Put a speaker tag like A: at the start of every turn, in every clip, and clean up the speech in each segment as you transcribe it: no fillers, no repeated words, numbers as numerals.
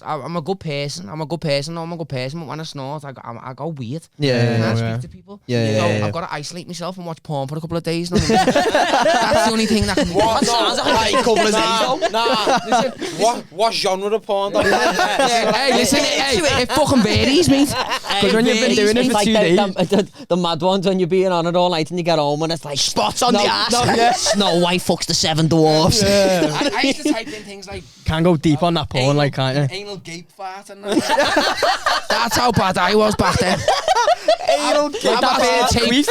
A: I'm a good person. No, I'm a good person, but when I snort, I go weird.
B: Yeah.
A: I can't speak to people.
B: Yeah.
A: I've got to isolate myself and watch porn for a couple of days. That's the only thing that can...
C: What? What genre of porn?
A: Hey, listen, it fucking varies, mate.
B: Because when you've been doing it for 2 days...
D: The mad ones when you're being on it all night and you get home and it's like...
A: Spots on the ass.
D: Snow White fucks the 7 dwarfs.
A: I used to type in things like...
B: Can go deep on that porn, like, can't you?
C: Anal gape fart and
A: That's how bad I was back then.
C: Anal gape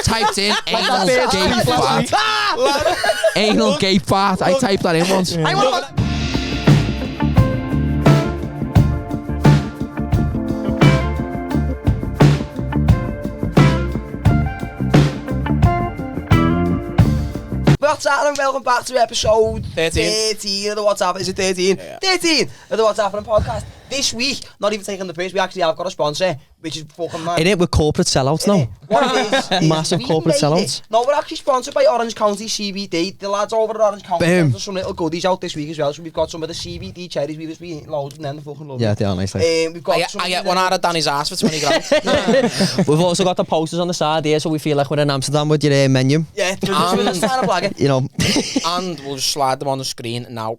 A: typed in anal gape fart. Anal gape fart. I typed that in once.
E: What's happening? Welcome back to episode
C: 13
E: of the What's Happening. Is it 13?
C: Yeah.
E: 13 of the What's Happening podcast. This week, not even taking the piss, we actually have got a sponsor, which is fucking mad.
D: In it with corporate sellouts now.
E: What it is
D: Massive
E: we
D: corporate
E: made
D: sellouts.
E: it. No, we're actually sponsored by Orange County CBD. The lads over at Orange County
D: Boom.
E: have some little goodies out this week as well. So we've got some of the CBD cherries. We've just been eating loads of them. They're fucking lovely.
D: Yeah, they are nice. Like.
E: We've got
C: I get one out of Danny's ass for 20 grand.
D: We've also got the posters on the side here, so we feel like we're in Amsterdam with your menu.
E: Yeah, just trying to blag it.
D: You know.
C: And we'll just slide them on the screen now.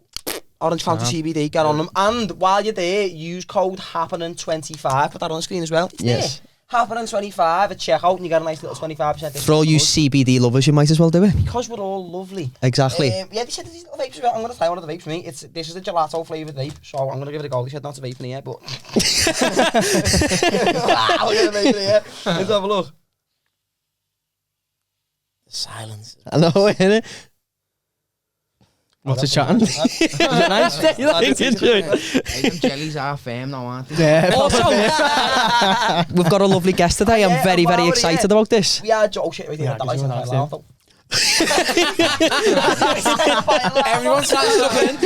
E: Orange County CBD, get on them. And while you're there, use code Happenin25. Put that on the screen as well.
D: Yes.
E: Happenin25 at checkout, and you get a nice little 25% discount.
D: For all you CBD lovers, you might as well do it.
E: Because we're all lovely.
D: Exactly.
E: Yeah, they said these little vapes as well. I'm going to try one of the vapes for me. This is a gelato flavoured vape, so I'm going to give it a go. They said not to vape in here, but... I'll give it a vape in here. Let's have a look.
C: Silence.
D: I know, innit?
B: What's it chatting? Is it nice?
A: Them jellies are firm now, aren't they?
B: Yeah.
D: Also, we've got a lovely guest today. I'm very, very excited about this.
E: We are joke shit right here.
B: Yeah,
E: That license
B: because
E: quite loud, though.
C: Everyone's trying to look in.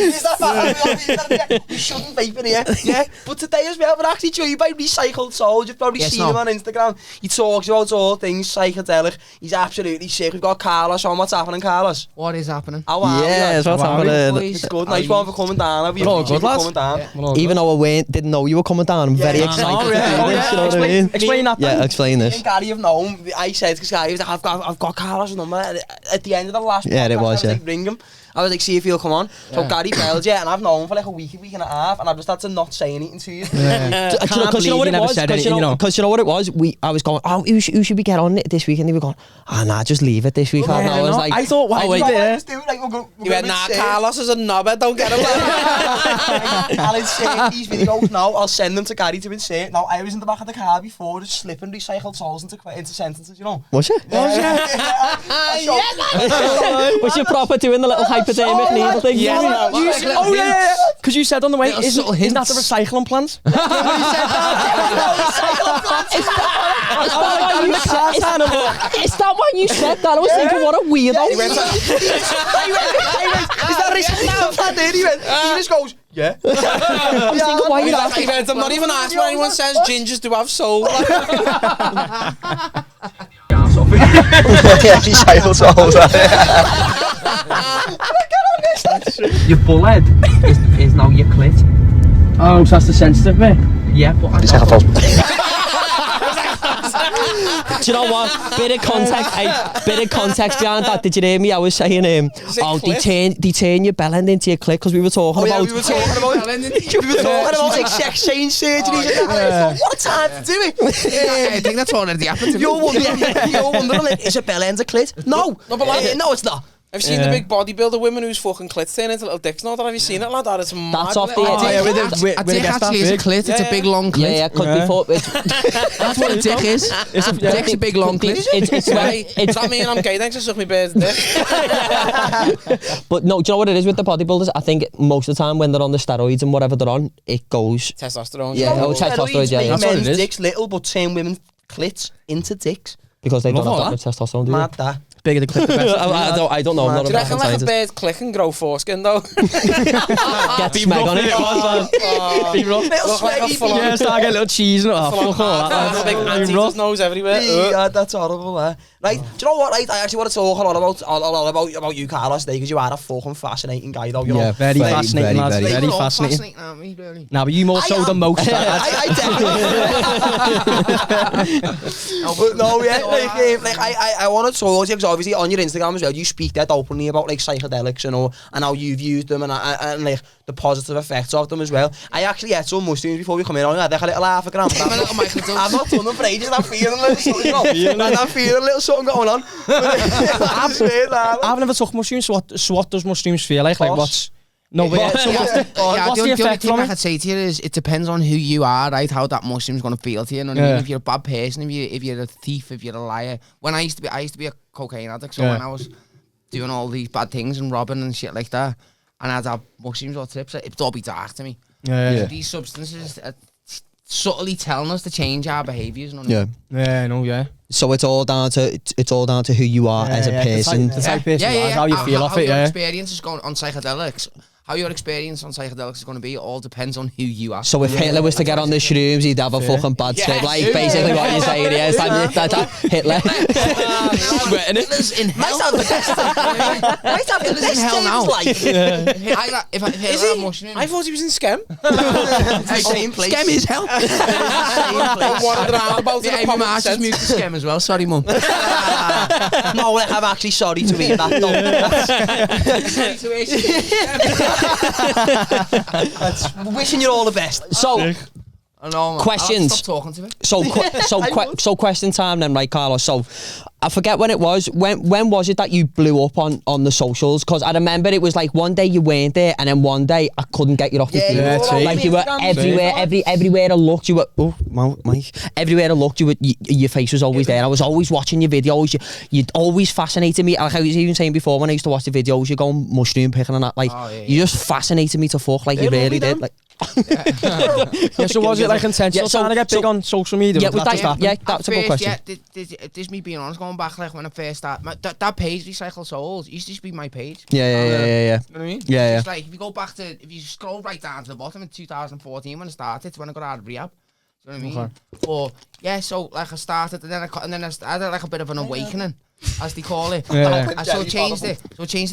E: We shouldn't vape in here, yeah. But today as well, we're actually joined by Recycled Soul. You've probably seen him on Instagram. He talks about all things psychedelic. He's absolutely sick. We've got Carlos on. What's happening, Carlos?
A: What is happening?
E: How are
D: Yes, what's happening?
E: It's good. Nice one for coming down.
B: We're all good, lads.
E: Coming down.
D: Even though I didn't know you were coming down, I'm very excited to do this, you know what I mean?
B: Explain that.
D: Yeah, explain
E: Me
D: this.
E: and Gary have known. I said to Gary, I've got Carlos' number. At the end of the last
D: Yeah, it
E: podcast,
D: was,
E: I was like, ring him. I was like, see if he'll come on. So Gary bailed you, and I've known him for like a week and a half, and I've just had to not say anything to you.
D: Because you know what it was? Because you know what it was? I was going, oh, who should we get on it this week? And they were going, oh, nah, just leave it this week.
B: Yeah,
D: And I was like,
B: I thought, why wait there?
C: You went, nah, Carlos is a knobber, don't get him.
E: I'll insert these videos now. I'll send them to Gary to insert. Now, I was in the back of the car before, just slipping Recycled Souls into sentences, you know.
D: was it?
E: Was
D: Was you proper doing the little hypodermic needle thing?
B: Yeah. Because you said on the way, isn't that the recycling plant?
D: Is that when you said that? I was thinking, what a weirdo.
E: He went, is that recycling plant there? He just goes, yeah.
D: I was thinking, why are you laughing?
C: I'm not even asking what anyone says gingers do have soul.
E: Recycled Souls.
F: Your bullhead is now your clit.
B: Oh, so that's the sensitive bit?
F: Yeah, but
D: Do you know what? Bit of context behind that. Did you hear me? I was saying, they turn your bell end into your clit because we were talking about.
E: We were talking about like sex change surgery. What a time to do it.
A: I think that's already happened to me.
E: You're wondering, like, is a bell end a clit? No, no, it's not.
C: I've seen the big bodybuilder women whose fucking clits turn into little dicks now. Have you seen it, lad? It's mad.
D: That's off the
A: A dick actually is a clit. It's a big long clit.
D: Yeah, could be for.
A: That's what a dick is. A dick's a big long clit.
C: Does that mean I'm gay? Thanks for sucking me bird's dick.
D: But no, do you know what it is with the bodybuilders? I think most of the time when they're on the steroids and whatever they're on, it goes.
C: Testosterone.
D: Yeah, testosterone. Yeah,
E: Make
D: that's what it
E: men's
D: is.
E: dicks little, but turn women's clits into dicks.
D: Because they don't
B: Love
D: have
B: all
D: that much testosterone, do
E: Mad that.
B: bigger the click, the better.
D: I don't know. I'm not
C: Do you
D: a
C: reckon like a bird click and grow foreskin though?
D: Get smeg on it.
C: Look like a full on.
B: Yeah, start getting little cheese and fuck all that.
C: Big anteater's nose everywhere.
E: Yeah, that's horrible, Right, do you know what, right? I actually want to talk a lot about you, Carlos, today, because you are a fucking fascinating guy, though, you know?
B: Yeah, very fascinating, lads. Very fascinating. Nah, but you more so than most.
E: I definitely. No, yeah, like I want to talk to you, because obviously on your Instagram as well, you speak that openly about like psychedelics and how you've used them and like the positive effects of them as well. I actually had some mushrooms before we come in on. I had a little half a gram. I've not done them for ages. I'm feeling a little something. I'm feeling a little something going on.
B: I've never took mushrooms. So what does mushrooms feel like? Like what's... No, but what's the effect from
A: I
B: it?
A: could say to you is it depends on who you are, right? How that mushroom's gonna feel to you. You know what I mean? If you're a bad person, if you're a thief, if you're a liar. When I used to be a cocaine addict, so when I was doing all these bad things and robbing and shit like that, and I'd have mushrooms or trips, it'd all be dark to me. So these substances are subtly telling us to change our behaviours. You know what I mean?
B: Yeah, I know, yeah.
D: So it's all down to who you are as a person.
B: The type of person you are, how you feel off it,
A: How your experience is going on psychedelics. How your experience on psychedelics is going to be, it all depends on who you are.
D: So if Hitler was to get on the shrooms, he'd have a fucking bad trip. Like, basically what you're saying is that Hitler.
A: Hitler's in hell.
E: Might have the best
A: hell now.
E: Life.
A: Is he?
C: I thought he was in Skem.
E: Same place.
A: Scam is hell.
C: Wandered around about
A: Yeah, my ma's just moved to Scam as well. Sorry, mum.
E: No, I'm actually sorry to hear that, though. Wishing you all the best.
D: So, questions.
A: Stop talking to me.
D: So question time then, right, Carlos? So, I forget when it was. When was it that you blew up on the socials? Because I remember it was like one day you weren't there, and then one day I couldn't get you off your feet. Like you were everywhere. Everywhere I looked, you were. Oh, Mike. Everywhere I looked, your face was always there. I was always watching your videos. You'd always fascinated me. Like I was even saying before, when I used to watch the videos, you going mushroom picking and that. Like you just fascinated me to fuck. Like you really did. Like.
B: So was it like intentional trying to get big on social media?
D: That's a good question.
A: This me being honest, going back like when I first started, that page, Recycle Souls, used to be my page.
D: Yeah.
A: You know what I mean?
D: Yeah.
A: It's like, if you go back if you scroll right down to the bottom in 2014 when I started, it's when I got out of rehab. You know what I mean? Okay. But yeah, so like I started, and then I had like a bit of an awakening, as they call it. I changed it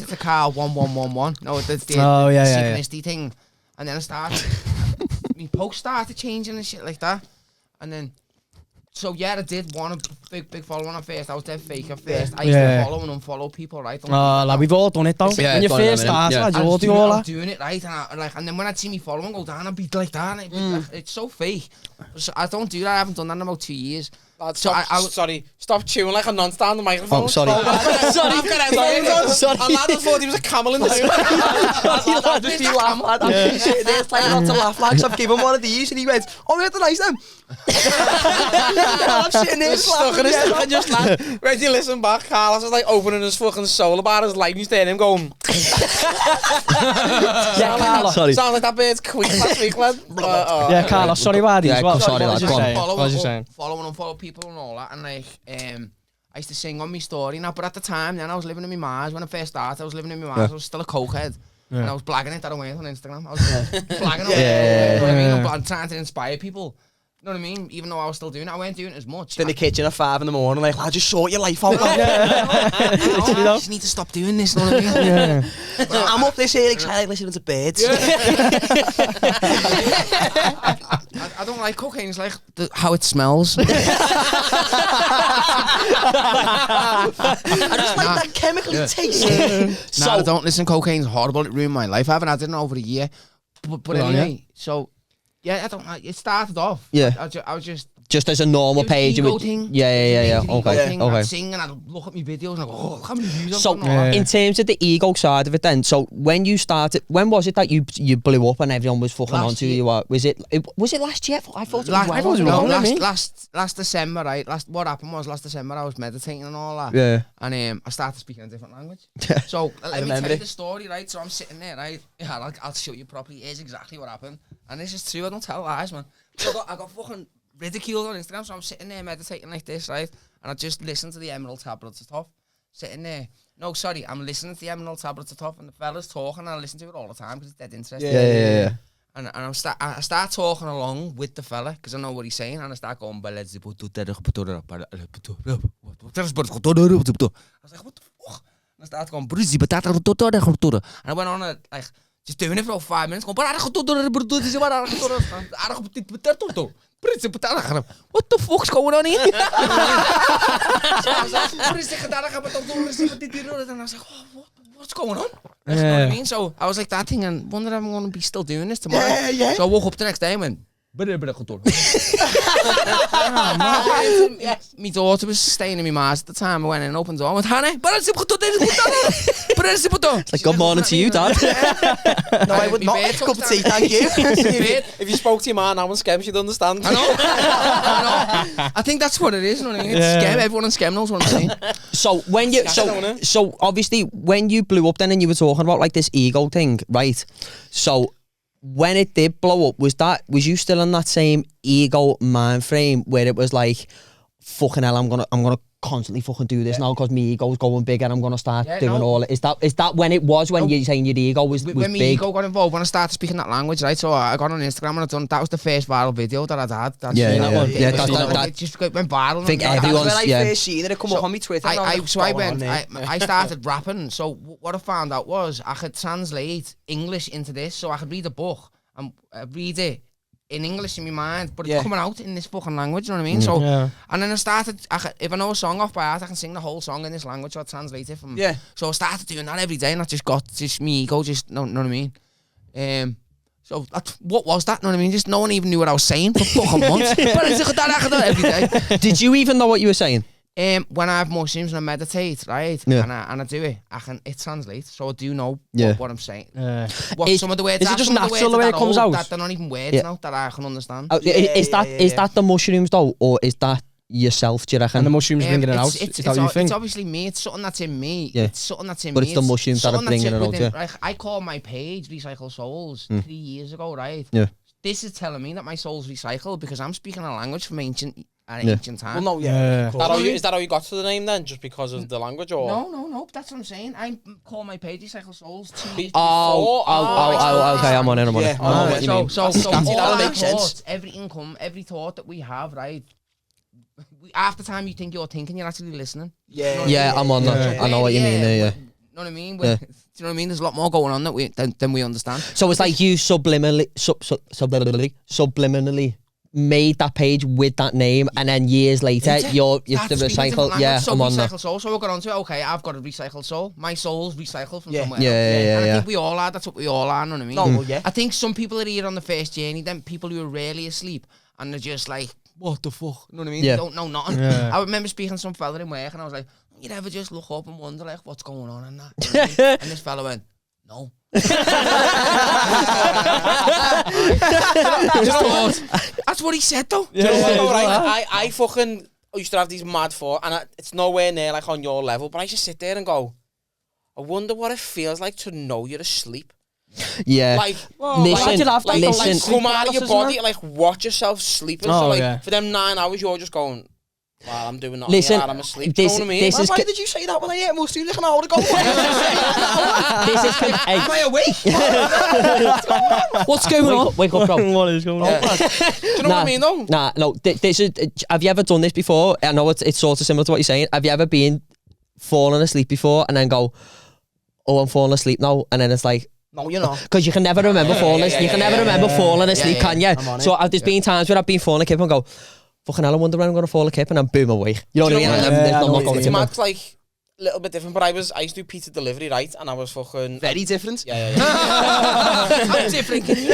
A: to Carl 1111. No, the synchronicity thing. And then I started, my posts started changing and shit like that. And then, so yeah, I did want a big following at first. I was dead fake at first. I used to follow and unfollow people, right?
B: Like we've all done it though. When you first started, you all do all that.
A: I'm doing it, right? And then when I'd see me following go down, I'd be like that. And it's so fake. So I don't do that. I haven't done that in about 2 years.
C: Stop chewing like a non-star on the microphone.
D: Oh, sorry.
C: Sorry. I thought he was a camel in the room.
E: I'll just be laughing at that. He's sitting there trying not to laugh like I've given one of these and he went, oh, we had to nice them. I'm sitting there
C: stuck in his stuff and just laugh. When you listen back, Carlos is like opening his fucking solar bar, his light, and you stare at him going.
B: Yeah, Carlos.
C: Sounds like that bird's queen last week, lad.
B: Yeah, Carlos, sorry about these.
D: Sorry, lad.
B: What was you saying?
A: Follow and unfollow people and all that, and like I used to sing on my story now, but at the time then I was living in my Mars. When I first started, I was living in my Mars. I was still a cokehead, and I was blagging it that I went on Instagram. I was blagging it. You know what I mean? I'm trying to inspire people. You know what I mean? Even though I was still doing it, I weren't doing it as much.
E: In the kitchen at 5 in the morning, like, I just sort your life out.
A: I just need to stop doing this. You know what I mean?
E: I'm up this here excited listening to birds.
A: I don't like cocaine. It's like how it smells.
E: I just like that chemically taste.
A: I don't listen. Cocaine's horrible. It ruined my life. I haven't had it in over a year. But anyway, so yeah, I don't. It started off.
D: Yeah.
A: I was
D: just as a normal page. Yeah. Okay.
A: I'd sing and I'd look at my videos and I'd go, oh, how many views I've got.
D: So, in terms of the ego side of it then, so when you started, when was it that you blew up and everyone was fucking onto you? Was it last year? I thought it was
A: last December, right? What happened was last December I was meditating and all that.
D: Yeah.
A: And I started speaking a different language. So, let me tell you the story, right? So I'm sitting there, right? Yeah, I'll show you properly. Here's exactly what happened. And this is true, I don't tell lies, man. So I got fucking ridiculed on Instagram, so I'm sitting there meditating like this, right? And I just listen to the emerald tablets and stuff. sitting there. No, sorry, I'm listening to the Emerald Tablets at the top, and the fella's talking, and I listen to it all the time because it's dead interesting.
B: Yeah.
A: And I start talking along with the fella because I know what he's saying, and I start going, I was like, what the fuck? And I start going, and I went on like just doing it for about 5 minutes, going, what the fuck's going on here? So I was like, and I was like, oh, what's going on? You know what I mean? So I was like that thing, and wonder if I'm going to be still doing this tomorrow.
E: Yeah.
A: So I woke up the next day and went, my daughter was staying in my ma's at the time. I went in and opened the door and went, Hannah,
D: It's like, good morning to you, Dad.
E: No, I would not make a cup of tea, thank you.
C: If you spoke to your man now on Skem, she'd understand.
A: I know. I think that's what it is, you know what I mean? It's Skem, everyone on Skem knows what I'm saying.
D: So when you, so obviously when you blew up then and you were talking about like this ego thing, right? So when it did blow up, was you still in that same ego mind frame where it was like, fucking hell, I'm gonna constantly fucking do this now because my ego's going big and I'm gonna start doing all it. Is that when it was when you're saying your ego was
A: when
D: big?
A: my ego got involved, when I started speaking that language, right? So I got on Instagram and that was the first viral video that I'd had. That it just went viral.
D: I think
E: everyone's when I first seen it come up on my Twitter.
A: I started rapping. So what I found out was I could translate English into this, so I could read a book and read it in English in my mind, but it's coming out in this fucking language, you know what I mean? So, and then I started, if I know a song off by heart, I can sing the whole song in this language, so I translate it from, so I started doing that every day, and I just got, me ego, know what I mean? So, what was that, know what I mean? Just no one even knew what I was saying for fucking months, but I just that every day.
D: Did you even know what you were saying?
A: When I have mushrooms and I meditate, right, and I do it, it translates, so I do know what I'm saying. Some of the words,
B: is it just natural the way it comes out?
A: That they're not even words now that I can understand.
D: Is that the mushrooms though, or is that yourself? Do you reckon?
B: And the mushrooms bringing it out. Is that what you think?
A: It's obviously me. It's something that's in me.
D: Yeah.
A: It's something that's in
D: but
A: me.
D: But it's the mushrooms that are bringing it out. Yeah.
A: Like, I called my page Recycle Souls 3 years ago, right?
D: Yeah.
A: This is telling me that my soul's recycled because I'm speaking a language from ancient times.
C: Well, no, is that how you got to the name then? Just because of the language, or?
A: No. That's what I'm saying. I call my page Recycle Souls 2 years
D: okay. I'm on it.
A: So
E: that makes sense.
A: Every thought that we have, right? Half the time you think you're thinking, you're actually listening.
D: I'm on that. I know what you mean there.
A: You know what I mean? Do you know what I mean? There's a lot more going on than we understand.
D: So it's like you subliminally made that page with that name, and then years later you're the recycle.
A: So
D: I'm on
A: recycle
D: that.
A: soul. So we got onto it. Okay, I've got a recycled soul. My soul's recycled from somewhere.
D: And
A: I think we all are. That's what we all are. You know what I mean?
E: No,
A: I think some people are here on the first journey. Then people who are rarely asleep, and they're just like, what the fuck? You know what I mean? They don't know nothing. I remember speaking to some fella in work, and I was like, you'd ever just look up and wonder like what's going on and that? You know what I mean? And this fella went, no. Just thought, that's what he said though.
C: I fucking used to have these mad thoughts, and it's nowhere near like on your level, but I just sit there and go, I wonder what it feels like to know you're asleep.
D: Yeah.
C: Like,
D: listen,
C: come out of your body, like watch yourself sleeping. So like for them 9 hours, you're just going, well, I'm doing nothing. Listen, I'm asleep. You know what I mean?
E: Why did you say that when I ate mushrooms like an hour ago?
A: Am I awake?
D: What's going on? Wake up, bro.
B: What is going on?
C: Do you know what I mean, though?
D: No. This is. Have you ever done this before? I know it's sort of similar to what you're saying. Have you ever been falling asleep before and then go, oh, I'm falling asleep now, and then it's like,
E: no, you're not.
D: Because you can never remember falling asleep. You can never remember falling asleep, can you? So there's been times where I've been falling asleep and go, fucking hell, I wonder when I'm going to fall asleep, and then boom, awake. You know what I mean?
C: It's mad, like, a little bit different, but I used to do pizza delivery, right? And I was fucking...
E: Very different?
C: Yeah.
A: How different can you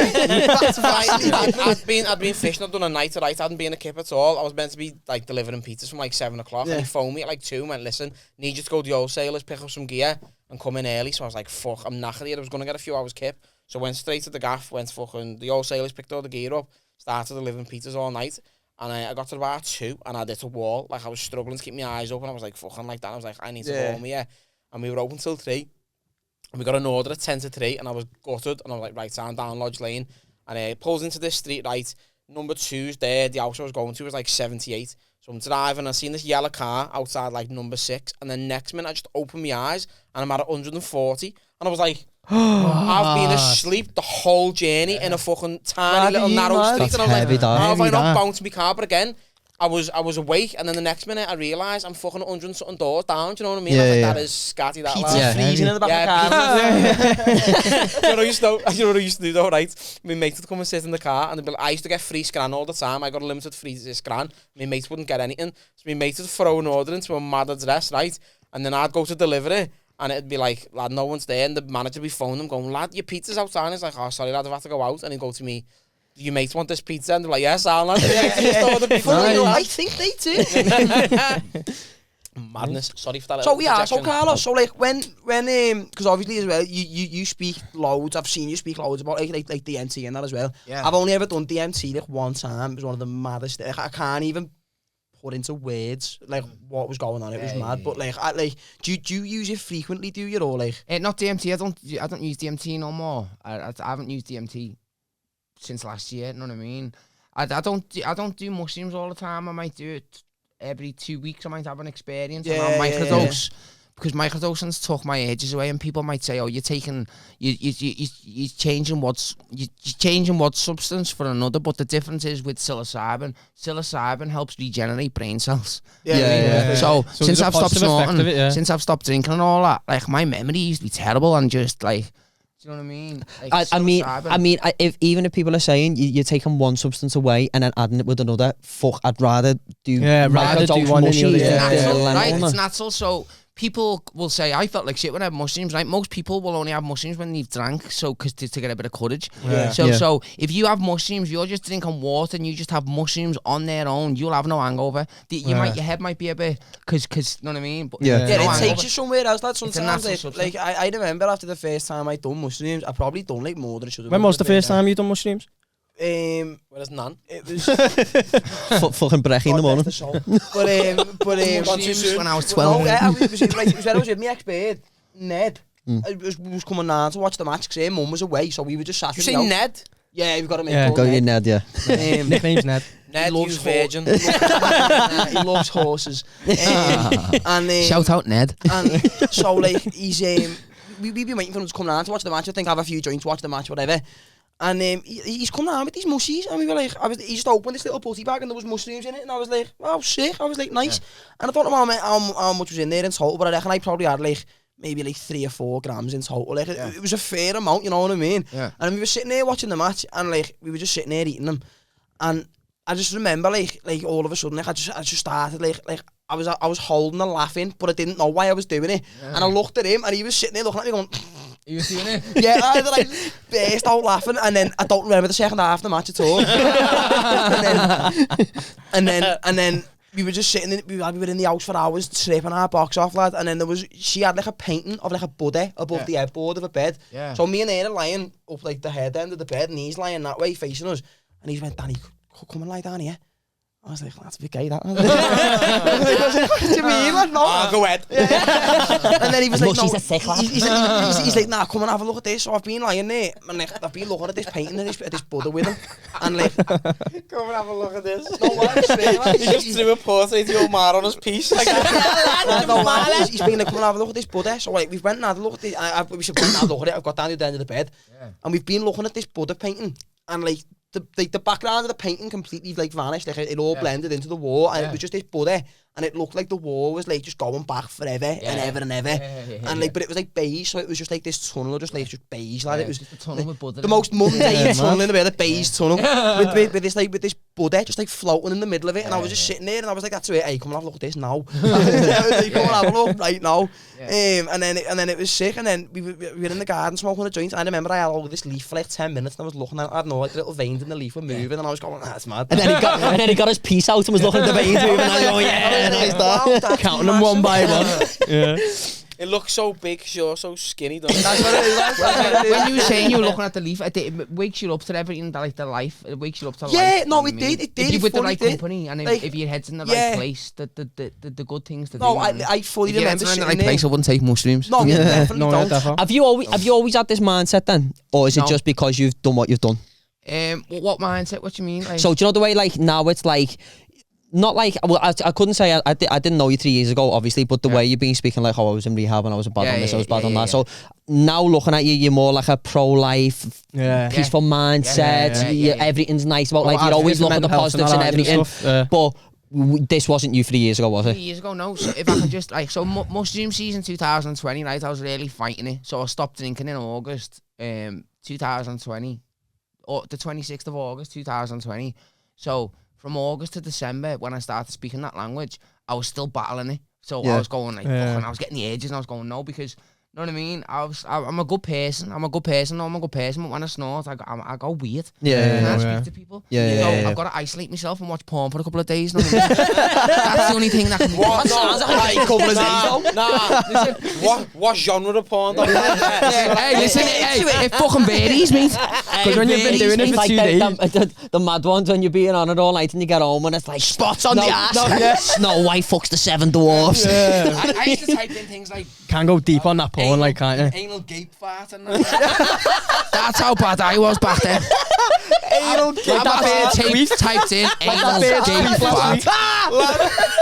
A: be?
C: I'd been fishing, I'd done a night, right? I hadn't been a kip at all. I was meant to be, like, delivering pizzas from, like, 7 o'clock, and he phoned me at, like, 2 and went, listen, need you to go to the wholesalers, pick up some gear, and come in early. So I was like, fuck, I'm knackered here. I was going to get a few hours kip. So I went straight to the gaff, went fucking... The wholesalers picked all the gear up, started delivering pizzas all night. And I got to about 2 and I hit a wall. Like, I was struggling to keep my eyes open. I was like, fucking like that. I was like, I need to go home here. And we were open till 3. And we got an order at 10 to 3. And I was gutted. And I was like, right, down Lodge Lane. And I pulls into this street, right. Number 2's there. The house I was going to was like 78. So I'm driving, I seen this yellow car outside like number 6, and then next minute I just open my eyes and I'm at 140, and I was like, I've been asleep the whole journey in a fucking tiny little narrow street, and I was like, how have I not bounced my car? But again, I was awake, and then the next minute I realised I'm fucking 100 and something doors down. Do you know what I mean?
D: Yeah,
C: I was like,
D: yeah.
C: that is scatty. That
E: Pizza freezing in the back of the car.
C: You know what I used to do though, right? My mates would come and sit in the car, and I used to get free scran all the time. I got a limited free scran. My mates wouldn't get anything, so my mates would throw an order into a mad address, right? And then I'd go to deliver it, and it'd be like, lad, no one's there, and the manager would be phoning them, going, lad, your pizza's outside. And he's like, oh, sorry, lad, I've had to go out. And he'd go to me, your mates want this pizza? And they're like, yes, I'll lad.
E: I think they do.
C: Madness. Sorry for that.
E: So so Carlos, so like when because obviously as well you speak loads. I've seen you speak loads about like DMT and that as well.
A: Yeah.
E: I've only ever done DMT like one time. It was one of the maddest. Like, I can't even put into words like what was going on. It was mad. But like do you use it frequently? Do you or like?
A: Not DMT. I don't use DMT no more. I haven't used DMT since last year. You know what I mean? I don't do mushrooms all the time. I might do it every 2 weeks. I might have an experience on microdose, because microdosing took my edges away, and people might say, "Oh, you're changing one substance for another." But the difference is with psilocybin. Psilocybin helps regenerate brain cells. So since I've stopped snorting, since I've stopped drinking and all that, like my memory used to be terrible, and just like. Do you know what I mean? Like,
D: I mean, even if people are saying you're taking one substance away and then adding it with another, I'd rather do
B: one than the other.
A: Right, it's natural. So people will say, I felt like shit when I had mushrooms, right? Most people will only have mushrooms when they've drank, so because to get a bit of courage. So if you have mushrooms, you're just drinking water and you just have mushrooms on their own, you'll have no hangover. Your head might be a bit, because you know what I mean? But
E: it takes you somewhere else. Like sometimes, like I remember after the first time I done mushrooms, I probably done like more than I should have.
B: When was the first time you done mushrooms?
C: Where's none?
E: It was
D: fucking brekkie in the morning.
E: But
A: when I was 12.
E: No, it was when I was with my ex-bird, Ned. I was coming down to watch the match because Mum was away, so we were just sat.
C: You say Ned?
E: Yeah, we've got to make
D: Go your Ned, yeah.
B: Nickname's Ned.
C: Ned, loves virgin.
E: He loves horses. And
A: Shout out Ned.
E: And so like he's we've been waiting for him to come down to watch the match. I think have a few joints, watch the match, whatever. And he's come down with these mushies, and we were like, he just opened this little putty bag and there was mushrooms in it, and I was like, wow, sick. I was like, nice. And I don't know how much was in there in total, but I reckon I probably had like maybe like 3 or 4 grams in total. Like it was a fair amount, you know what I mean? Yeah. And we were sitting there watching the match, and like we were just sitting there eating them, and I just remember like all of a sudden like I just started like I was holding and laughing, but I didn't know why I was doing it, and I looked at him, and he was sitting there looking at me going.
A: He was doing it?
E: Yeah, I like burst out laughing, and then I don't remember the second half of the match at all. and then we were just sitting we were in the house for hours stripping our box off, lad. And then she had like a painting of like a Buddha above the headboard of a bed. Yeah. So me and her are lying up like the head end of the bed, and he's lying that way facing us. And he went, Danny, come and lie down here. I was like, that's a bit gay, that. What do you mean? Like, no.
C: I'll go ahead.
E: Yeah. And then he was like, no.
D: She's a sick lad.
E: He's like, nah, come and have a look at this. So I've been lying there, and like, I've been looking at this painting of this Buddha with him. And like,
C: come and have a look at this.
E: No, what?
C: He just threw a portrait of Omar on his piece. Like,
E: he's been like, come and have a look at this Buddha. So like, we've went and had a look at this. We should go and have a look at it. I've got down to the end of the bed. Yeah. And we've been looking at this Buddha painting. And like, the background of the painting completely like vanished, like it all blended into the wall, and it was just this Buddha, and it looked like the wall was like just going back forever and ever and ever, and like, but it was like beige, so it was just like this tunnel, just beige, like it was
A: just a tunnel with Buddha,
E: the most mundane tunnel in the world, a beige tunnel with this Buddha just like floating in the middle of it, and I was just sitting there, and I was like, that's it, hey, come and have a look at this now. Like, come and have a look right now. And then it was sick, and then we were in the garden smoking a joint. I remember I had all this leaf for like 10 minutes, and I was looking at it, I don't know, like the little veins in the leaf were moving, and I was going, that's mad.
D: And then he got his piece out and was looking at the veins moving, and I was going, yeah, nice that.
B: Counting them one by one. Yeah.
C: It looks so big because you're so skinny, doesn't it?
E: That's what it is.
A: When you were saying you were looking at the leaf, it wakes you up to everything, like the life. It wakes you up to life.
E: Yeah, no, it did.
A: If you're with the right company, and if your head's in the right place, the good things to do.
E: No, I fully remember
A: sitting in the right place. I wouldn't take mushrooms.
E: No, definitely don't.
D: Have you always had this mindset then, or is it just because you've done what you've done?
A: What mindset? What do you mean? Like,
D: so do you know the way like now it's like not like, well, I couldn't say I didn't know you 3 years ago, obviously, but the way you've been speaking, like, oh, I was in rehab and I was bad on this, I was bad on that. So now looking at you, you're more like a pro-life, peaceful mindset. Everything's nice about life. You're always looking at the positives and everything. But this wasn't you 3 years ago, was it?
A: 3 years ago, no. So if I could just, like, so mushroom season 2020, right, I was really fighting it. So I stopped drinking in August 2020, or the 26th of August 2020. So from August to December, when I started speaking that language, I was still battling it. So I was going like, I was getting the edges, and I was going, no, because, you know what I mean? I'm a good person. I'm a good person, but when I snort, I go weird. I can't speak to people. I've got to isolate myself and watch porn for a couple of days. You know what I mean? That's the only thing that can be
E: What? Sounds like a couple of days.
C: Nah, what genre of porn?
A: Hey, listen, it fucking varies, mate.
B: Because when you've been doing it for
D: like
B: 2 days.
D: the mad ones when you're being on it all night and you get home and it's like
E: Spots on the ass.
D: Snow White fucks the 7 dwarfs.
A: I used to type in things like
B: Can go deep on that porn, like, can't you?
A: anal gape fart and that. That's how bad I was back then.
E: Anal gape
A: typed in anal gape fart.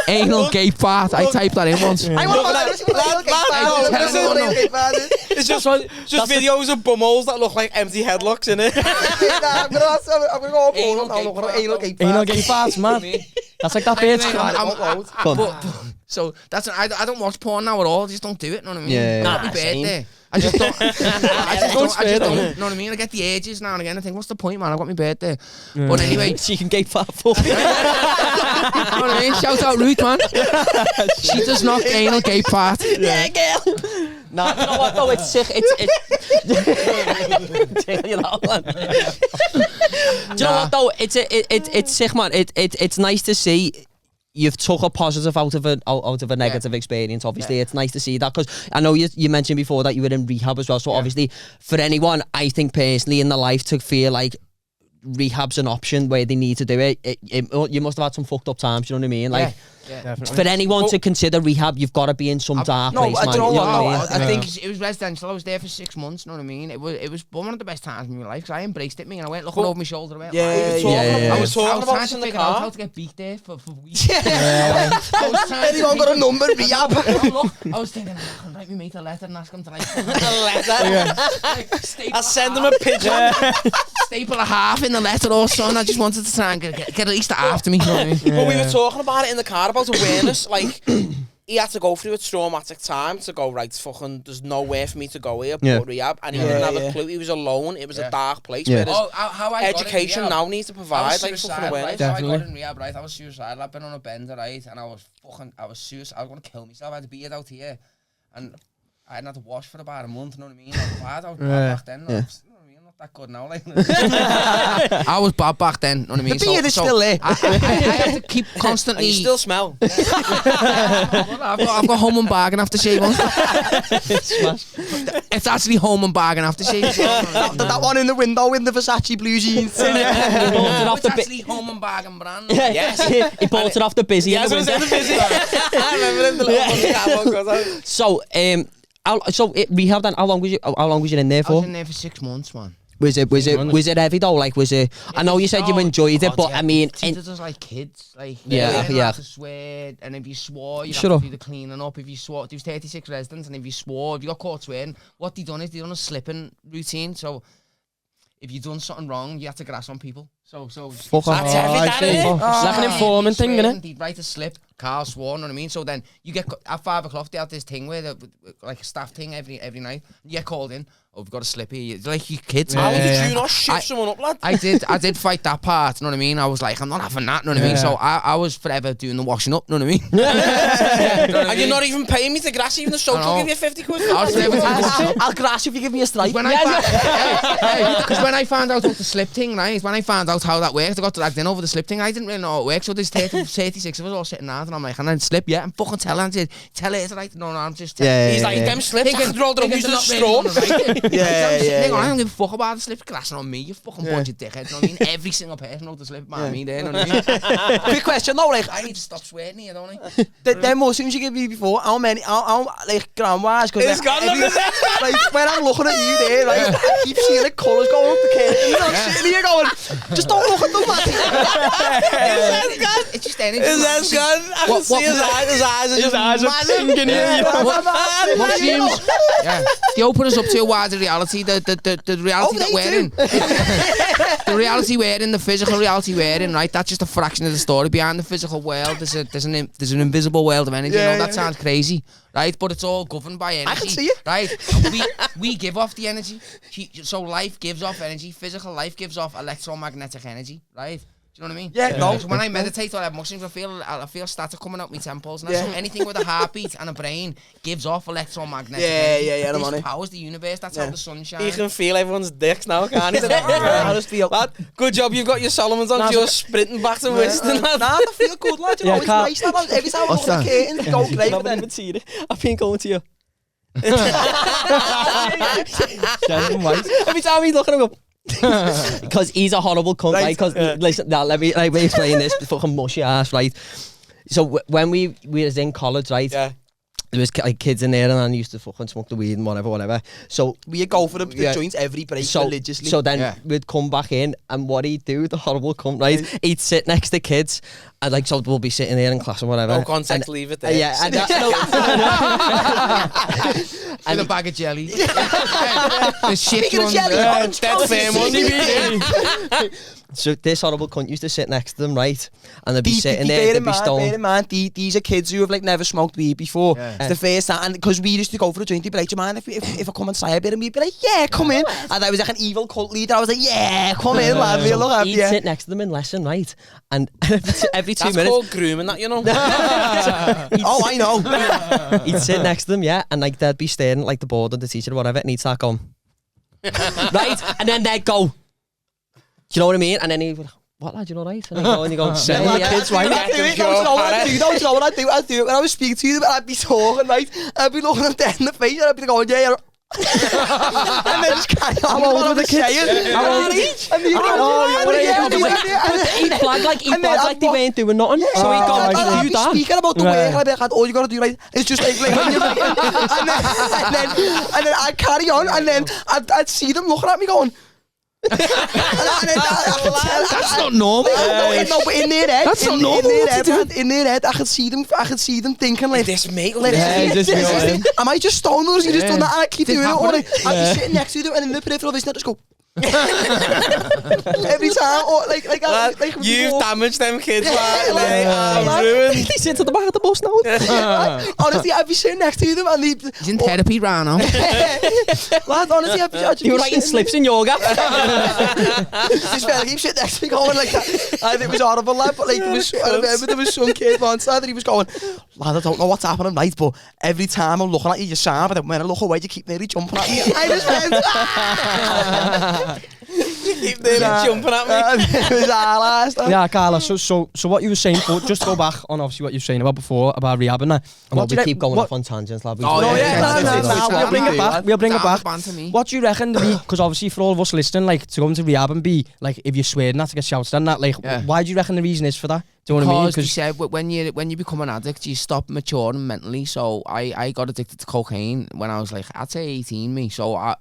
A: Anal gape fart. I typed that in once.
C: It's just videos of bumholes that look like empty headlocks in it.
E: I'm gonna go on porn now. Look at anal gape.
B: Anal gay farts, man. That's like that bitch.
A: So that's I don't watch porn now at all. I just don't do it. Know what I mean?
D: Yeah.
A: Not my birthday. I just don't. I just don't. You know what I mean? I get the ages now and again. I think, what's the point, man? I got my birthday. But anyway,
D: She can gay fart for me.
A: you know what I mean? Shout out Ruth, man. She does not anal gape fart.
D: Yeah, girl. No, you know what though? It's sick. It's you know what though? It's sick, man. It's nice to see you've took a positive out of a negative experience. Obviously, it's nice to see that, because I know you mentioned before that you were in rehab as well. So obviously, for anyone, I think personally in their life to feel like rehab's an option where they need to do it, you must have had some fucked up times. You know what I mean? Like. For anyone to consider rehab, you've got to be in some dark place, man.
A: I think it was residential. I was there for 6 months. You know what I mean? It was one of the best times in my life, because I embraced it, and I went looking over my shoulder. I was trying to figure out how to get beat there for weeks.
E: Anyone got a number? Rehab.
A: I was thinking, I can write my mate a letter and ask him to like
C: I'll send him a picture.
A: Staple a half in the letter or something. I just wanted to try and get at least a half to me. You know what I mean?
C: But we were talking about it in the car about awareness. Like, he had to go through a traumatic time to go, right, fucking, there's nowhere for me to go here but rehab, and he didn't have a clue. He was alone. It was a dark place. Whereas education now needs to provide like fucking awareness.
A: Right? So I got in rehab, right? I was suicidal. I've been on a bender, right? And I was suicidal. I was going to kill myself. I had to beard out here, and I hadn't had to wash for about a month. You know what I mean? I was bad. I was bad back then. That good now, like. I was bad back then, you know what I mean?
E: The beard is still there.
A: I have to keep constantly.
C: And you still smell.
A: I've got home and bargain aftershave on. It's actually home and bargain aftershave.
E: That one in the window in the Versace blue jeans.
A: It's actually home and bargain brand.
C: Yes.
D: He bought it off the busy.
C: Yes, it was in the busy. I remember him, the little cabo.
D: So rehab then, how long was you in there for?
A: I was in there for 6 months, man.
D: Was it heavy though? Like, was it? I know you said you enjoyed it, but I mean,
A: treated us like kids. Like,
D: yeah.
A: To swear, and if you swore, you have to do the cleaning up. If you swore, there was 36 residents, and if you got caught swearing, what they done is they done a slipping routine. So if you done something wrong, you have to grass on people. So
B: fuck off. It's like an informant thing, innit?
A: They'd write a slip. Carl swore, you know what I mean? So then you get at 5 o'clock. They have this thing where like a staff thing every night. You get called in. Oh, we've got a slip here. Like you kids.
C: How did you not shift someone up, lad?
A: I did fight that part. You know what I mean? I was like, I'm not having that. You know what I mean? So I was forever doing the washing up. You know what I mean?
C: And you're not even paying me to grass. Even the soap will give you 50 quid.
E: I'll grass if you give me a stripe.
A: Because when I found out about the slip thing, right? When I found out how that worked, I got dragged in over the slip thing. I didn't really know how it worked. So there's 36 of us all sitting down, and I'm like, and then slip, yeah, I'm fucking telling her. Tell her, right? No, I'm just telling.
C: He's like, them slips, I could roll them using a straw.
A: I don't give a fuck about the slip grassing on me. You fucking bunch of dickheads. You know what I mean? Every single person wrote the slip about me there. You know what I mean?
E: Quick question though, like,
A: I need to stop swearing here, don't I?
E: Them mushrooms you gave me before, how many, like, gram-wise?
C: It's got nothing.
E: Like, when I'm looking at you there, right, I keep seeing the colours going up the curtain. I'm sitting here going, just don't look at them, man.
A: It's just energy.
C: His head's gone. I can see his eyes are just massive.
A: Mushrooms. Yeah. They open us up to a wider reality. The reality that we're in. The reality we're in, the physical reality we're in, right? That's just a fraction of the story. Behind the physical world, there's an invisible world of energy. That sounds crazy, right? But it's all governed by energy.
E: I can see it.
A: Right? We give off the energy. So life gives off energy. Physical life gives off electromagnetic energy, right? Do you know what I mean?
E: Yeah, no.
A: So when I meditate or I have mushrooms, I feel static coming out my temples. And so anything with a heartbeat and a brain gives off electromagnetic energy. This powers the universe. That's how the sun shines.
C: You can feel everyone's dicks now, can't you? I just feel lad, good job you've got your Solomons on. You're sprinting back to Western.
E: Nah, I feel good, lad. You know, it's nice. Every time I look at it, it's go great.
D: I haven't even seen it. I've been going to you. Every time he's looking at me, because he's a horrible cunt, right? Because listen, now, let me explain this fucking mushy ass, right? So when we was in college, right? Yeah. There was like kids in there, and I used to fucking smoke the weed and whatever. So
E: we go for the joints every break religiously.
D: So then we'd come back in, and what he'd do, the horrible cunt, right? He'd sit next to kids, and like so we'll be sitting there in class or whatever.
C: No contact, leave it there.
D: Yeah, and
A: and a bag of jelly. The shit ones.
C: That's fair money.
D: So this horrible cunt used to sit next to them, right? And they'd be sitting there, they'd be stoned.
E: Bear in mind, these are kids who have like never smoked weed before. It's the first time, because we used to go for a joint, they'd be like, do you mind if I come and say a bit? And we'd be like, yeah, come in. And I was like an evil cult leader. I was like, yeah, come in, lad, we'll look happy.
D: He'd sit next to them in lesson, right? And every 2 minutes...
C: That's called grooming, that, you know?
E: Oh, I know.
D: He'd sit next to them, yeah, and like they'd be staring at like the board or the teacher or whatever, and he'd start going, right? And then they'd go, do you know what I mean? And then he'd be like, what lad, you know, right? And then go and you go, kids, right?
E: Don't you know what I'd do? I'd do it when I was speaking to them, and I'd be talking, right? I'd be looking them dead in the face, and I'd be going, yeah, and then just carry on.
D: How old were the kids? He'd flag like they weren't doing nothing. So he'd go,
E: I'd be speaking about the work, and I'd be like, all you gotta do, right, is just like when you're and then I'd carry on, and then I'd see them looking at me going,
A: that's not normal.
E: No, but in their head,
A: that's not normal.
E: In their head, I could see them thinking like,
C: this mate,
E: am I just stoned or is he just done that? And I keep doing it, or I'd be sitting next to them, and in the peripheral vision, I'd just go. Every time, or like
C: you've damaged them kids, man. Ruined.
D: They sit at the back of the bus now.
E: Honestly, I'd be sitting next to them, and
A: he's in therapy right now.
E: Lad, honestly, I'd be
D: you were writing slips in yoga.
E: This fella keeps sitting next to me going like that. And it was horrible, lad. But like, I remember there was some kid once that he was going, lad, I don't know what's happening, right? But every time I'm looking at you, you're sharp. And when I look away, you keep nearly jumping at me. I just went,
C: you keep nearly jumping at me.
E: It was our last time.
B: Yeah, Carla, so what you were saying, but just to go back on obviously what you were saying about before, about rehabbing that.
D: Well, we keep going off on tangents, lad.
B: We'll bring it back. What do you reckon, because obviously for all of us listening, like to go into rehab and be, like if you're swearing that to get shouted and that, like why do you reckon the reason is for that? Do you know what I mean?
A: Because you said when you become an addict, you stop maturing mentally. So I got addicted to cocaine when I was like, I'd say 18, me. So I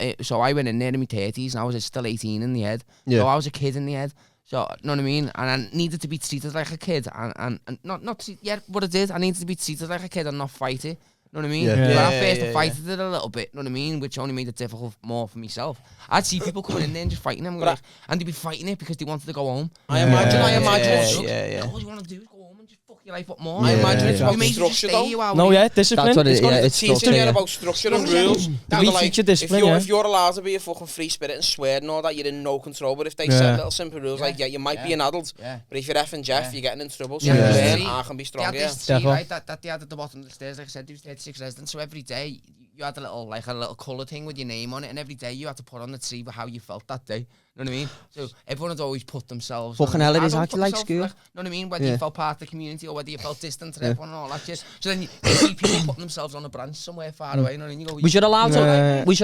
A: went in there in my 30s and I was still 18 in the head. Yeah. So I was a kid in the head. So, you know what I mean? And I needed to be treated like a kid. And not what I did. I needed to be treated like a kid and not fight it. You know what I mean? But I first fighted it a little bit, you know what I mean? Which only made it difficult more for myself. I'd see people coming in there and just fighting them, like, and they'd be fighting it because they wanted to go home.
C: I imagine.
A: All you want to do is go home and just fuck your life up more.
C: I imagine it's about structure, though.
B: Discipline.
D: That's what it is.
C: It's teaching you about structure and rules.
B: We teach you discipline,
C: if you're allowed to be a fucking free spirit and swear and all that, you're in no control. But if they set little simple rules, like, you might be an adult, but if you're effing Jeff, you're getting in trouble. So I can be strong,
A: They had this tree, right, that they had at the bottom of the stairs, like I said, there was 36 residents, so every day you had a little colour thing with your name on it, and every day you had to put on the tree how you felt that day. You know what I mean? So everyone had always put themselves.
D: Fucking hell, it is actually like school.
A: Like, you know what I mean? Whether you felt part of the community or whether you felt distant to everyone and all that shit. So then you see people putting themselves on a branch somewhere far away. You know what I mean? You go,
D: we should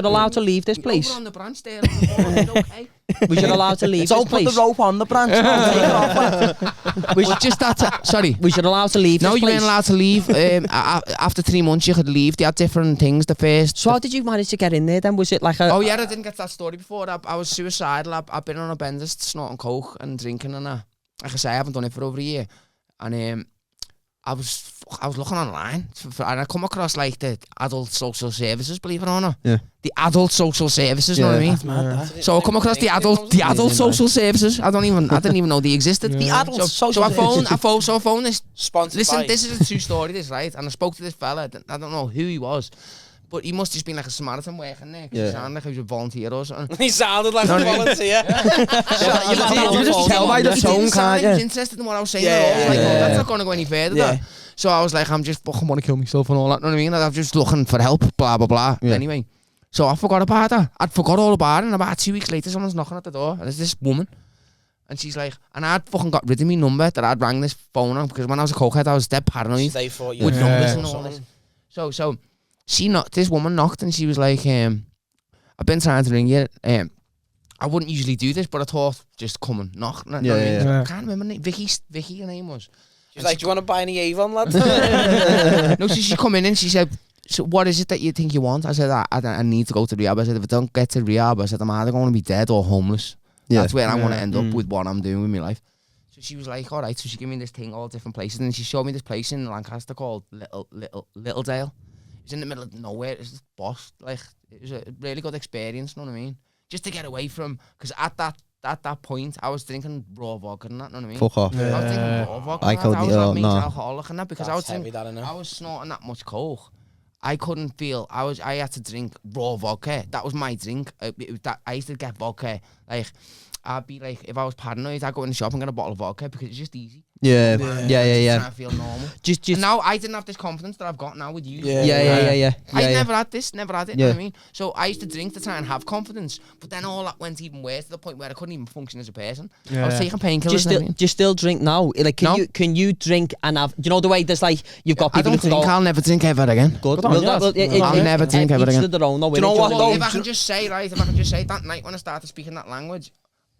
D: allow to leave this place.
A: On the branch there. Okay.
D: We should allow to leave this place.
E: Don't put the rope on the branch. Take it off.
A: But just that, sorry.
D: Was you allowed to leave
A: No,
D: this
A: you
D: place?
A: weren't allowed to leave. After 3 months, you could leave. They had different things. The first.
D: So how did you manage to get in there then? Was it like a...
A: Oh yeah, I didn't get that story before. I was suicidal. I've been on a bender, snorting coke and drinking and that. Like I say, I haven't done it for over a year. And I was looking online and I come across like the adult social services, believe it or not.
D: Yeah.
A: The adult social services, you know what I mean?
E: That's mad, that.
A: So I come across the adult social services. I didn't even know they existed.
E: The adult social
A: I phoned this.
C: Sponsored
A: Listen,
C: by.
A: this is a true story, this, right? And I spoke to this fella. I don't know who he was, but he must have just been like a Samaritan working there. He sounded like he was a volunteer or something.
C: He sounded like a volunteer.
B: You just tell by the tone, can't
A: He was
B: you?
A: interested in what I was saying. That's not going to go any further. That. So I was like, I'm just fucking want to kill myself and all that. You know what I mean? I'm just looking for help. Blah blah blah.
B: Yeah.
A: Anyway, so I forgot about that. I'd forgot all about it. And about 2 weeks later, someone's knocking at the door, and it's this woman. And she's like, and I'd fucking got rid of my number that I'd rang this phone on because when I was a cokehead, I was dead paranoid
C: They thought you
A: with
C: were
A: numbers
C: or
A: and all
C: something.
A: this. So she knocked. This woman knocked, and she was like, "I've been trying to ring you. I wouldn't usually do this, but I thought just come and knock." I can't remember her name. Vicky, her name was.
C: She was like, "Do you want to buy any Avon, lad?"
A: No, so she come in and she said, "So what is it that you think you want?" I said, I need to go to rehab. I said, if I don't get to rehab, I said, I'm either going to be dead or homeless. That's where I want to end up with what I'm doing with my life. So she was like, all right. So she gave me this thing, all different places. And she showed me this place in Lancaster called Littledale. It was in the middle of nowhere. It was this boss. Like, it was a really good experience, you know what I mean? Just to get away from, because at that point, I was drinking raw vodka and that, you know what I mean?
D: Fuck off.
A: I was drinking raw vodka.
D: I
A: I
D: couldn't-
A: was like major
D: no.
A: alcoholic and that because
C: That's
A: I
C: heavy, that, innit?
A: I was snorting that much coke. I couldn't feel. I had to drink raw vodka. That was my drink. I used to get vodka. Like, I'd be like, if I was paranoid, I'd go in the shop and get a bottle of vodka because it's just easy.
D: Yeah.
A: Trying to feel normal.
D: Just
A: And now I didn't have this confidence that I've got now with you.
D: yeah.
A: I never had this, never had it, you know
D: Yeah.
A: what I mean? So I used to drink to try and have confidence, but then all that went even worse to the point where I couldn't even function as a person. I was taking painkillers.
D: Do you still drink now? Like,
A: No.
D: can you drink and have? Do you know the way there's like you've got
A: I
D: people
A: don't
D: who
A: think
D: go,
A: I'll never drink ever again.
D: good.
A: I'll never drink ever
D: each
A: again.
D: to their own, though,
E: Do you know
D: innit?
E: what,
A: Well,
E: though?
A: if I can just say, that night when I started speaking that language,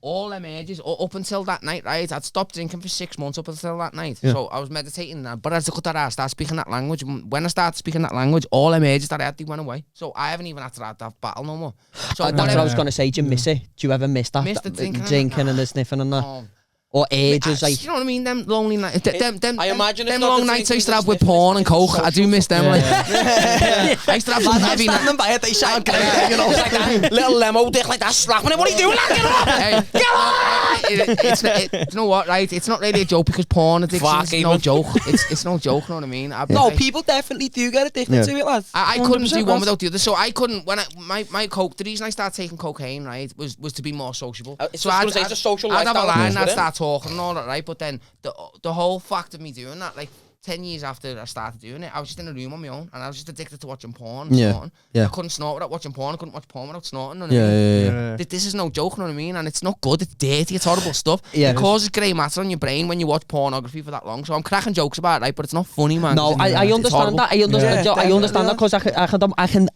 A: all them ages, up until that night, right, I'd stopped drinking for 6 months up until that night. So I was meditating, but as I started speaking that language, when I started speaking that language, all them ages that I had, they went away. So I haven't even had to have that battle no more. So
D: That's what I was gonna say. Do you miss it? Do you ever miss that?
A: Miss the drinking
D: and the sniffing and that,
A: Oh.
D: or ages like?
A: You know what I mean? Them lonely nights. Them
C: I imagine if
A: them
C: not
A: long
C: the
A: nights I used to
C: drinking,
A: have
C: the
A: with porn and
C: sniffing,
A: coke. I do miss them. Like, I used to have some
E: I'm
A: heavy
E: standing
A: nights.
E: by it, they shout, you know,
C: like that little lemo dick like that slapping it. What are you doing, lad? Get off!
A: Hey, you know what, right? It's not really a joke because porn addiction is no joke. It's no joke, you know what I mean?
E: No, people definitely do get addicted to it, lads.
A: I couldn't do
E: 100%,
A: one
E: lads.
A: without the other. So I couldn't, my coke, the reason I started taking cocaine, right, was to be more sociable.
C: It's
A: So
C: just gonna say it's a social
A: I'd have a
C: lifestyle,
A: line,
C: isn't
A: I'd
C: it?
A: start talking and all that, right? But then the whole fact of me doing that, like 10 years after I started doing it, I was just in a room on my own and I was just addicted to watching porn and snorting.
D: Yeah.
A: I couldn't snort without watching porn, I couldn't watch porn without snorting. You know what I mean? This is no joke, you know what I mean? And it's not good, it's dirty, it's horrible stuff.
D: Yeah.
A: It causes grey matter on your brain when you watch pornography for that long. So I'm cracking jokes about it, right? But it's not funny, man.
D: No, I
A: It's
D: understand
A: horrible.
D: that. I understand.
E: Yeah,
D: I understand that because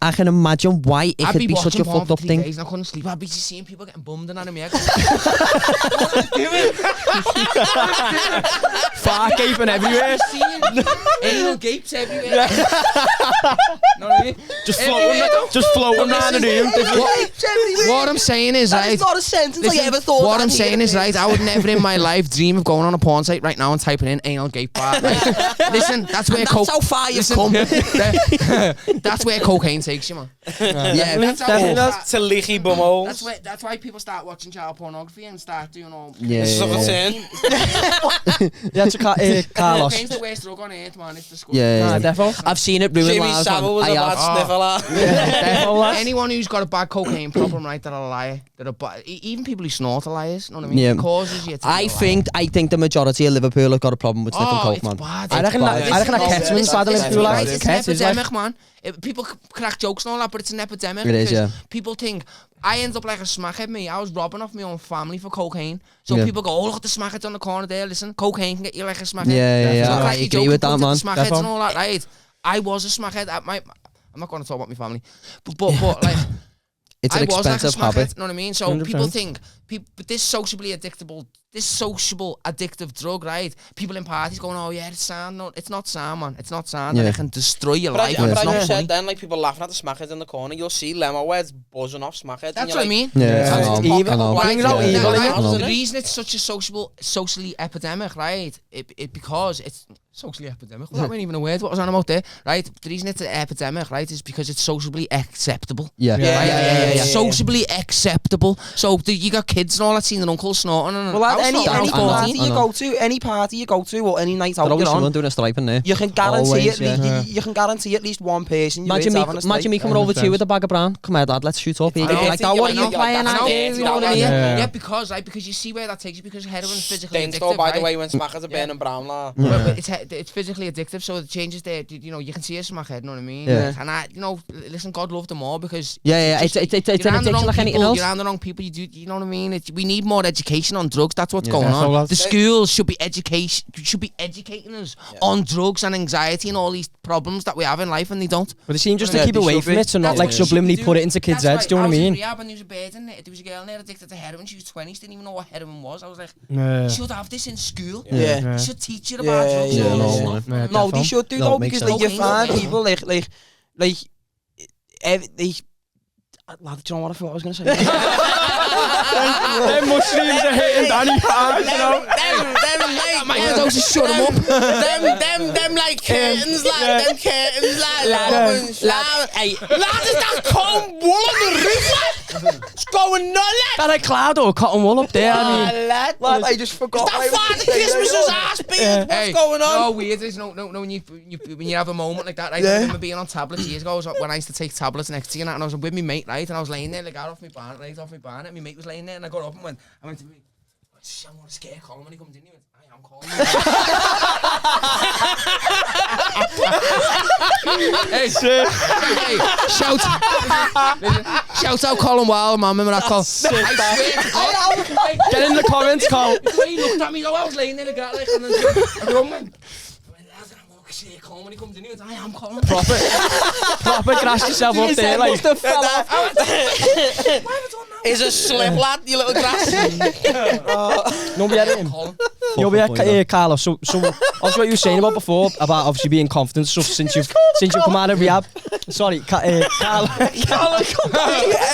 D: I can imagine why it
A: I'd
D: could be such
A: watching
D: a
A: porn
D: fucked
A: for
D: up
A: 3
D: thing.
A: days and I couldn't sleep. I'd be just seeing people getting bummed and anime.
B: Fart gaping everywhere.
A: Anal gapes everywhere. Know what I mean?
B: Just floating around the room.
A: What I'm saying is,
E: That
A: right?
E: is not a sentence I
A: Listen,
E: ever thought.
A: what
E: I'd
A: I'm
E: hear
A: saying is,
E: it.
A: right, I would never in my life dream of going on a porn site right now and typing in anal gape bar. Right? Listen, that's where
E: That's how far you've
A: Listen,
E: come.
A: that's where cocaine takes you, man. Yeah, that's how
B: definitely
A: people
B: does.
A: start-
C: To leaky bumholes.
A: That's why people start watching child pornography and start doing all.
C: This is a return.
B: Yeah, to Carlos.
A: Cocaine's the worst drug on earth, man. It's disgusting.
D: Yeah,
B: Defo.
D: I've seen it ruin
C: Jimmy
D: lives. man.
C: Savile was
D: I
C: a
D: have.
C: bad sniffer, lad.
B: Defo, lads.
A: Anyone who's got a bad cocaine problem, right, they're a liar. Even people who snort are liars. You know what I mean?
D: Yeah.
A: It causes you to be a liar.
D: I think the majority of Liverpool have got a problem with sniffing coke,
A: it's
D: man.
A: bad.
B: I reckon that Ketman's bad at Liverpool, lads.
A: It's an
B: Ket is like...
A: epidemic, man. People crack jokes and all that, but it's an epidemic.
D: It is,
A: because
D: yeah.
A: People think, I end up like a smackhead, me. I was robbing off my own family for cocaine. So
D: Yeah.
A: people go, oh, look at the smackheads on the corner there. Listen, cocaine can get you like a smackhead.
D: Yeah.
A: So
D: I
A: crack your
D: agree
A: joke
D: with
A: and
D: that,
A: point at
D: man.
A: the smackheads
B: Defo.
A: and all that, right? I was a smackhead. I'm not going to talk about my family. But like...
D: It's an
A: I was like a
D: expensive
A: smackhead,
D: habit.
A: you know what I mean? So
B: 100%.
A: people, but this sociable addictive drug, right? People in parties going, oh yeah, it's sound. No, it's not sound, man. It's not sound, and it can destroy your life.
C: But
A: it's not
C: you
A: funny.
C: said then, like people laughing at the smackheads in the corner. You'll see Lemo heads buzzing off smackheads.
A: That's what I mean.
B: Yeah,
D: I
B: evil.
D: know.
B: Brings out evil in you.
A: The reason it's such a socially epidemic, right? Because it's socially epidemic. Well, that wasn't even a word. What was on about there, right? The reason it's an epidemic, right, is because it's socially acceptable.
D: Yeah.
A: Socially acceptable. So you got kids and all that seeing their uncle snorting. And
E: Well, at any
A: I
E: party you go to, or any night out
D: But
E: you're
D: always
E: on,
D: someone doing a striping there.
E: you can guarantee
D: Always,
E: you can guarantee at least one person.
D: Imagine me coming over to you with a bag of brown. Come here, Dad, let's shoot up. You get like that. What are you playing at? You know what I mean?
A: Yeah, because you see where that takes you, because heroin's physically addictive.
C: By the way, when smackers are burning brown,
A: But it's physically addictive, so it changes there. You know, you can see a smackhead. You know what I mean?
D: Yeah.
A: And listen, God love them all, because
D: It's an addiction like anything else.
A: You're around the wrong people. You know what I mean? We need more education on drugs. That's what's going on. The schools should be educating us on drugs and anxiety and all these problems that we have in life, and they don't.
B: But they seem just to keep away from it, so not like subliminally put it into kids' heads. Do you know what I mean?
A: Rehab, and there was a bird in there. There was a girl in there addicted to heroin. She was 20. She didn't even know what heroin was. I was like, you should have this in school. They should teach you about drugs.
E: No, they should do though, because like, you find people like lad, do you know what I thought I was going to say?
B: Them mushrooms are hitting Danny hard, you know.
C: Them like,
A: My head was to shut them up.
C: them like curtains, like them curtains, lad. Hey, lad, is that cotton wool on the roof, lad? It's going on, lad.
B: That a cloud or cotton wool up there, I mean.
C: Lad,
E: I just forgot.
C: that Father Christmas's ass beard. What's going on?
A: No, weird is no. When you have a moment like that, right? I remember being on tablets years ago. When I used to take tablets next to you, and I was with my mate, right? And I was laying there, like, off my barn, and my mate was laying there, and I got up and I went to me, I want to scare Colin when he comes in. He went, I am Colin. Shout out Colin Wild, man. Remember that, Colin?
B: Get in the comments, Cole.
A: He looked at me, though. I was laying there, like, and then I went, see Colin when he comes in, he goes, I am Colin.
B: Proper grass yourself up there, like.
C: Why have I done that? Is a slip, lad, you little grass.
B: Nobody had it in. You'll be Carlos. So also what you were saying about before, about obviously being confident stuff since you've come out of rehab. Sorry, Carlos.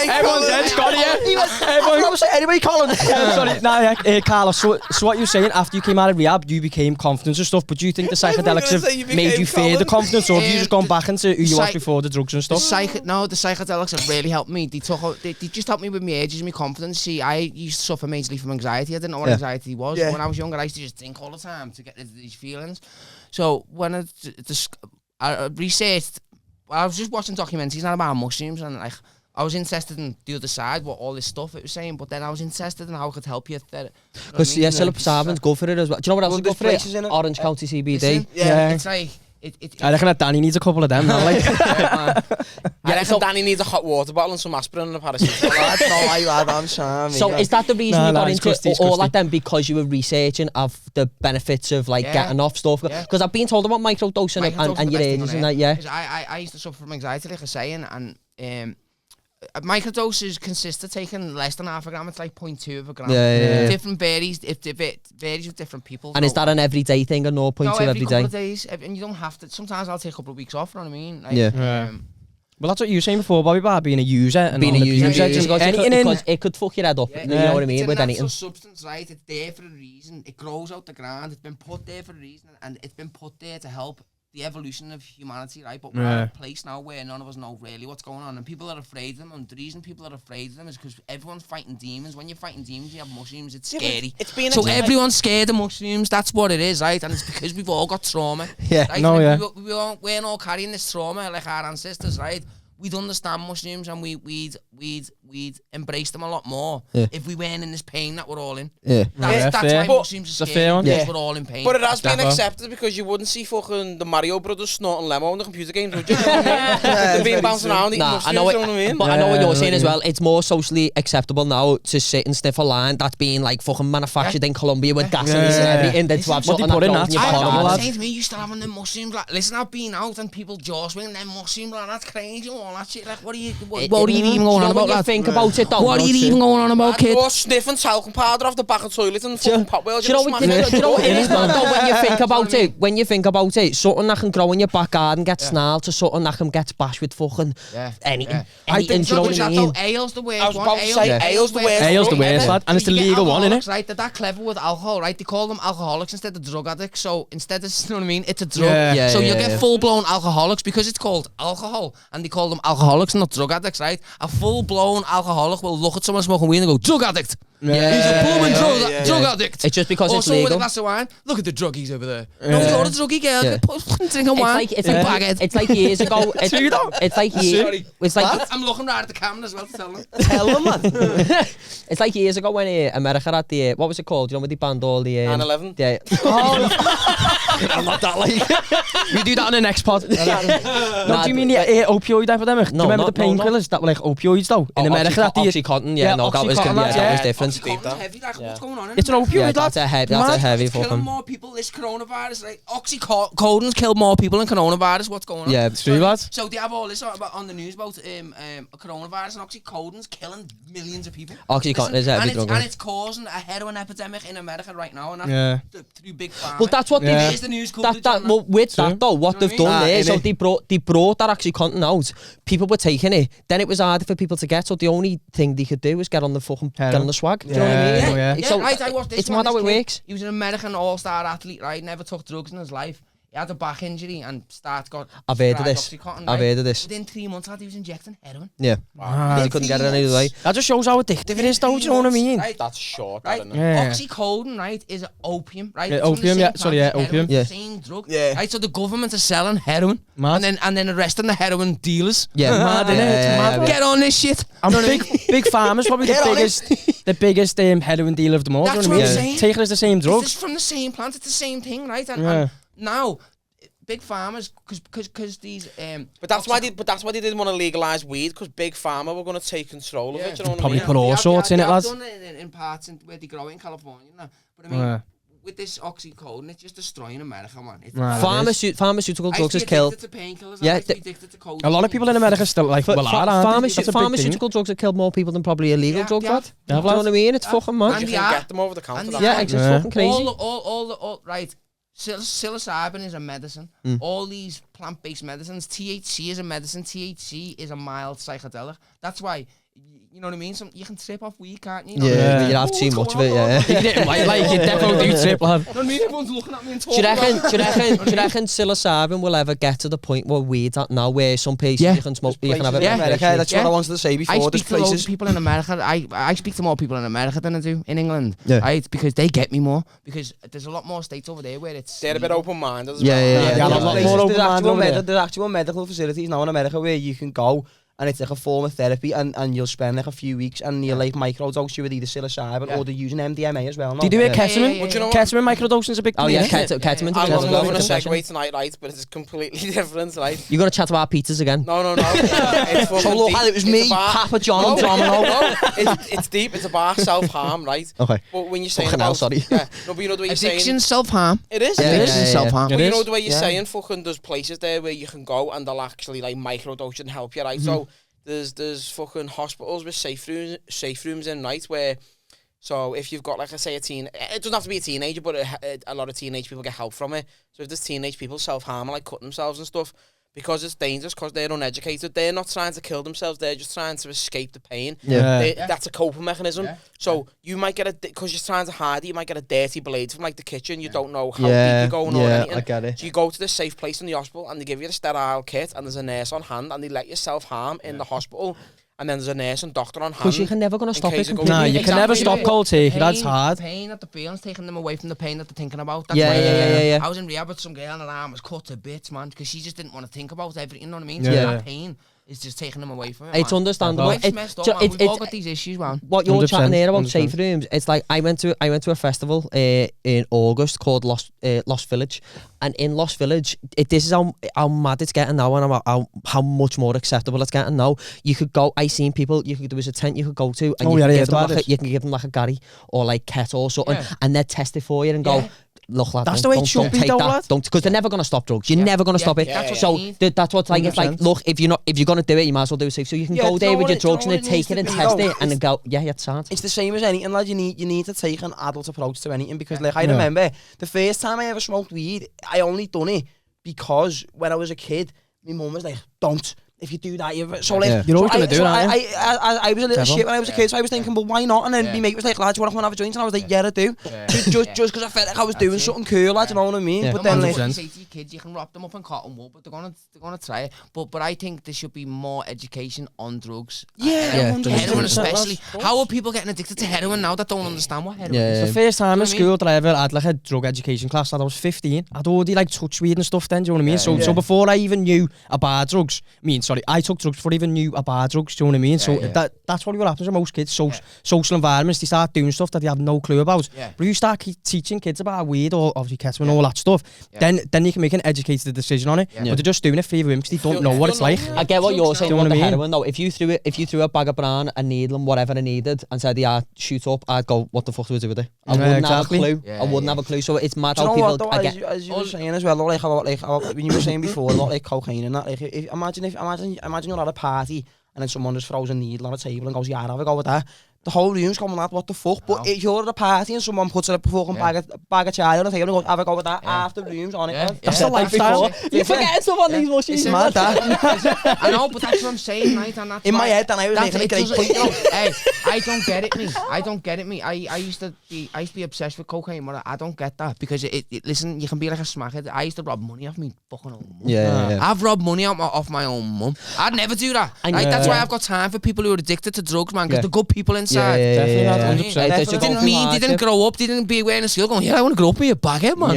B: Everyone's dead, Scotty.
E: Anyway, Colin.
B: Sorry, Carlos. So what you were saying, after you came out of rehab, you became confident and stuff. But do you think the psychedelics have made you fear the confidence, or have you just gone back into who you was before the drugs and stuff?
A: The psychedelics have really helped me. They just helped me with my ages and my confidence. See, I used to suffer majorly from anxiety. I didn't know what anxiety was. Yeah. When I was younger, I used to just think all the time to get rid of these feelings. So when I researched, I was just watching documentaries now about mushrooms, and like I was interested in the other side, what all this stuff it was saying, but then I was interested in how it could help you.
D: Because psilocybin's good for it as well. Do you know what else is good for it? Orange County CBD.
A: It's like...
B: I reckon that Danny needs a couple of them now, like.
C: I reckon Danny needs a hot water bottle and some aspirin and a paracetamol.
E: I'm sorry.
D: So is that the reason you got into all that then, because you were researching of the benefits of like getting off stuff? Because I've been told about microdosing and your ages and that,
A: I used to suffer from anxiety, like I was saying, and microdoses consist of taking less than half a gram. It's like 0.2 of a gram. Different varies. It varies with different people.
D: And is that an everyday thing, or 0.2 every day?
A: Couple of days, and you don't have to. Sometimes I'll take a couple of weeks off. You know what I mean? Like,
B: well, that's what you were saying before, Bobby, about being a user. And
D: being a user.
B: Because
D: it could fuck your head up. You know what I mean? With anything.
A: It's a natural substance, right? It's there for a reason. It grows out the ground. It's been put there for a reason, and it's been put there to help the evolution of humanity, right? But we're at a place now where none of us know really what's going on, and people are afraid of them, and the reason people are afraid of them is because everyone's fighting demons. When you're fighting demons, you have mushrooms, it's scary. So everyone's scared of mushrooms, that's what it is, right? And it's because we've all got trauma. Right? We weren't all carrying this trauma like our ancestors, right? We'd understand mushrooms, and we'd embrace them a lot more if we weren't in this pain that we're all in. That's why mushrooms are scary, because we're all in pain.
C: But it has been accepted, because you wouldn't see fucking the Mario Brothers snorting Lemo in the computer games, would you? They've been bouncing around eating mushrooms, you know what I mean?
D: But I know what you're saying as well. It's more socially acceptable now to sit and sniff a line that's being like fucking manufactured in Colombia with gasolines and everything. Then to have something that goes in your
A: body. Saying to me, you still having the mushrooms? Like, listen, I've been out and people jaw swinging them mushrooms, like, that's crazy. All that shit, like, what are you even going on about that?
D: think about it though.
A: What are you even going on about, kid?
C: Or sniffing talcum powder off the back of the toilet and fucking pop wheels.
D: Do you know what it is, man, though, when you think about it? When you think about it, something that can grow in your back garden gets snarled to something that can get bashed with fucking anything.
A: I think
D: do you know what I mean?
A: Ale's the worst
C: I was
A: one.
C: about to say, ale's the worst.
B: Ale's the worst, lad, and it's the legal one, innit?
A: Right, they're that clever with alcohol, right? They call them alcoholics instead of drug addicts. So instead of, you know what I mean? It's a drug. So you get full-blown alcoholics because it's called alcohol, and they call them alcoholics, not drug addicts, right? A full-blown alcoholic will look at someone smoking weed and go, drug addict. He's a blooming drug addict.
D: It's just because it's
A: legal. With a
D: legal.
A: glass of wine. Look at the druggies over there. No, you're a druggie girl. Drinking wine.
D: It's like years ago. It's like years. It's like
A: I'm looking right at the camera as well to tell them.
E: Tell them, man.
D: it's like years ago when America had the what was it called? You know when they banned all the
C: 9/11.
D: Yeah.
E: I'm not that like.
B: We do that on the next pod. No, do you mean the opioid epidemic?
D: No,
B: do you remember the painkillers that were like opioids though? In America, that
D: Oxycontin, that was different.
A: Heavy, like, what's going on?
B: It's an opioid, lad.
D: That's a heavy
A: It's killing
D: fucking.
A: more people, this coronavirus. Like, oxycontin's killed more people than coronavirus. What's going on?
B: Yeah, it's true, lad.
A: So they have all this on the news about coronavirus, and oxycontin's killing millions of people.
D: Oxycontin is a heavy drug.
A: And it's causing a heroin epidemic in America right now, and that's through big pharma.
D: Well, that's what
B: Yeah.
A: Here's the news coverage
D: that
A: on
D: well, with
B: True.
D: that though, what they've done there, so they brought that Oxycontin out. People were taking it. Then it was harder for people to get. So the only thing they could do was get on the swag. Do you know what I mean?
B: Yeah.
A: Yeah,
D: So
A: right, I watched this
D: it's
A: one,
D: mad how
A: this
D: it
A: kid,
D: works.
A: He was an American all-star athlete, right? Never took drugs in his life. He had a back injury and got.
D: I've heard of
A: prescribed
D: this.
A: Oxycontin,
D: I've
A: right?
D: heard of this.
A: Within 3 months, he was injecting heroin.
D: Yeah. They couldn't get it any other way.
B: That just shows how addictive it is, though. Do you know what I mean?
A: Right?
C: That's short,
A: Right.
C: isn't it?
B: Yeah.
A: Oxycodone, right, is opium, right?
B: Yeah,
A: It's from the
B: opium,
A: same
B: yeah,
A: plant
B: sorry,
A: as
B: yeah,
A: heroin,
B: opium.
A: it's
D: Yeah.
A: the same drug.
E: Yeah.
A: Right, so the government is selling heroin,
B: Mad.
A: and then arresting the heroin dealers.
D: Yeah.
B: Mad, innit? It's mad.
A: Get on this shit.
B: And big Pharma's probably the biggest heroin dealer of them all.
A: That's
B: do you know
A: what
B: what I
A: I'm
B: mean?
A: saying.
B: Take it as the same
A: It's
B: drugs.
A: just from the same plant. It's the same thing, right? And
B: Yeah.
A: now, big farmers, because these.
C: But that's why they didn't want to legalize weed, because big pharma were going to take control of it. Do you know what I
B: Probably
C: mean?
B: put all sorts in it, lads.
A: I've done it in parts where they grow in California, but I mean.
B: Yeah.
A: With this oxycodone, it's just destroying America, man. It's
B: Right.
D: Pharmaceutical
A: I
D: drugs
A: used
D: has
A: to be
D: killed.
A: addicted to painkillers.
D: Yeah,
A: I used to be addicted to codeine.
B: A lot of people in America still like aren't they? That's a big thing.
D: Pharmaceutical drugs have killed more people than probably illegal
A: Yeah,
D: drugs
A: yeah.
D: have. Do you know what I mean? It's fucking mad.
A: And
C: You
A: they
C: can
A: are.
C: get them over the counter.
A: And
C: that's
A: they
D: Yeah,
A: are.
D: it's just fucking crazy.
A: All right. Psilocybin is a medicine. All these plant-based medicines. THC is a medicine. THC is a mild psychedelic. That's why, you know what I mean? You can trip off weed, can't you?
D: Yeah, you have too much of it. Yeah.
B: Like you definitely do trip, lad.
A: You know what I mean? Everyone's looking at me and
D: Do you
A: talking.
D: reckon psilocybin will ever get to the point where weed's at now, where some places you can smoke, you can have it?
A: Yeah.
E: America, that's what I wanted to say
A: I
E: before. There's
A: speak to loads of
E: places.
A: people in America. I speak to more people in America than I do in England.
D: Yeah.
A: Right? Because they get me more. Because there's a lot more states over there where it's.
C: They're a bit open-minded as
D: Yeah,
C: well.
D: yeah,
B: yeah.
E: There's
B: a lot
E: places-
B: more
E: there's
B: open-minded
E: actual
B: over there.
E: there's actual medical facilities now in America where you can go and it's like a form of therapy and you'll spend like a few weeks and you'll like microdose you with either psilocybin or they're using MDMA as well.
B: Do you do it
A: Yeah,
B: ketamine?
A: yeah,
C: But you know what?
B: Ketamine microdosing is a big
D: Oh
B: thing,
D: yeah,
B: innit?
D: ketamine.
C: I'm
D: Ketamine.
C: loving a
D: Ketamine.
C: segue tonight, right? But it's completely different, right?
D: You're gonna chat about pizzas again.
C: No. It's
E: So
C: fucking
E: look,
C: deep.
E: it was
C: It's
E: me,
C: about-
E: Papa John and
C: No,
E: Domino.
C: no, it's deep. It's about self-harm, right?
D: Okay.
C: But when you're saying
D: Fucking hell,
C: about,
D: sorry.
C: yeah, no, but you know the way you're
A: Addiction,
C: saying
A: self-harm.
C: it is.
D: Yeah,
A: Addiction,
D: yeah, yeah.
A: self-harm.
B: It
C: But you know
B: is.
C: the way you're
E: Yeah.
C: saying, fucking, there's places there where you can go and they'll actually like microdose and help you, right? So there's fucking hospitals with safe rooms in, right? Where, so if you've got like, I say it doesn't have to be a teenager, but a lot of teenage people get help from it. So if there's teenage people self-harm, like cutting themselves and stuff, because it's dangerous, because they're uneducated, they're not trying to kill themselves, they're just trying to escape the pain.
B: Yeah.
C: That's a coping mechanism.
A: Yeah.
C: So you might get because you're trying to hide it, you might get a dirty blade from like the kitchen. You don't know how
D: Yeah,
C: deep you're going or
D: yeah,
C: anything.
D: I get it.
C: So you go to this safe place in the hospital and they give you the sterile kit and there's a nurse on hand and they let you self-harm in the hospital. And then there's a nurse and doctor on hand.
D: Because you're never gonna
C: in
D: stop
C: case
D: it
C: it goes-
B: Nah, you can never stop cold turkey. That's hard.
A: Pain that the feeling's taking them away from the pain that they're thinking about. That's
D: Yeah,
A: why
D: yeah.
A: I was in rehab with some girl and her arm was cut to bits, man, because she just didn't want to think about everything. You know what I mean? So
B: Yeah.
A: that pain is just taking them away from it.
D: It's
A: man.
D: understandable.
A: Life's messed up, man. We've all got these issues, man.
D: What you're
B: 100%,
D: chatting there about
B: 100%.
D: safe rooms, it's like I went to a festival in August called Lost Village, and in Lost Village, this is how mad it's getting now, and how much more acceptable it's getting now. You could go. I seen people. There was a tent you could go to, and you can give them like a Gary or like Ket or something,
A: Yeah.
D: and they'd test it for you and go.
A: Yeah.
D: look, lad,
B: That's the way it should be, though, lad.
D: Don't, because they're never going to stop drugs. You're never going to stop it. So that's what's like. It's like, look, if you're going to do it, you might as well do it safe. So you can go there with your drugs and then take it and test it and then go, yeah, it's hard.
E: It's the same as anything, lad. You need to take an adult approach to anything because, like, I remember the first time I ever smoked weed, I only done it because when I was a kid, my mum was like, "Don't. If you do that, so like
B: you're always gonna do that.
E: I was a little shit when I was a kid, so I was thinking, but why not? And then my mate was like, "Lads, you want to come and have a joint?" And I was like, "Yeah, I do." Just because I felt like I was doing something cool, lads. You know what I mean? But then, like,
A: you say to your kids, you can wrap them up in cotton wool, but they're gonna try it. But I think there should be more education on drugs. Heroin especially. How are people getting addicted to heroin now that don't understand what heroin is?
B: It's the first time in school that I ever had like a drug education class. That I was 15. I'd already like touched weed and stuff then. Do you know what I mean? So before I even knew about drugs, I took drugs before I even knew about drugs. Do you know what I mean? So that's what happens with most kids. Social environments, they start doing stuff that they have no clue about. But if you start teaching kids about weed or obviously ketamine and all that stuff, then you can make an educated decision on it. But they're just doing it for you because they don't know what it's like.
D: I get what you're saying about the heroin though. If you threw a bag of banana, a needle and whatever I needed and said, yeah, shoot up, I'd go, what the fuck do we do with it? I wouldn't have a clue. I wouldn't have a clue. So it's mad how people...
E: As you were saying as well, like when you were saying before, like cocaine and that, like imagine you're at a party and then someone just throws a needle on a table and goes, yeah, have a go with that. The whole room's going, lad, what the fuck? But if you're at a party and someone puts a fucking bag of chai on the table and goes, have a go with that, after the room's on it.
B: That's the lifestyle.
D: You forget stuff on these machines.
E: It's mad, that.
A: I know, but that's what I'm saying, right? And that's
E: in my head, and I was making a great point.
A: Hey, I don't get it, me. I used to be obsessed with cocaine, but I don't get that because listen, you can be like a smackhead. I used to rob money off me fucking own mum. I've robbed money off my own mum. I'd never do that. That's why I've got time for people who are addicted to drugs, man, because they're good people inside.
B: Definitely.
A: They didn't grow up, they didn't be wearing a skill going, yeah, I want to grow up be a baghead, man.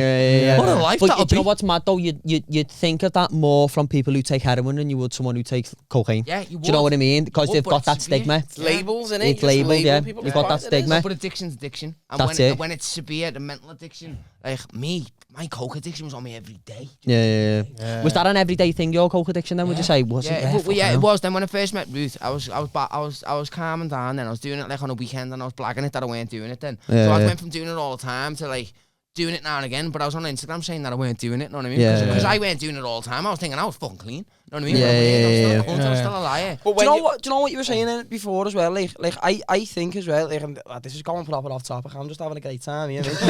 A: What a life
D: but
A: that'll
D: do you know what's mad though? You'd think of that more from people who take heroin than you would someone who takes cocaine.
A: Yeah, you would.
D: Do you know what I mean? Because they've got that stigma.
C: It's labels, innit?
D: It's labeled, yeah. You've got that stigma.
A: But addiction's addiction. And
D: that's it.
A: When it's severe, the mental addiction, like me, my coke addiction was on me every day.
D: Yeah. Was that an everyday thing, your coke addiction then, would you say? Was it?
A: It was. Then when I first met Ruth, I was calming down then. I was doing it like on a weekend and I was blagging it that I weren't doing it then. So I went from doing it all the time to like doing it now and again, but I was on Instagram saying that I weren't doing it, know what I mean? Because I weren't doing it all the time. I was thinking I was fucking clean, know what I mean? I was still a liar.
E: But do you know what you were saying before as well? Like I think as well, like, and this is going proper off topic, I'm just having a great time here, but,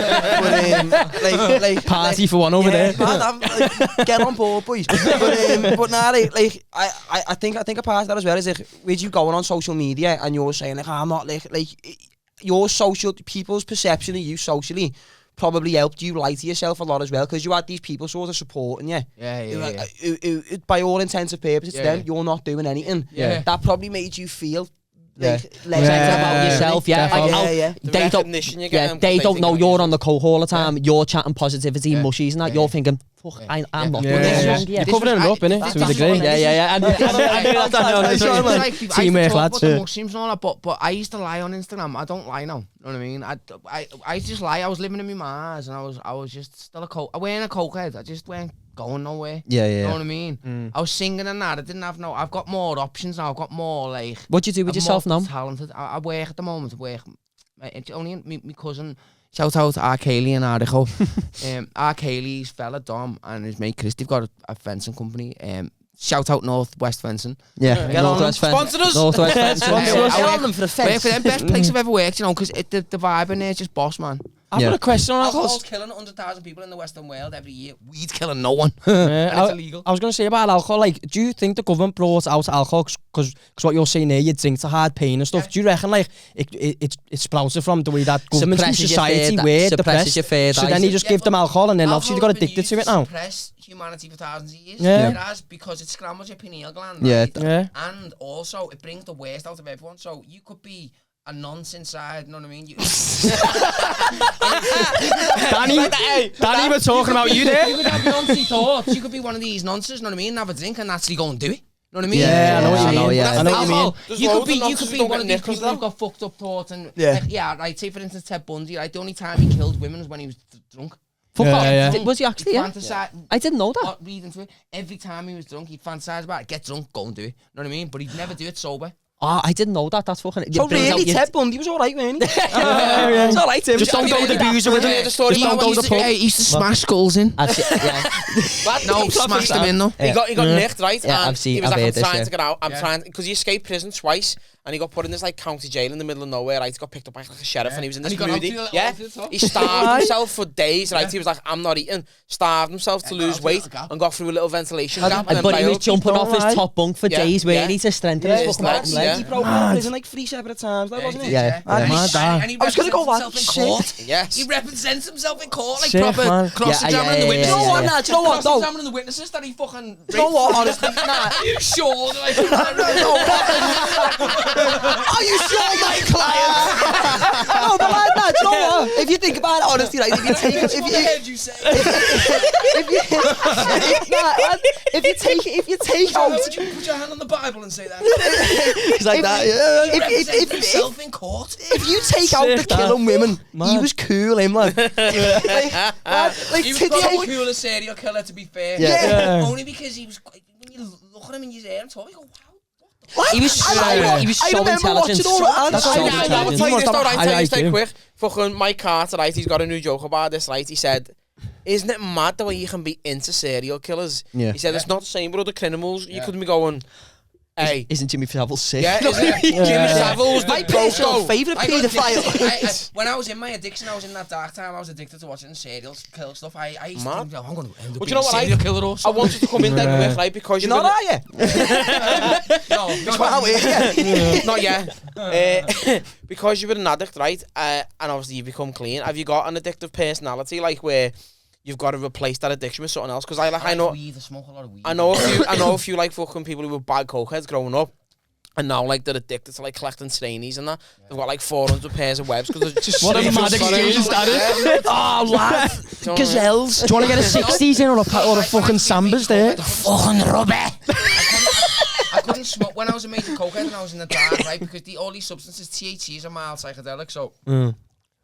E: like
B: party for one over there.
E: Man, get on board, boys. But now, like I think a part of that as well is like, with you going on social media and you're saying like, I'm not like your people's perception of you socially probably helped you lie to yourself a lot as well, because you had these people sort of supporting you. Who, by all intents and purposes, to them, you're not doing anything. That probably made you feel like less
D: about yourself. They don't know you're on the coke all the time. You're chatting positivity, mushies, and that. You're thinking, fuck, I'm not doing this wrong.
B: You're covering it up, innit? To a degree.
A: Teamwork, lads. But I used to lie on Instagram. I don't lie now. You know what I mean? I just lie. I was living in my Mars, and I was just still a coke. I weren't a cokehead. I just weren't going nowhere. You know what I mean? I was singing and that. I didn't have I've got more options now. I've got more like.
D: What do you do with yourself now?
A: Talented. I work at the moment. It's only my cousin. Shout out to R. Cayley and Arico. R. Cayley's fella Dom and his mate Chris, they've got a fencing company. Shout out Northwest Fencing.
D: Northwest Fencing.
C: Sponsored us.
D: Northwest Fencing.
E: Get on them for the fence.
A: Work for them, best place I've ever worked, you know, because the vibe in there is just boss, man.
B: I've got a question on
A: alcohol's killing 100,000 people in the Western world every year. Weed's killing no one. And it's illegal.
B: I was going to say about alcohol, like, do you think the government brought out alcohol because what you're saying there, you drink to hard pain and stuff? Do you reckon, like, it's sprouted from the way that government and society were depressed? So then you just give them alcohol and then obviously they got addicted to it now.
A: Suppress humanity for thousands of years. It has, because it scrambles your pineal gland. Right? And also, it brings the worst out of everyone. So you could be a nonce inside, you know what I mean? Danny, we're talking about you there. You could have noncy thoughts. You could be one of these nonces, you know what I mean? Have a drink and actually go and do it. You know what I mean?
B: Yeah, I know what you mean.
A: I know what you mean. You could be
C: one
A: of these people who've got fucked up thoughts and like, say for instance Ted Bundy, like the only time he killed women was when he was drunk.
D: Fuck off. Was he actually? I didn't know that.
A: Read into it. Every time he was drunk, he'd fantasize about it. Get drunk, go and do it. You know what I mean? But he'd never do it sober.
D: Oh, I didn't know that. That's fucking...
E: So really, Ted Bundy was alright, wasn't he? It's alright, Tim.
B: Just don't go the boozer with him. Just don't go the pub.
A: He used to smash skulls in.
D: Yeah.
A: No, smashed them in though.
C: He got nicked, right?
D: Yeah,
C: and he was
D: I've
C: like, I'm
D: heard this,
C: trying
D: yeah.
C: to get out. I'm trying, because he escaped prison twice, and he got put in this like county jail in the middle of nowhere, right? He got picked up by like a sheriff, and he was in this moody. Yeah, he starved himself for days, right? He was like, I'm not eating. Starved himself to lose weight, and got through a little ventilation gap.
D: But he was jumping off his top bunk for days, weren't he, to strengthen his fucking
C: legs.
D: legs.
E: He broke out of prison like 3 separate times, wasn't he?
D: Yeah.
A: And he
E: I was gonna go back.
A: represents himself in court.
C: Yes.
A: He represents himself in court like
B: Sick,
A: proper
B: man.
A: cross-examining the witnesses.
E: Do you know what, nah, do you know what, though?
A: Cross-examining the witnesses that he fucking...
E: Do you know what, honestly, nah.
A: Are you sure? Like,
E: Are you sure, my client? No, but like that, do you know what? If you think about it, honestly, like, if you take...
A: heard you say.
E: If you take out...
A: Would you put your hand on the Bible and say that?
E: He's like that, yeah.
A: He represents himself in court.
E: If you take out the killing women, he was cool, him, like... Like,
A: He was
E: to
A: probably
E: take...
A: the coolest serial killer, to be fair.
E: Yeah.
A: Only because he was... When you look at him in his hair and talk, you go, wow.
E: What?
D: He was so intelligent.
E: That's
C: I'll tell you this though, right? Tell you this
B: I
C: quick. Fucking Mike Carter, right? He's got a new joke about this, right? He said, isn't it mad the way you can be into serial killers?
D: Yeah.
C: He said, it's not the same with other criminals. You couldn't be going, hey.
D: Isn't Jimmy Savile sick?
C: Yeah, isn't it? Jimmy Savile was
E: My
C: the
E: personal
C: proto.
E: favourite paedophile.
A: When I was in my addiction, I was in that dark time, I was addicted to watching serial kill stuff. I used to think, I'm going to end up being a serial killer or
C: I
A: something.
C: wanted to come in dead quick, right? Because
E: You're not, are you?
A: No,
C: not yet. Because you've been an addict, right? And obviously you've become clean. Have you got an addictive personality, like where you've got to replace that addiction with something else? Because I know
A: weed, I smoke a lot of weed.
C: I know a few like fucking people who were bad cokeheads growing up. And now, like, they're addicted to, like, collecting strainies and that. They've got, like, 400 pairs of webs. Because
B: What a mad exchange that is. Oh, lad. Gazelles. Do you want to get a 60s in or a fucking Sambas there?
A: Fucking rubber. I couldn't smoke when I was a major cokehead and I was in the dark, right? Because all these substances, THC is a mild psychedelic. So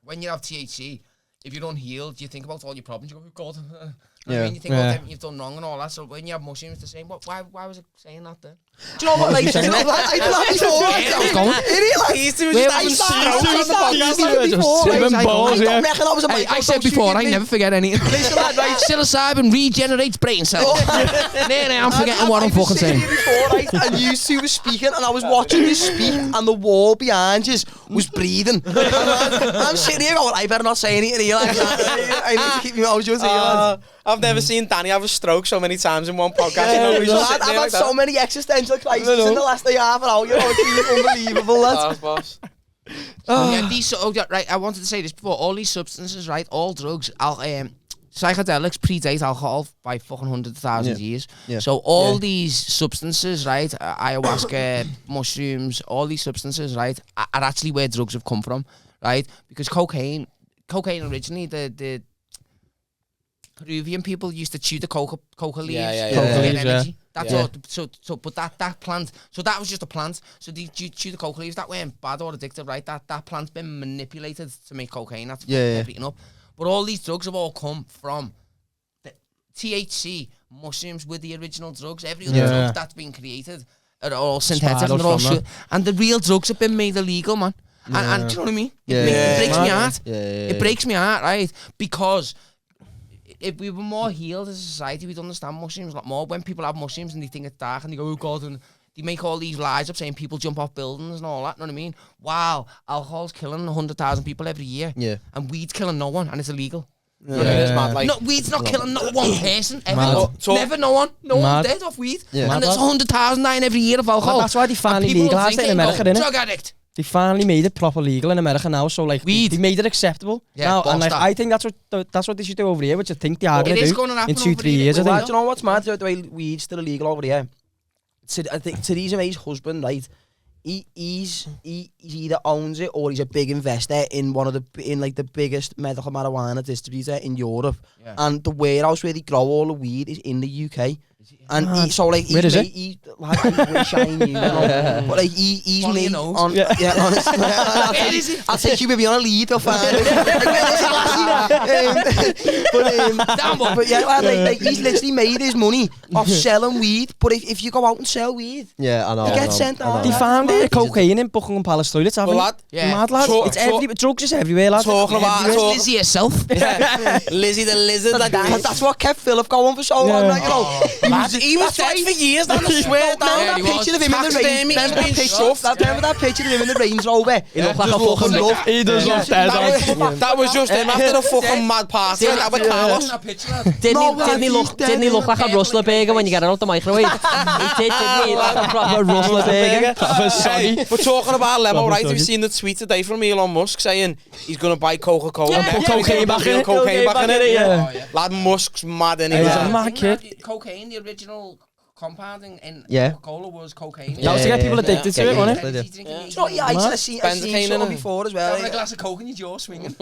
A: when you have THC, if you're unhealed, you think about all your problems. You go, oh, God. I mean, you think about everything you've done wrong and all that. So when you have mushrooms, the same. Why was it saying that then?
E: Do you know what, like, I did that before.
A: I said before, I never forget anything. Psilocybin regenerates brain cells. I'm forgetting what I'm fucking saying.
E: And you two were speaking, and I was watching you speak, and the wall behind you was breathing. I'm sitting here going, I better not say anything here. Like, I need to keep my mouth shut.
C: I've never seen Danny have a stroke so many times in one podcast. You know,
E: I've had so many existential crises in the last half an hour. You know, it's unbelievable.
C: Boss.
A: Yeah, right. I wanted to say this before. All these substances, right? All drugs, psychedelics predate alcohol by fucking hundreds of thousands of years. Yeah. So all these substances, right? Ayahuasca, mushrooms, all these substances, right? Are actually where drugs have come from, right? Because cocaine originally, the Peruvian people used to chew the coca leaves.
B: Coca leaves,
A: energy. That's all. So, but that plant. So that was just a plant. So they chew the coca leaves. That weren't bad or addictive, right? That plant's been manipulated to make cocaine. That's everything up. But all these drugs have all come from the THC, mushrooms with the original drugs. Every other drug that's been created are all synthetic and they're all shit. And the real drugs have been made illegal, man. And do you know what I mean? It breaks me heart. It breaks me heart, right? Because if we were more healed as a society, we'd understand mushrooms a lot more. When people have mushrooms and they think it's dark and they go, oh God, and they make all these lies up saying people jump off buildings and all that, you know what I mean? Wow, alcohol's killing 100,000 people every year. Yeah. And weed's killing no one, and it's illegal.
C: It is mad, like,
A: weed's not killing not one person ever. Never, no one. No one dead off weed. Yeah. And there's 100,000 dying every year of alcohol.
B: That's why they finally legalised it in America, didn't it?
A: Drug addict.
B: They finally made it proper legal in America now, so like they made it acceptable. Yeah, now, and like I think that's what they should do over here, which I think they are going to do in 2-3 years. I think.
E: Do you know what's mad? The way weed's still illegal over here. I think Theresa May's husband, right? He either owns it or he's a big investor in the biggest medical marijuana distributor in Europe. Yeah. And the warehouse where they grow all the weed is in the UK. And so like,
B: where is it?
E: I wish I knew, but like he's made on, honestly, I'll take you with me on a lead, I'll find it. But yeah, like he's literally made his money off selling weed. But if you go out and sell weed,
D: Yeah, I know.
E: you get sent out.
B: They found cocaine in Buckingham Palace toilets, haven't
C: Well,
B: they? Mad lad. It's everywhere. Drugs is everywhere, lad.
C: Talking about
A: Lizzie herself.
C: Lizzie the lizard. Like
E: That's what kept Philip going for so long, like, you know.
C: he was dead for years. I swear down.
E: That picture of him in the Range. Remember that picture of him in the Range Rover? He looked like a fucking love.
B: He does look dead.
C: That was just him after a fucking mad party. That was Carlos.
D: Didn't he look like a rustler burger when you get it out the microwave? He did, didn't he? Like a proper rustler burger.
C: Hey, we're talking about Lemo, right? Have you seen the tweet today from Elon Musk saying he's going to buy Coca-Cola?
B: Put cocaine back in it.
C: Cocaine back in it, yeah. Lad, Musk's mad in it.
B: He's a mad kid.
A: Cocaine, the original compounding in
D: Yeah.
A: Coca-Cola was cocaine.
B: That was to get people addicted to it, wasn't it?
E: It's not, yeah, I've seen something before as well.
A: Have a glass of Coke and your jaw swinging.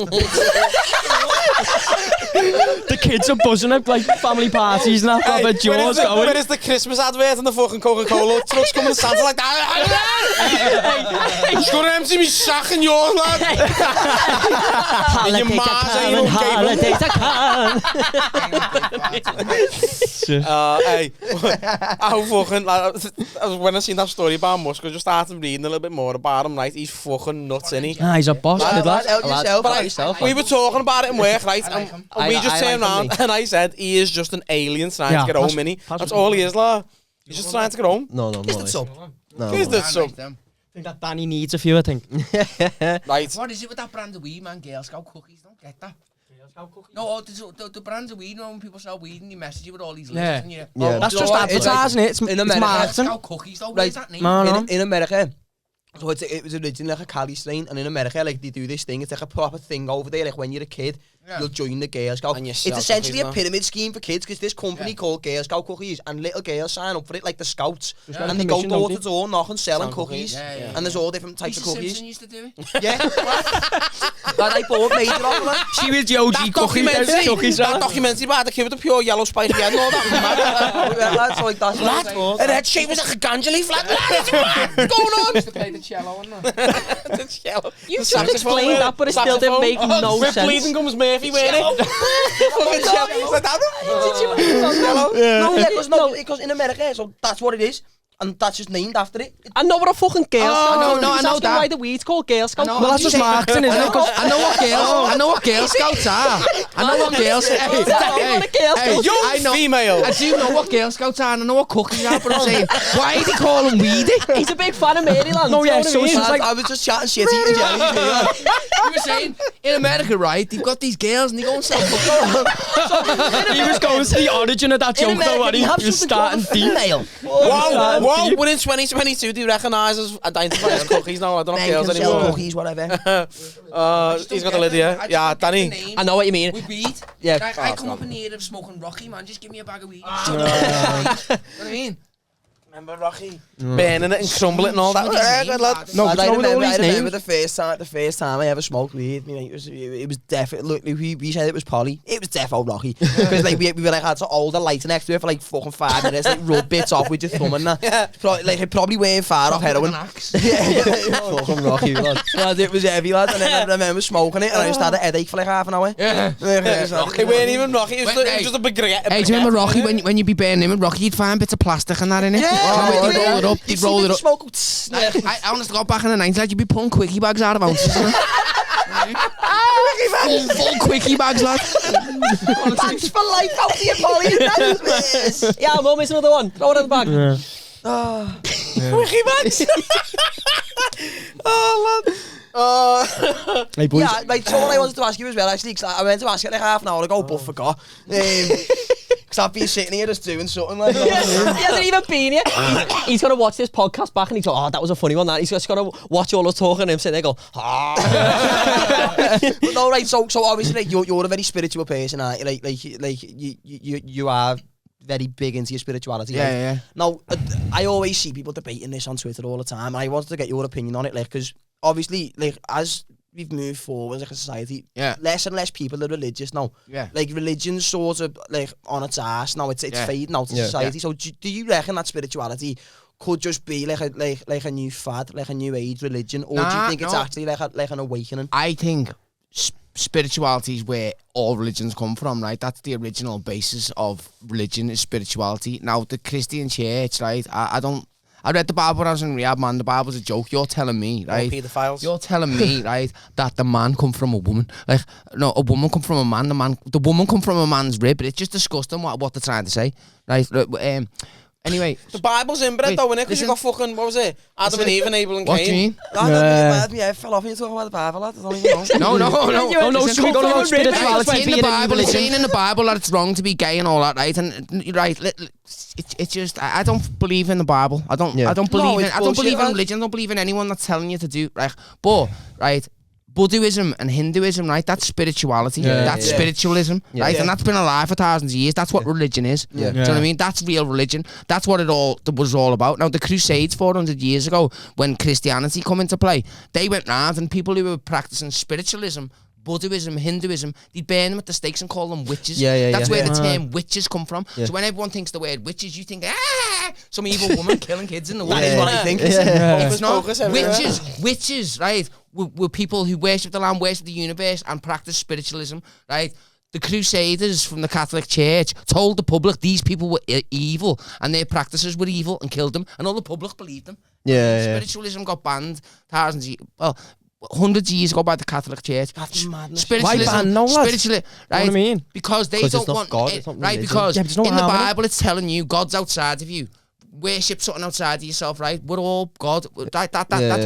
B: The kids are buzzing up like family parties and that. Proper jaws going.
C: Where is the Christmas advert and the fucking Coca-Cola trucks coming to Santa like that? Just gonna empty me sack in yours, lad. In your Mars ain't no
D: holidays are
C: hey, how fucking, when I seen that story about Musk, I just started reading a little bit more about him, right? He's fucking nuts, isn't he?
B: He's a boss,
E: Help
C: But
E: yourself.
C: we were talking about it in work, right? And we just turned around and I said, he is just an alien trying to get home, innit? That's all he is, lad. He's just trying to get home.
D: No,
E: Is it so?
C: He's the sub.
B: I think that Danny needs a few, I think.
C: Right.
A: What is it with that brand of weed, man? Girl Scout cookies, don't get that. No, the brands of weed, you know, when people sell weed and you message you with all these lists and you...
E: Yeah.
B: That's just advertising it. It's
E: in America.
B: marketing.
A: Scout cookies, though, where's that name?
E: In America, so it was originally like a Cali strain, and in America, like, they do this thing, it's like a proper thing over there, like when you're a kid, you'll join the Girl Scout. It's essentially a pyramid scheme for kids, because this company called Girl Scout Cookies, and little girls sign up for it, like the Scouts, and they go door to door, knocking, selling cookies, and there's all different types of cookies.
A: Simpson used to do it.
E: Yeah. That I bought made it off of it.
B: She was the OG cookies.
C: That documentary about the kid with the pure yellow spicy head and all that.
E: That's like, that's what it's called.
C: And head shape was like a ganj leaf, lad. What's going on?
A: Used to play the cello and that.
C: The cello.
D: You just explained that, but it still didn't make no sense.
C: Bleeding Gums Murphy wearing it. Fucking cello. Like that.
E: No, because in America, so that's what it is. And that's just named after it.
D: I know what a fucking Girl Scout is.
A: I know that.
D: Why the weed's called Girl Scout.
B: Well, that's just marketing, isn't it?
A: I know what Girl Scouts are. I know what Girl Scouts are.
C: Young female.
A: I do know what Girl Scouts are and I know what cookies are, but I'm saying, why do they call them weedy?
D: He's a big fan of Maryland.
B: No, yeah, so she's like...
E: I was just chatting shit, eating jellies.
A: You were saying, in America, right, they've got these girls and they go and sell cookies.
B: He was going to the origin of that joke, though, and he was starting deep.
C: Wow, we're in 2022. Do you recognise us, identify as cookies now? I don't know girls anymore.
E: Cookies, whatever.
C: He's got the lid here. Yeah, Danny.
D: I know what you mean.
A: With weed.
D: Yeah.
A: I come up in the air of smoking Rocky, man. Just give me a bag of weed. You know what I mean?
C: Remember Rocky? Burning it and crumbling it and all that.
B: No,
E: I remember
B: names.
E: the first time I ever smoked weed. I mean, it was definitely. We said it was Polly. It was defo Rocky because like we were like had to hold the light next to it for like fucking 5 minutes, like rub bits off with your thumb and that. Like it probably weren't far off heroin. Fucking Rocky, lad. It was heavy, lad. And then I remember smoking it, and I just had a headache for like half an hour.
C: Yeah. It weren't even Rocky. It was just a big.
A: Hey, do you remember Rocky when you'd be burning him with Rocky? You'd find bits of plastic and that in it. You'd roll it up. I honestly got back in the 90s, like you'd be pulling quickie bags out of ounces. Full quickie bags, lad.
E: Thanks for life out here, Polly.
D: Yeah, I'm almost another one. Throw it in the bag.
C: Quickie bags. Oh, lad.
B: Hey, boys.
E: Yeah, like, so what I wanted to ask you as well, actually, because I went to ask it like half an hour ago, but forgot. Because I've been sitting here just doing something like that.
D: He hasn't even been here. He's going to watch this podcast back and he's like, oh, that was a funny one. That He's just going to watch all us talking and him sitting there go, ah.
E: But no, right, so obviously, like, you're a very spiritual person, aren't you? Like you are very big into your spirituality.
A: Yeah.
E: Now, I always see people debating this on Twitter all the time, and I wanted to get your opinion on it, like, because obviously, like, as we've moved forward as a society,
A: Yeah.
E: less and less people are religious now.
A: Yeah.
E: Like religion's sort of like on its ass now. It's fading out of society. So do you reckon that spirituality could just be like a new fad, like a new age religion, or do you think it's actually like an awakening?
A: I think spirituality is where all religions come from, right? That's the original basis of religion, is spirituality. Now, the Christian church, right? I read the Bible when I was in rehab, man. The Bible's a joke. You're telling me, right?
C: Pedophiles.
A: You're telling me, right, that the man come from a woman. Like, no, a woman come from a man. The woman come from a man's rib. But it's just disgusting what they're trying to say, right? Anyway,
C: the Bible's inbred though, innit? Because you got fucking, what was it? Adam and Eve and Abel and Cain.
A: What do you mean?
E: I fell off when you talk about the Bible, lad. I don't even know.
A: No.
B: Should we go about spirituality
A: In the Bible, it's saying in the Bible that it's wrong to be gay and all that, right? And right, it's just I don't believe in the Bible. I don't believe in religion. I don't believe in anyone that's telling you to do right. But right, Buddhism and Hinduism, right? That's spirituality. That's spiritualism, right? And that's been alive for thousands of years. That's what religion is. Do you know what I mean? That's real religion. That's what it was all about. Now, the Crusades 400 years ago, when Christianity come into play, they went round and people who were practicing spiritualism, Buddhism, Hinduism, they'd burn them at the stakes and call them witches. That's where the term witches come from. So when everyone thinks the word witches, you think, some evil woman killing kids in the woods.
E: That is what I think.
A: It's not. Witches, right, were people who worship the land, worship the universe, and practice spiritualism, right? The Crusaders from the Catholic Church told the public these people were evil and their practices were evil and killed them, and all the public believed them. Spiritualism got banned hundreds of years ago by the Catholic Church.
E: That's madness.
A: Spiritualism,
B: right?
A: What
B: I mean?
A: Because they don't want
D: God,
A: it,
D: it's not
A: right?
D: religion.
A: Because
B: Yeah,
A: in the Bible it's telling you God's outside of you. Worship something outside of yourself, right? We're all God. That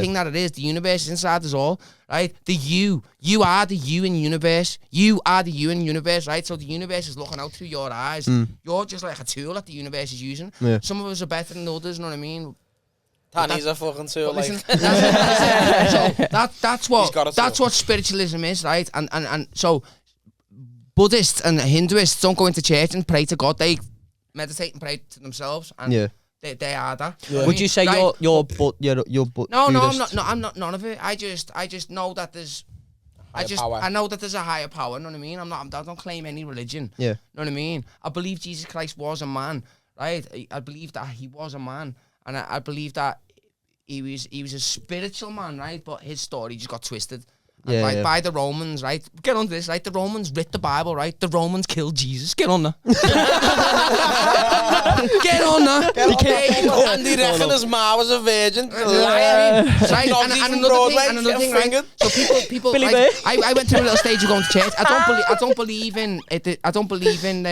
A: thing that it is, the universe is inside us all, right? You are the you in universe. You are the you in universe, right? So the universe is looking out through your eyes. You're just like a tool that the universe is using. Some of us are better than others, you know what I mean?
C: Tanny's a fucking tool, like.
A: So that's what spiritualism is, right? And so Buddhists and Hinduists don't go into church and pray to God. They meditate and pray to themselves, and they are that.
D: Would you say
A: right?
D: you're
A: No, I'm not none of it. I just know that there's I know that there's a higher power, you know what I mean? I don't claim any religion. You know what I mean? I believe Jesus Christ was a man, right? I believe that he was a man. And I believe that he was a spiritual man, right? But his story just got twisted. By the Romans, right? Get on this, right? The Romans writ the Bible, right? The Romans killed Jesus. Get on there. Get on there.
C: And they reckon his ma was a virgin.
A: Right? And another thing, right? So people like, I went through a little stage of going to church. I don't believe in it. I don't believe in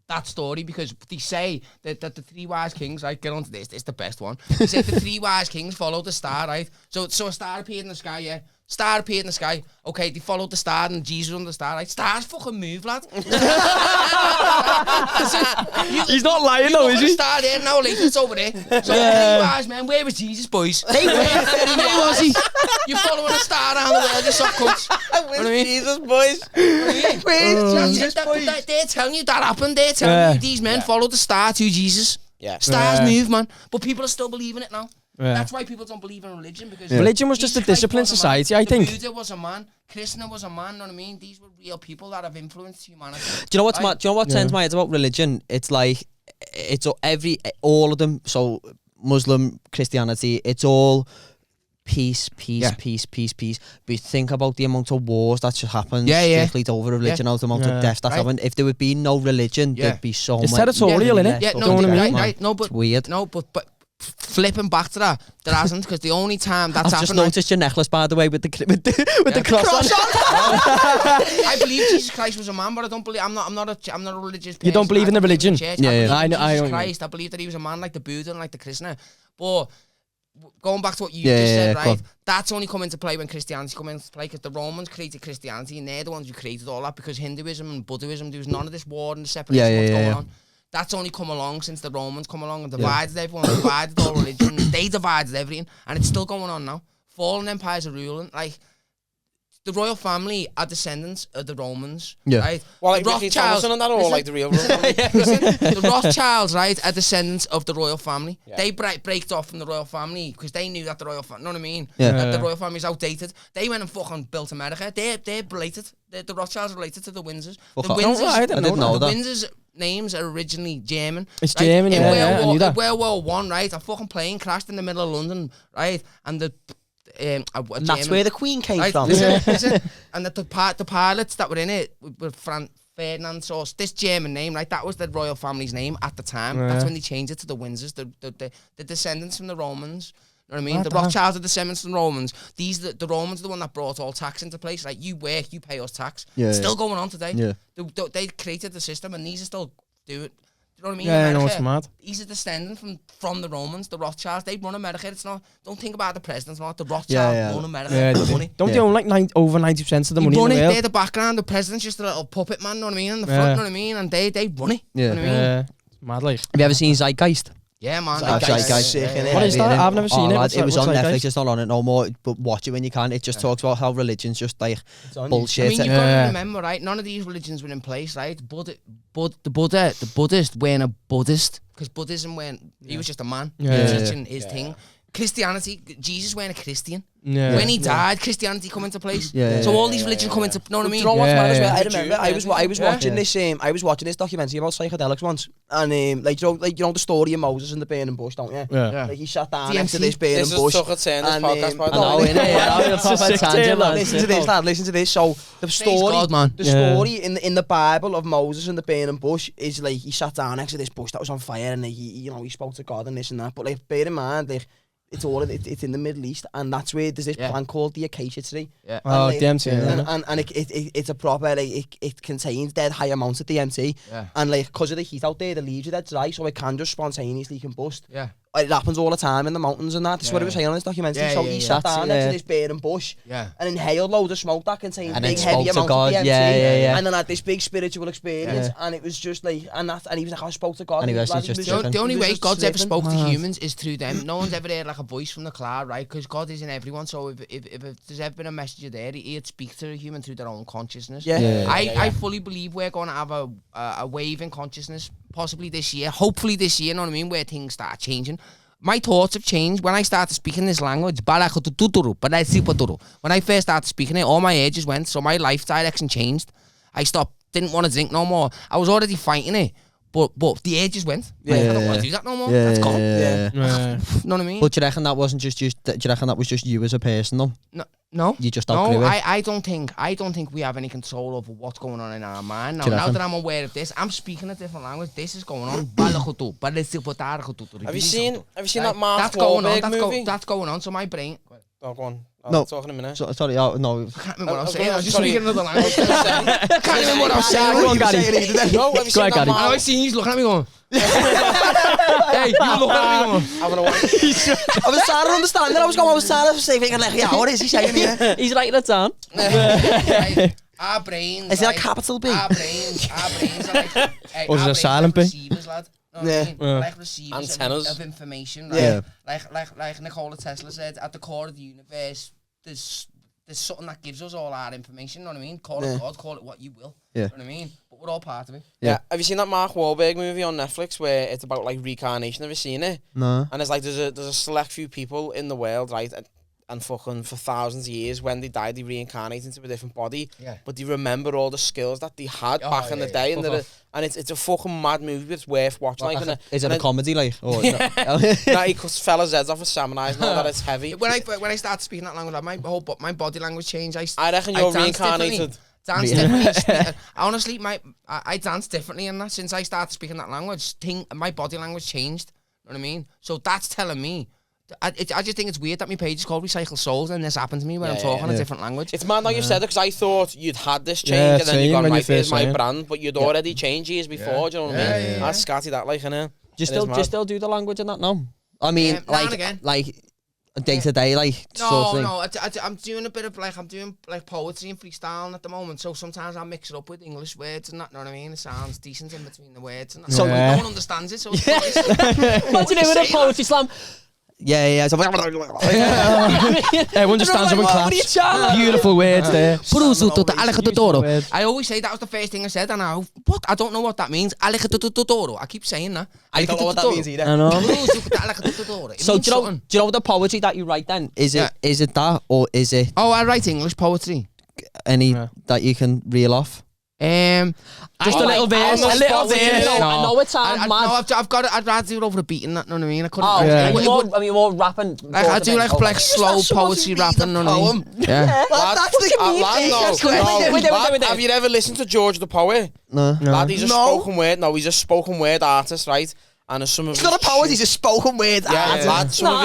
A: that story, because they say that the three wise kings, right? Get onto this. It's the best one. They say the three wise kings followed the star, right? So a star appeared in the sky, Star appeared in the sky. Okay, they followed the star and Jesus on the star, right? Stars fucking move, lad.
B: He's not lying though, is he?
A: Star there, now later it's over there. So three wise men, where was Jesus, boys? Where was he? You're following a star around the world, you soft cunts.
C: Where's Jesus, boys?
A: Where's Jesus, boys? They're telling you that happened. They're telling you these men followed the star to Jesus. Stars move, man. But people are still believing it now. That's why people don't believe in religion, because
B: religion was just a disciplined society, I think.
A: Buddha was a man, Krishna was a man, you know what I mean? These were real people that have influenced humanity.
D: Do you know what's mad? Do you know what turns my head about religion? It's like it's all of them. So Muslim, Christianity, it's all peace. But think about the amount of wars that just happen strictly over religion, the amount of deaths that happen. If there would be no religion, there'd be so much.
B: It's territorial, innit?
A: Yeah, no, but
D: it's weird.
A: No, but flipping back to that, there hasn't, because the only time that's happened.
D: I've just noticed your necklace, by the way, with the cross on.
A: I believe Jesus Christ was a man, but I don't believe. I'm not a religious person.
B: You don't believe in the religion?
A: I know. Jesus Christ. I believe that he was a man like the Buddha and like the Krishna. But going back to what you just said, right? Cool. That's only come into play when Christianity come into play, because the Romans created Christianity, and they're the ones who created all that. Because Hinduism and Buddhism, there was none of this war and the separation going on. That's only come along since the Romans come along and divided everyone, divided all religion. They divided everything, and it's still going on now. Fallen empires are ruling. Like, the royal family are descendants of the Romans,
D: Yeah.
A: right?
C: Well, like
A: the
C: Ricky Thompson and that, or like the real royal family?
A: the Rothschilds, right, are descendants of the royal family.
C: Yeah.
A: They break off from the royal family because they knew that the royal family, know what I mean?
D: Yeah.
A: That the royal family is outdated. They went and fucking built America. They're related. The Rothschilds are related to the Windsors.
D: Fuck
A: The
D: off.
A: Windsors,
B: I didn't know
A: the
D: that.
A: Windsors names are originally German.
B: It's
A: right?
B: German,
A: in
B: yeah,
A: World
B: yeah, I
A: War,
B: knew that.
A: in World War One, right? A fucking plane crashed in the middle of London, right? And the
E: And that's where the Queen came
A: right,
E: from.
A: listen. And the pilots that were in it were Ferdinand Sauce. This German name, right? That was the royal family's name at the time.
B: Yeah.
A: That's when they changed it to the Windsors, the descendants from the Romans. You know what I mean?
B: What
A: The
B: the
A: Rothschilds are descendants from the Romans. The Romans are the one that brought all tax into place. Like, you work, you pay us tax.
D: Yeah,
A: It's
D: yeah.
A: still going on today.
D: Yeah.
A: They created the system, and these are still doing it. You know what I mean?
B: Yeah, I know,
A: America,
B: it's mad.
A: He's a descendant from the Romans, the Rothschilds. They run America. It's not. Don't think about the presidents. Not the Rothschilds
D: Yeah.
A: run America.
B: Yeah,
A: The
B: they
A: money.
B: don't they own like over 90% of the
A: They
B: money in
A: run
B: the
A: it.
B: world?
A: They're the background. The president's just a little puppet man. Know what I mean? In the front.
B: Yeah.
A: Know what I mean? And they run it.
D: Yeah.
A: Know what I mean?
B: Yeah, mad like.
D: Have you ever seen Zeitgeist?
A: Yeah, man.
E: Zeitgeist. Sick, innit?
B: What is that? I've never seen it.
D: Lad,
B: What's
D: it was
B: that-
D: on
B: what's
D: Netflix.
B: Zeitgeist?
D: It's not on it no more, but watch it when you can. It just talks about how religion's just like
E: on
D: bullshit.
A: I mean, you've got
B: Yeah.
A: to remember, right? None of these religions were in place, right? The Buddhist weren't a Buddhist because Buddhism weren't. He was just a man teaching his thing. Christianity, Jesus weren't a Christian.
B: Yeah.
A: When he died, Christianity come into place.
D: Yeah.
A: So all these religions come into. Know what I
E: Do
A: mean?
E: you know what's
B: Yeah,
E: mad as well?
B: yeah.
E: I remember I was watching this I was watching this documentary about psychedelics once, and like you know the story of Moses and the burning bush, don't you?
B: Yeah.
E: Like he sat down
A: DMT.
E: next to this burning
C: This is
E: bush.
C: took a turn, this
E: and,
C: podcast, by
D: I
C: the
D: know,
C: way.
D: innit? Yeah,
B: It's a sick tale, man.
E: Listen to this, lad. Listen to this. So the story,
A: God, man.
E: the
B: Yeah.
E: story in the Bible of Moses and the burning bush is like he sat down next to this bush that was on fire, and he spoke to God and this and that. But like, bear in mind, like it's in the Middle East, and that's where there's this plant called the acacia tree.
A: Yeah.
B: Oh,
E: like,
B: DMT. Yeah.
E: and it's a proper like it contains dead high amounts of DMT,
A: Yeah.
E: and like because of the heat out there, the leaves are dead dry, so it can just spontaneously combust.
A: Yeah.
E: It happens all the time in the mountains and that. That's what it was saying on this documentary.
A: Yeah,
E: So
A: yeah,
E: he
A: yeah.
E: sat down next to
D: Yeah.
E: this burning bush
A: Yeah.
E: and inhaled loads of smoke that contained
D: And
E: big
D: then
E: heavy
D: spoke to
E: amounts
D: God.
E: of DMT.
D: Yeah.
E: And then had this big spiritual experience, and it was just like, and he was like, I spoke to God.
D: And he was
E: like,
D: just
E: was
D: tripping.
A: The only
E: he was
A: way
E: just
A: God's ever
E: slipping.
A: spoke to humans is through them. No one's ever heard like a voice from the cloud, right? Because God is in everyone. So if there's ever been a messenger there, he'd speak to a human through their own consciousness.
E: Yeah.
A: I fully believe we're going to have a wave in consciousness, possibly this year, hopefully this year, know what I mean, where things start changing. My thoughts have changed when I started speaking this language. When I first started speaking it, all my ages went, so my life direction changed. I stopped, didn't want to drink no more. I was already fighting it, but the ages went. Like, I don't want to do that no more. That's gone.
B: Yeah.
A: Know what I mean?
D: But do you reckon that wasn't just? Do you reckon that was just you as a person, though?
A: No.
D: You just outgrew
A: No,
D: it?
A: I don't think we have any control over what's going on in our mind. Now,
D: Do you
A: now
D: reckon?
A: that I'm aware of this, I'm speaking a different language. This is going on. Have
C: Have you seen that Mark
A: That's going on.
C: Wahlberg movie?
A: That's going on. So my brain.
C: Oh, go on.
D: No.
C: I'll talk in a minute.
D: Sorry, no.
A: I can't remember what I was saying. I was just
C: Sorry.
A: speaking another language. I can't remember what I was saying.
D: Go on, Gary.
C: No, have you
D: Go
C: seen
D: on,
C: that
D: Gary.
A: I know I
C: Mark?
A: seen you looking at me going. Hey, you looking at me going.
C: Having a wank.
E: I was trying to understand it. I was trying to say, thinking like, yeah, what is he saying here?
D: He's writing it down.
A: Right, our brains.
E: Is it a
A: right,
E: capital B?
A: Our brains are like. Hey,
B: Or is it
A: our
B: a
A: brains
B: silent
A: are
B: B?
A: Receivers, lad. Know what I mean? Like receivers
C: Antennas.
A: of information.
E: Yeah.
A: Like Nikola Tesla said, at the core of the universe, there's something that gives us all our information. Know what I mean? Call it God, call it what you will.
D: Yeah.
A: Know what I mean? But we're all part of it.
C: Yeah. Have you seen that Mark Wahlberg movie on Netflix where it's about like reincarnation? Have you seen it?
D: No.
C: And it's like there's a select few people in the world, right? And fucking for thousands of years, when they die, they reincarnate into a different body.
A: Yeah.
C: But they remember all the skills that they had back in the
A: yeah,
C: day,
A: fuck
C: and
A: off.
C: it's a fucking mad movie. But it's worth watching. Like,
D: Is it a comedy, like? Or
C: no, he cuts fellas' heads off with samurais. Know that it's heavy.
A: When I started speaking that language, my body language changed.
C: I reckon you're
A: dance
C: reincarnated.
A: Dance differently. Honestly, I dance differently in that. Since I started speaking that language, my body language changed. You know what I mean? So that's telling me. I just think it's weird that my page is called Recycle Souls, and this happened to me when I'm talking a different language.
C: It's mad that you've said it, because I thought you'd had this change,
B: Yeah,
C: and then you
B: same
C: got
B: when you
C: right, here's
B: first
C: my
B: said it.
C: brand, but you'd already changed years before, do you know what I mean?
A: Yeah.
C: That's scatty that, like, innit?
D: Do you still do the language in that now? I mean,
A: Now and again.
D: like day to day, like sort of thing.
A: No, I'm doing a bit of I'm doing like poetry and freestyling at the moment. So sometimes I mix it up with English words and that. Know what I mean? It sounds decent in between the words and that. So no one understands it. So
D: Imagine it with a poetry slam. Yeah. So
B: Everyone just stands up and claps. Beautiful words there.
A: I always say that was the first thing I said, and what? I don't know what that means. I keep saying that.
E: I don't know what that means either.
B: I know.
D: So do you know the poetry that you write then? Is it that, or is it
A: Oh, I write English poetry.
D: any that you can reel off?
B: Just a little verse. A little verse.
D: I know it sounds mad.
A: No, I've got it. I'd rather do it over the beat and that. Know what I mean? I couldn't.
D: Oh,
B: Yeah.
D: more rapping.
A: Like I do like slow poetry rapping. Know what I mean? Yeah.
E: That's the
C: Lad, have you ever listened to George the Poet?
D: No.
C: Lad, he's a spoken word. No, he's a spoken word artist, right? And some of
E: He's not a poet, he's a spoken word.
C: lad, some of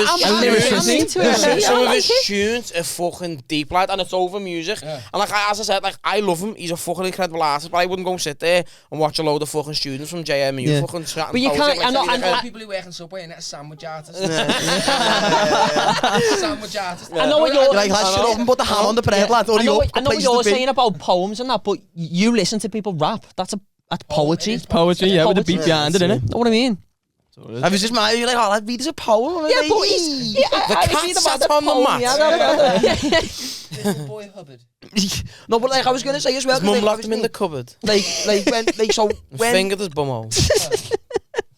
C: his tunes are fucking deep, lad, and it's over music. And like as I said, like I love him. He's a fucking incredible artist, but I wouldn't go and sit there and watch a load of fucking students from JMU fucking chatting.
D: But you can't.
A: And people who work in Subway and it's a sandwich artist. Sandwich artist.
D: I know what you're
E: like. Shut up and put the ham on the bread, lad.
D: I know what you're saying about poems and that, but you listen to people rap. That's poetry.
B: It's poetry, yeah, with a beat behind it, innit?
D: Know what I mean?
E: I was just mad. You're like, oh, lad, read as a poem.
D: Yeah, but the
C: cat sat on the mat.
A: Boy Hubbard.
E: No, but like I was gonna say as well.
C: His mum locked him in the cupboard.
E: When
C: Fingered his bumhole.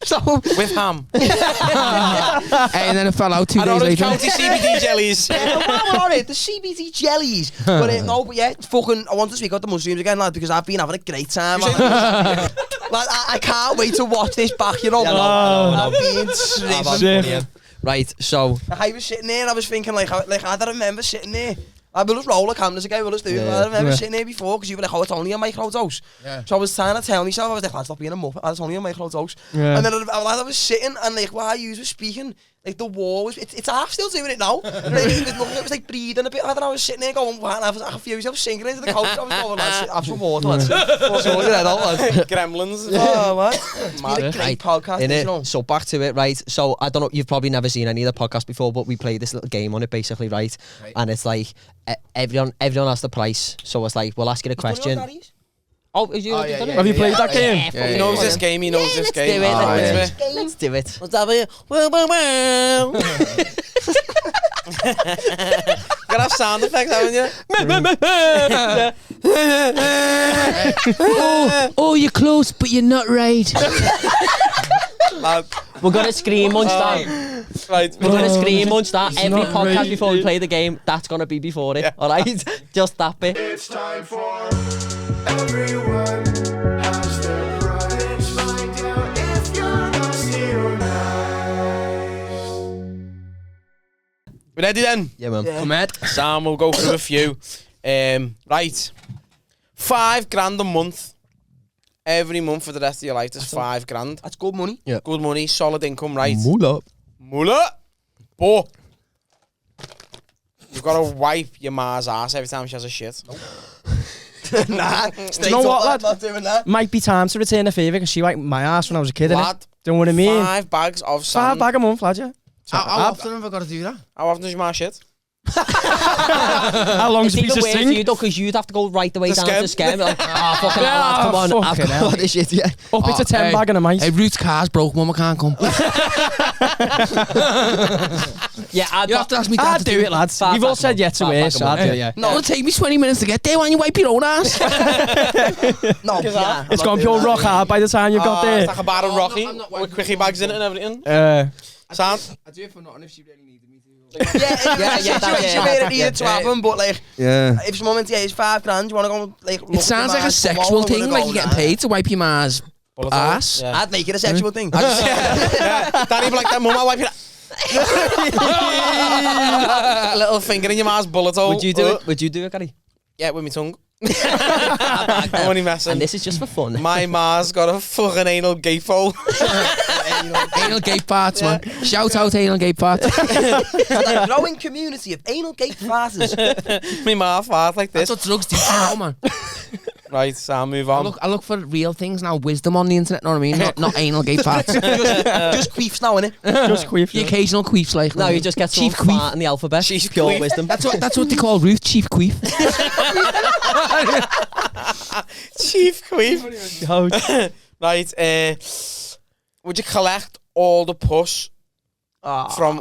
E: So
C: with ham.
A: And then it fell out 2 days later.
C: County CBD jellies.
E: the CBD jellies. But yeah, fucking. I want to speak about the mushrooms again, lad, because I've been having a great time. Like, I can't wait to watch this back. You know, I've been tripping.
D: Right, so
E: I was sitting there and I was thinking, like I don't remember sitting there. I will just roll the cameras again, we'll just do it. I remember sitting there before because you were like, oh, it's only a micro's house. Yeah. So I was trying to tell myself, I was like, lad, stop being a muppet, it's only a micro's house. Yeah. And then I was sitting and like while you were speaking, like the wall was, it's half still doing it now. It was like breathing a bit. I was sitting there going, wow, I feel myself sinking into the couch. I was going, lads, have some water, lads.
C: Gremlins.
E: Oh, man. It's been a great podcast,
D: in it.
E: You know.
D: So back to it, right? So I don't know, you've probably never seen any of the podcasts before, but we played this little game on it basically, right? And it's like everyone has the price. So it's like we'll ask you the question. Oh, have
B: you played that game?
C: He knows this game. He knows this game.
D: Let's do it.
C: What's that here? Gotta have sound effects, haven't you?
A: Oh, you're close, but you're not right.
D: We're gonna scream once that.
C: Right.
D: We're gonna scream once that. Every podcast before we play the game, that's gonna be before it. Alright? Just that bit.
G: It's time for everyone has their price. Find out if you're nasty or nice.
C: We ready then?
D: Yeah, man.
A: Come on.
C: Sam, we'll go through a few. Right. $5,000 a month. Every month for the rest of your life, that's $5,000.
E: That's good money.
D: Yeah.
C: Good money, solid income, right?
D: Moolah.
C: But you've got to wipe your ma's ass every time she has a shit.
E: Nah,
B: you know what, lad?
E: Not doing that.
B: Might be time to return a favour because she wiped my ass when I was a kid, innit?
C: Lad,
B: Do you know what I mean?
C: 5 bags of sand.
B: 5 bag a month, lad, yeah.
A: How often have I got to do that?
C: How often does your ma shit?
B: How long's
D: It's
B: a piece
D: even
B: of
D: weird for
B: string?
D: you though, because you'd have to go right the way
C: The
D: down to the
C: scam.
D: scam. Like, fucking hell, lad, come on, I've
B: fucking hell.
D: got this shit, yeah.
B: Up it's a 10 bag and a mite.
A: Hey, Ruth's car's broke, mum, I can't come.
D: Yeah,
A: You have to ask me dad
B: I'd
A: to
B: do it, lads.
D: Far
B: You've all
D: back a
B: said
D: month.
B: yes to
D: Far
B: it,
D: back a
B: so
D: month.
B: I'd do it, yeah.
A: No, it'll take me 20 minutes to get there when you wipe your own ass.
E: No, yeah,
B: It's gone pure rock hard by the time you got
C: It's
B: there.
C: like a bar of Rocky
A: I'm not
C: with quickie bags in it and everything. Sound?
A: I do it for nothing if she really needed me to.
E: yeah, situation where it needed to happen, but like, if someone went, it's $5,000, you want to go like?
A: It sounds like a sexual thing, like you're getting paid to wipe your ma's ass.
C: Yeah.
E: I'd make it a sexual thing.
C: Daddy be like that, mum, I'll wipe your a little finger in your ma's bullet hole.
D: Would you do it? Would you do it, Gary?
C: Yeah, with my tongue. I'm only messing.
D: And this is just for fun.
C: My ma's got a fucking anal gape hole.
A: Anal gate parts, man. Shout out anal gate parts.
E: A growing community of anal gate farters.
C: My ma fart like this.
A: That's what drugs do now, man.
C: Right, so move on.
A: I look for real things now, wisdom on the internet, know what I mean? Not anal gate parts.
E: just queefs now, innit?
B: Just queef.
A: The occasional queefs, like.
D: No, you just get
A: Chief
D: some
A: Queef.
D: fart in the alphabet.
C: Chief
D: Pure
C: Queef.
D: wisdom.
A: That's what they call Ruth, Chief Queef.
C: Chief Queef. Right, would you collect all the puss from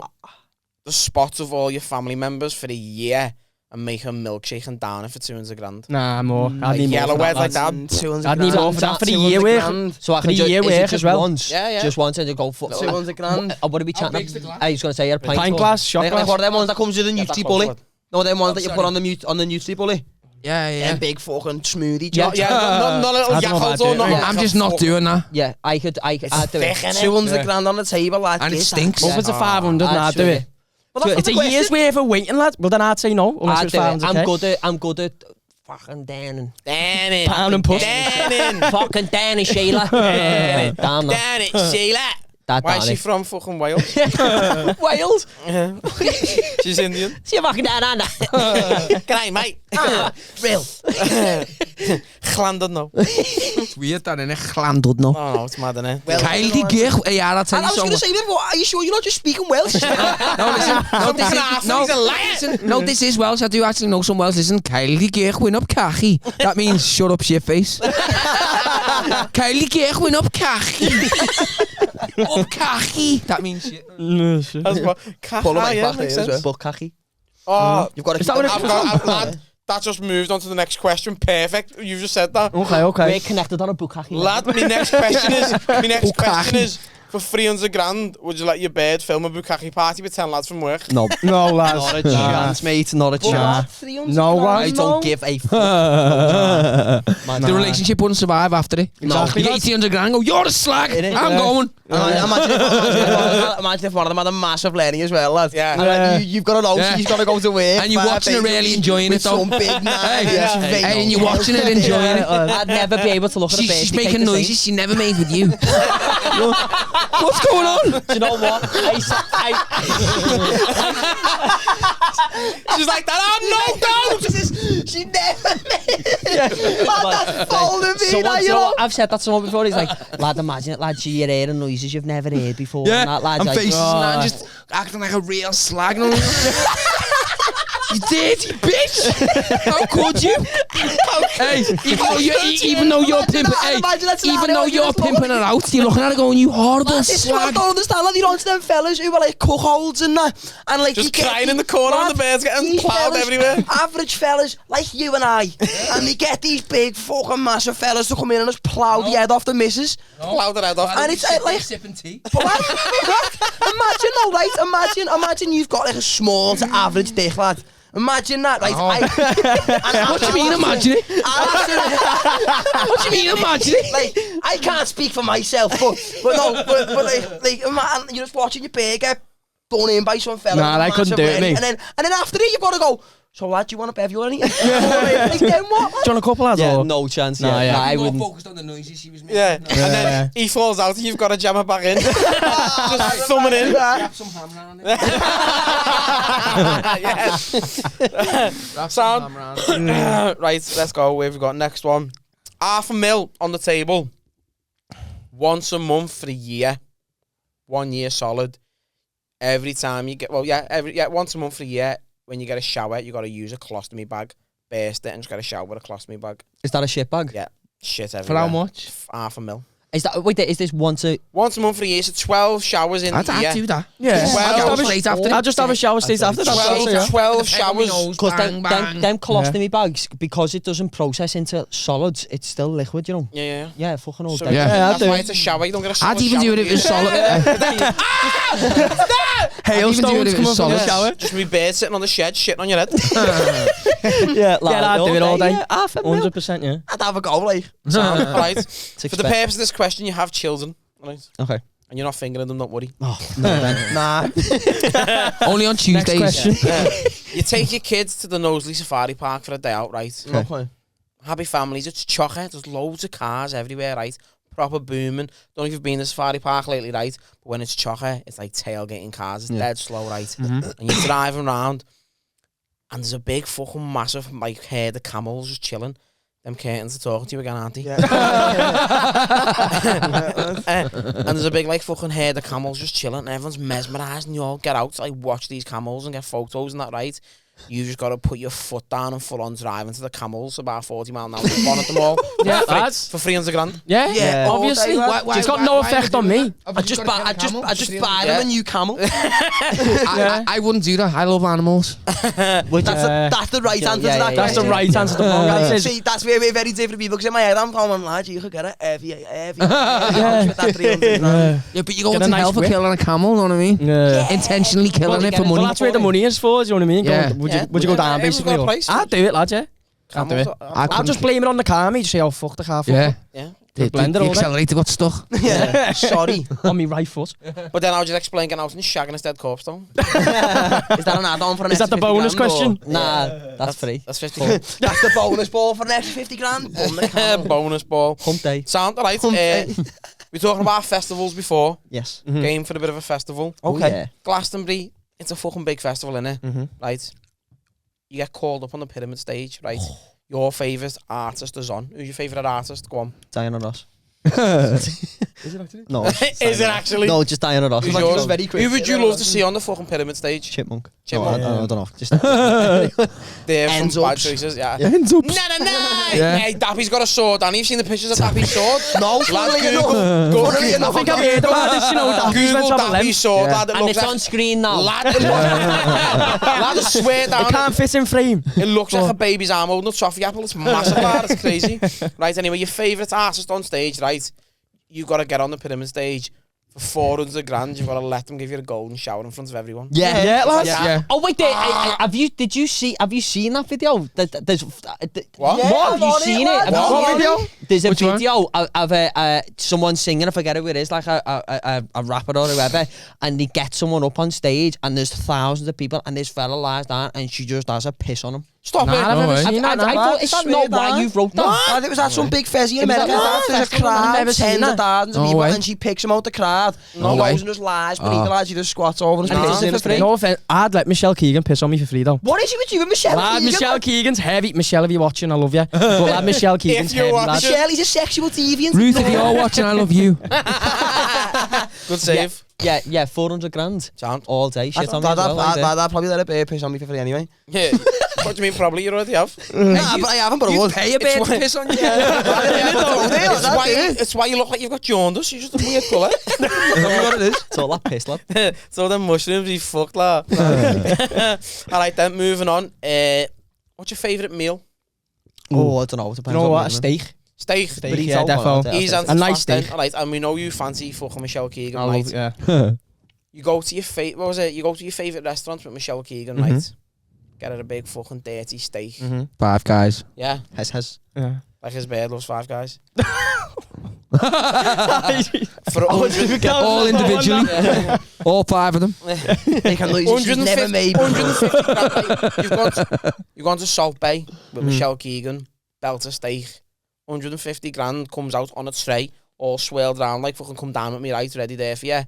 C: the spot of all your family members for a year and make a milkshake and down it for 200 grand.
B: Nah, more. I need more.
C: Yellow
B: for that,
C: head like
B: lads.
C: that.
E: 200
B: I'd need more for that for the year work.
D: So I
B: For
D: can
B: the year
D: is it
B: work
D: just
B: as well.
D: once?
C: Yeah.
D: Just once and you go for
E: 200 grand.
D: What are we chatting
A: big's the
D: about?
A: glass?
D: I was going to say, a
B: Pint glass, shot
E: Like
B: glass.
E: what are them ones that comes with a
C: that's
E: Nutri
C: what
E: bully?
C: it
E: No, them ones that you
A: sorry.
E: put on the Nutri bully.
A: Yeah.
E: Them big fucking smoothie
C: Yeah,
E: jobs.
C: not a little
B: I don't know
C: yakult
B: about
C: or
B: it.
C: not.
A: I'm just not doing that.
D: Yeah, I'd do it.
E: 200 grand on the table, lad.
A: And it
E: Get
A: stinks.
E: that.
B: Over to 500 and I'd do it.
E: Well, that's
B: It's
E: not
B: a
E: the
B: year's
E: question.
B: worth of waiting, lad. Well, then I'd say no, unless it's 500k.
D: I'm good at fucking Danning.
C: Danny.
B: Pound and puss.
C: Danny.
D: Fucking Danny, Sheila. Damn that.
C: Danny. Sheila.
D: That
C: Why is she
D: Danny.
C: from fucking Wales?
D: Wales?
C: She's Indian.
D: See fucking Dan.
C: G'day, mate.
E: Real.
C: Glanded no.
A: It's weird that, innit? Glandod no.
C: Oh, it's mad, innit?
E: Well,
A: Kyle die Geer. Yeah, I'll tell
E: And I
A: you
E: was going to
A: something.
E: say, are you sure you're not just speaking Welsh?
A: No, listen. No, this is, no,
C: He's a liar.
A: listen, no, this is Welsh. I do actually know some Welsh. Listen, Kyle die Geer win up cachi. That means shut up, shitface. Kyle die Geer win up cachi. Up cachi. That means shit.
C: That's what.
E: Pull him
C: Ah,
E: back
C: yeah,
E: back
C: makes
E: there as
C: sense.
E: well.
D: Bukkaki.
C: Oh,
E: You've got to
B: Is that what
C: I've got, lad, that just moved on to the next question. Perfect. You just said that.
B: Okay.
D: We're connected on a Bukkaki.
C: Lad, my next question is, for 300 grand, would you let your bird film a bukkake party with 10 lads from work?
D: No.
B: No, lads.
D: Not a chance, mate. Not a chance.
E: 300
B: No
E: grand.
B: one.
D: I don't give a fuck.
A: The relationship wouldn't survive after it.
B: Exactly.
A: You get 1800 grand, go, you're a slag. I'm going.
E: Imagine if one of them had a massive learning as well, lad.
C: Yeah.
E: And like, you've got to know
A: Yeah.
E: she's got to go to work.
A: And you're
E: 5
A: watching her
E: days a
A: really
E: week
A: enjoying
E: with
A: it, though.
E: some big man.
A: Hey, and you're watching it, enjoying it.
D: I'd never be able to look at a birthday
A: She's
D: cake
A: making
D: the same.
A: noises she never made with you. What's going on?
D: Do you know what?
C: She's like that. Oh, no, don't!
E: She never made that's folding me,
D: Someone,
E: you know.
D: I've said that to someone before. He's like, lad, imagine it, lad. You're hearing noises you've never heard before.
A: Yeah,
D: and that, lad,
A: and
D: like,
A: faces and that, just acting like a real slag. You dirty bitch! How could you? Hey, even though you're pimping, hey, even though you're pimping her out, you're looking at her going, you horrible
E: This is what I
A: slag.
E: don't understand. Like, you're on to them fellas who were like cuckolds and that. And like,
C: Just
E: you get
C: crying in the corner and the birds getting
E: these
C: plowed
E: fellas,
C: everywhere.
E: Average fellas like you and I. And they get these big fucking massive fellas to come in and just plow the head off the missus.
C: Plowed her head off.
E: And it's like,
A: sipping tea.
E: but like, imagine though, right? Imagine you've got like a small to average dick, lad. Imagine that, right?
A: What do you mean, imagine it? What do you mean, imagine it?
E: Like, I can't speak for myself, but like, you're just watching your bear get done in by some fella.
B: Nah,
E: with a
B: I couldn't
E: massive
B: do it,
E: leg,
B: mate.
E: And then after it, you've got to go, so lad, do you want a bevy or anything? Like, then what?
B: Do you want a couple, lads?
D: yeah,
B: or-
D: no chance.
B: Nah,
D: Yeah,
B: yeah.
D: Nah, I wouldn't.
A: focused on the noises she was making.
C: Yeah, and then he falls out and you've got to jam her back in. Just thumbing in.
A: Wrap some ham around it.
C: Yes.
A: Wrap
C: Sound.
A: some ham around it.
C: Right, let's go. We've got next one. $500,000 on the table. Once a month for a year. 1 year solid. Every time you get, once a month for a year. When you get a shower, you got to use a colostomy bag. Burst it and just get a shower with a colostomy bag.
D: Is that a shit bag?
C: Yeah. Shit
A: For
C: everywhere.
A: how much?
C: $500,000.
D: Is that wait? Is this once a?
C: Once a month for a year, so 12 showers in the
A: I'd
C: year.
A: do that.
B: Yeah.
C: Well,
A: straight after.
B: I'll just have a shower straight after. That's all, yeah.
C: 12 showers.
D: Because
A: Bang, bang.
D: them colostomy bags, because it doesn't process into solids, it's still liquid, you know.
C: Yeah.
D: Yeah, fucking all
C: So
D: day.
B: Yeah,
C: that's
B: I'd do
C: why
B: it.
C: it's a shower. You don't get a solid
A: I'd even do it if it was solid.
B: Hailstones come up from the shower.
C: Just me bird sitting on the shed, shitting on your head.
D: Yeah,
B: I'd do it all day.
D: Yeah, $500,000.
B: 100%, yeah.
E: I'd have a go, like.
C: Right.
D: It's
C: For the purpose of this question, you have children, right?
D: Okay.
C: And you're not fingering them, don't worry.
D: Oh, no, then.
E: Nah.
A: Only on Tuesdays.
B: question.
C: You take your kids to the Knowsley Safari Park for a day out, right?
E: Okay.
C: Happy families, it's chocker. There's loads of cars everywhere, right? Proper booming. Don't know if you've been to Safari Park lately, right? But when it's chocker, it's like tailgating cars. It's dead slow, right? And you're driving around, and there's a big fucking massive like herd of camels just chilling. Them curtains are talking to you again, aren't they?
E: Yeah.
C: And there's a big like fucking herd of camels just chilling, and everyone's mesmerised, and you all get out to like watch these camels and get photos and that, right? You just got to put your foot down and full on drive into the Camels about 40 mile an hour. One at them all.
B: Yeah,
C: for,
B: lads.
C: for 300 grand.
B: Yeah,
E: Yeah.
B: obviously.
A: Why-
B: It's got
A: why-
B: no
A: why
B: effect
A: would
B: on
A: you do
B: me.
A: that?
E: I just buy
C: Yeah.
E: them a new camel.
A: I wouldn't do that. I love animals.
E: That's the right answer to that
B: That's the
E: question.
B: right answer to the wrong answer.
E: See, that's where we're very different people. Because in my head, I'm going, lad, you could get it heavy house with that 300 grand.
A: Yeah, but you go
B: Get a
A: to
B: nice
A: hell for
B: whip.
A: killing a camel, know what I mean?
B: Yeah.
A: Intentionally killing it for
B: Well,
A: money.
B: that's where the money is for, do you know what I mean?
A: Yeah.
B: Would you go down,
C: Everyone's
B: basically?
C: got a
B: or-
C: price.
B: I'd do it, lads, yeah. I'd do it. I'll just blame it on the car, mate. Just say, oh, fuck the car, fuck
A: Yeah.
B: it.
C: Yeah.
B: The blender all day.
A: accelerator got stuck.
E: Yeah, sorry.
B: On me right foot.
C: But then I'll just explain getting out and shagging a dead corpse though.
E: Is that an add-on for an
B: Is that the
E: extra 50
B: bonus
E: grand, or-
B: question?
D: Nah, that's free.
C: That's 50.
E: That's the bonus ball for an extra 50 grand. Bum the camel.
C: Bonus ball.
D: Hump day.
C: Sound alright.
E: Hump day.
C: We're talking about festivals before.
D: Yes.
C: Game for a bit of a festival.
E: Okay.
D: Yeah.
C: Glastonbury, it's a fucking big festival, innit? Right? You get called up on the pyramid stage, right? Your favourite artist is on. Who's your favourite artist? Go on.
D: Diana Ross.
B: Is it actually?
D: No. it's
C: Is it
D: Diana-
C: actually?
D: No, just Diana Ross.
C: Who's
E: Like,
C: yours?
E: just very quick.
C: Who would you love to see on the fucking pyramid stage?
D: Chipmunk.
C: Chipmunk.
D: No, I don't know. Just
C: They're from
E: Ends
C: Bad
E: ups.
C: Choices, yeah.
B: Ends up.
C: No, no, no!
A: Yeah.
C: Hey, Dappy's got a sword, Danny. You've seen the pictures of Dappy's sword?
E: No,
C: Lad,
E: funnily
C: Google.
E: enough.
C: Go
E: Funnily enough,
B: I think I've heard about this, you know. That
C: Google Dappy's sword, lad. It
D: and
C: looks
D: it's
C: like...
D: on screen now.
C: Lad, it looks lad, I swear
B: It
C: down.
B: can't fit in frame.
C: It looks like a baby's arm holding a toffee apple. It's massive, lad. It's crazy. Right, anyway, your favourite artist on stage, right? You've got to get on the pyramid stage for 400 grand. You've got to let them give you a golden shower in front of everyone.
B: Yeah, lads.
A: Yeah.
D: Oh wait, have you seen that video? There's
C: What?
E: Yeah,
D: What?
E: I'm
D: Have you
E: on
D: seen
E: it,
D: it?
E: lad.
D: Have you
C: What
D: seen it?
C: video?
D: There's a
A: Which one?
D: video of someone singing. I forget who it is, like a rapper or whoever, and they get someone up on stage, and there's thousands of people, and this fella lies down, and she just has a piss on him.
C: Stop
B: Nah,
C: it.
B: I've never
A: way.
B: seen that.
D: I thought, is that not why you wrote that?
E: Lad, it was at some big fezzy in
D: It was
E: America.
D: at
E: Lad,
B: that
E: There's a
B: festival, I've
E: crowd,
B: never seen
E: tens of
B: that.
E: thousands of
A: No
E: people,
A: way.
E: and she picks him out the crowd.
A: No
E: He
A: way.
E: goes and just lies beneath the lad. She just squats over and
D: And
E: pisses
D: pisses
E: in
D: for
E: his
D: free.
E: face.
B: No offense. I'd let Michelle Keegan piss on me for free, though.
E: What is it with you and Michelle
B: Lad,
E: Keegan?
B: Michelle Keegan's heavy. Michelle, if you're watching, I love you. But lad, Michelle Keegan's
C: you're
B: heavy,
C: watching-
B: lad.
E: Michelle, he's a sexual deviant.
A: Ruth, if you're watching, I love you.
C: Good save.
D: Yeah, 400 grand
C: Sound.
D: all day. Shit on me as well. ain't it?
E: I'd probably let a bear piss on me for free anyway.
C: Yeah. What do you mean? Probably you already have.
E: Nah, but I haven't, but I would. Pay a bear to
C: why-
E: piss on you.
C: It's why you look like you've got jaundice. You're just a weird colour.
E: what it is.
D: It's all that piss, lad.
C: So them mushrooms, you fucked, lad. Alright then, moving on. What's your favourite meal?
D: Oh, I don't know. It
B: You
D: depends
B: know
D: on
B: what? A
D: the
B: steak.
C: Steak.
B: Steak, yeah, defo.
C: He's
B: A nice steak.
C: Alright, and we know you fancy fucking Michelle Keegan,
B: I
C: right?
B: love, yeah.
C: You go to your what was it? You go to your favourite restaurant with Michelle Keegan, right? Get her a big fucking dirty steak.
A: 5 guys.
C: Yeah.
D: Has.
B: Yeah.
C: Like his bird loves Five Guys.
B: For
C: For 100.
A: All individually.
C: Yeah.
A: All 5 of them.
E: They can lose. She's never made.
C: 150 grand. You've gone to Salt Bay with Michelle Keegan, belt a steak. 150 grand comes out on a tray, all swirled around like fucking come down with me, right? Ready there for you.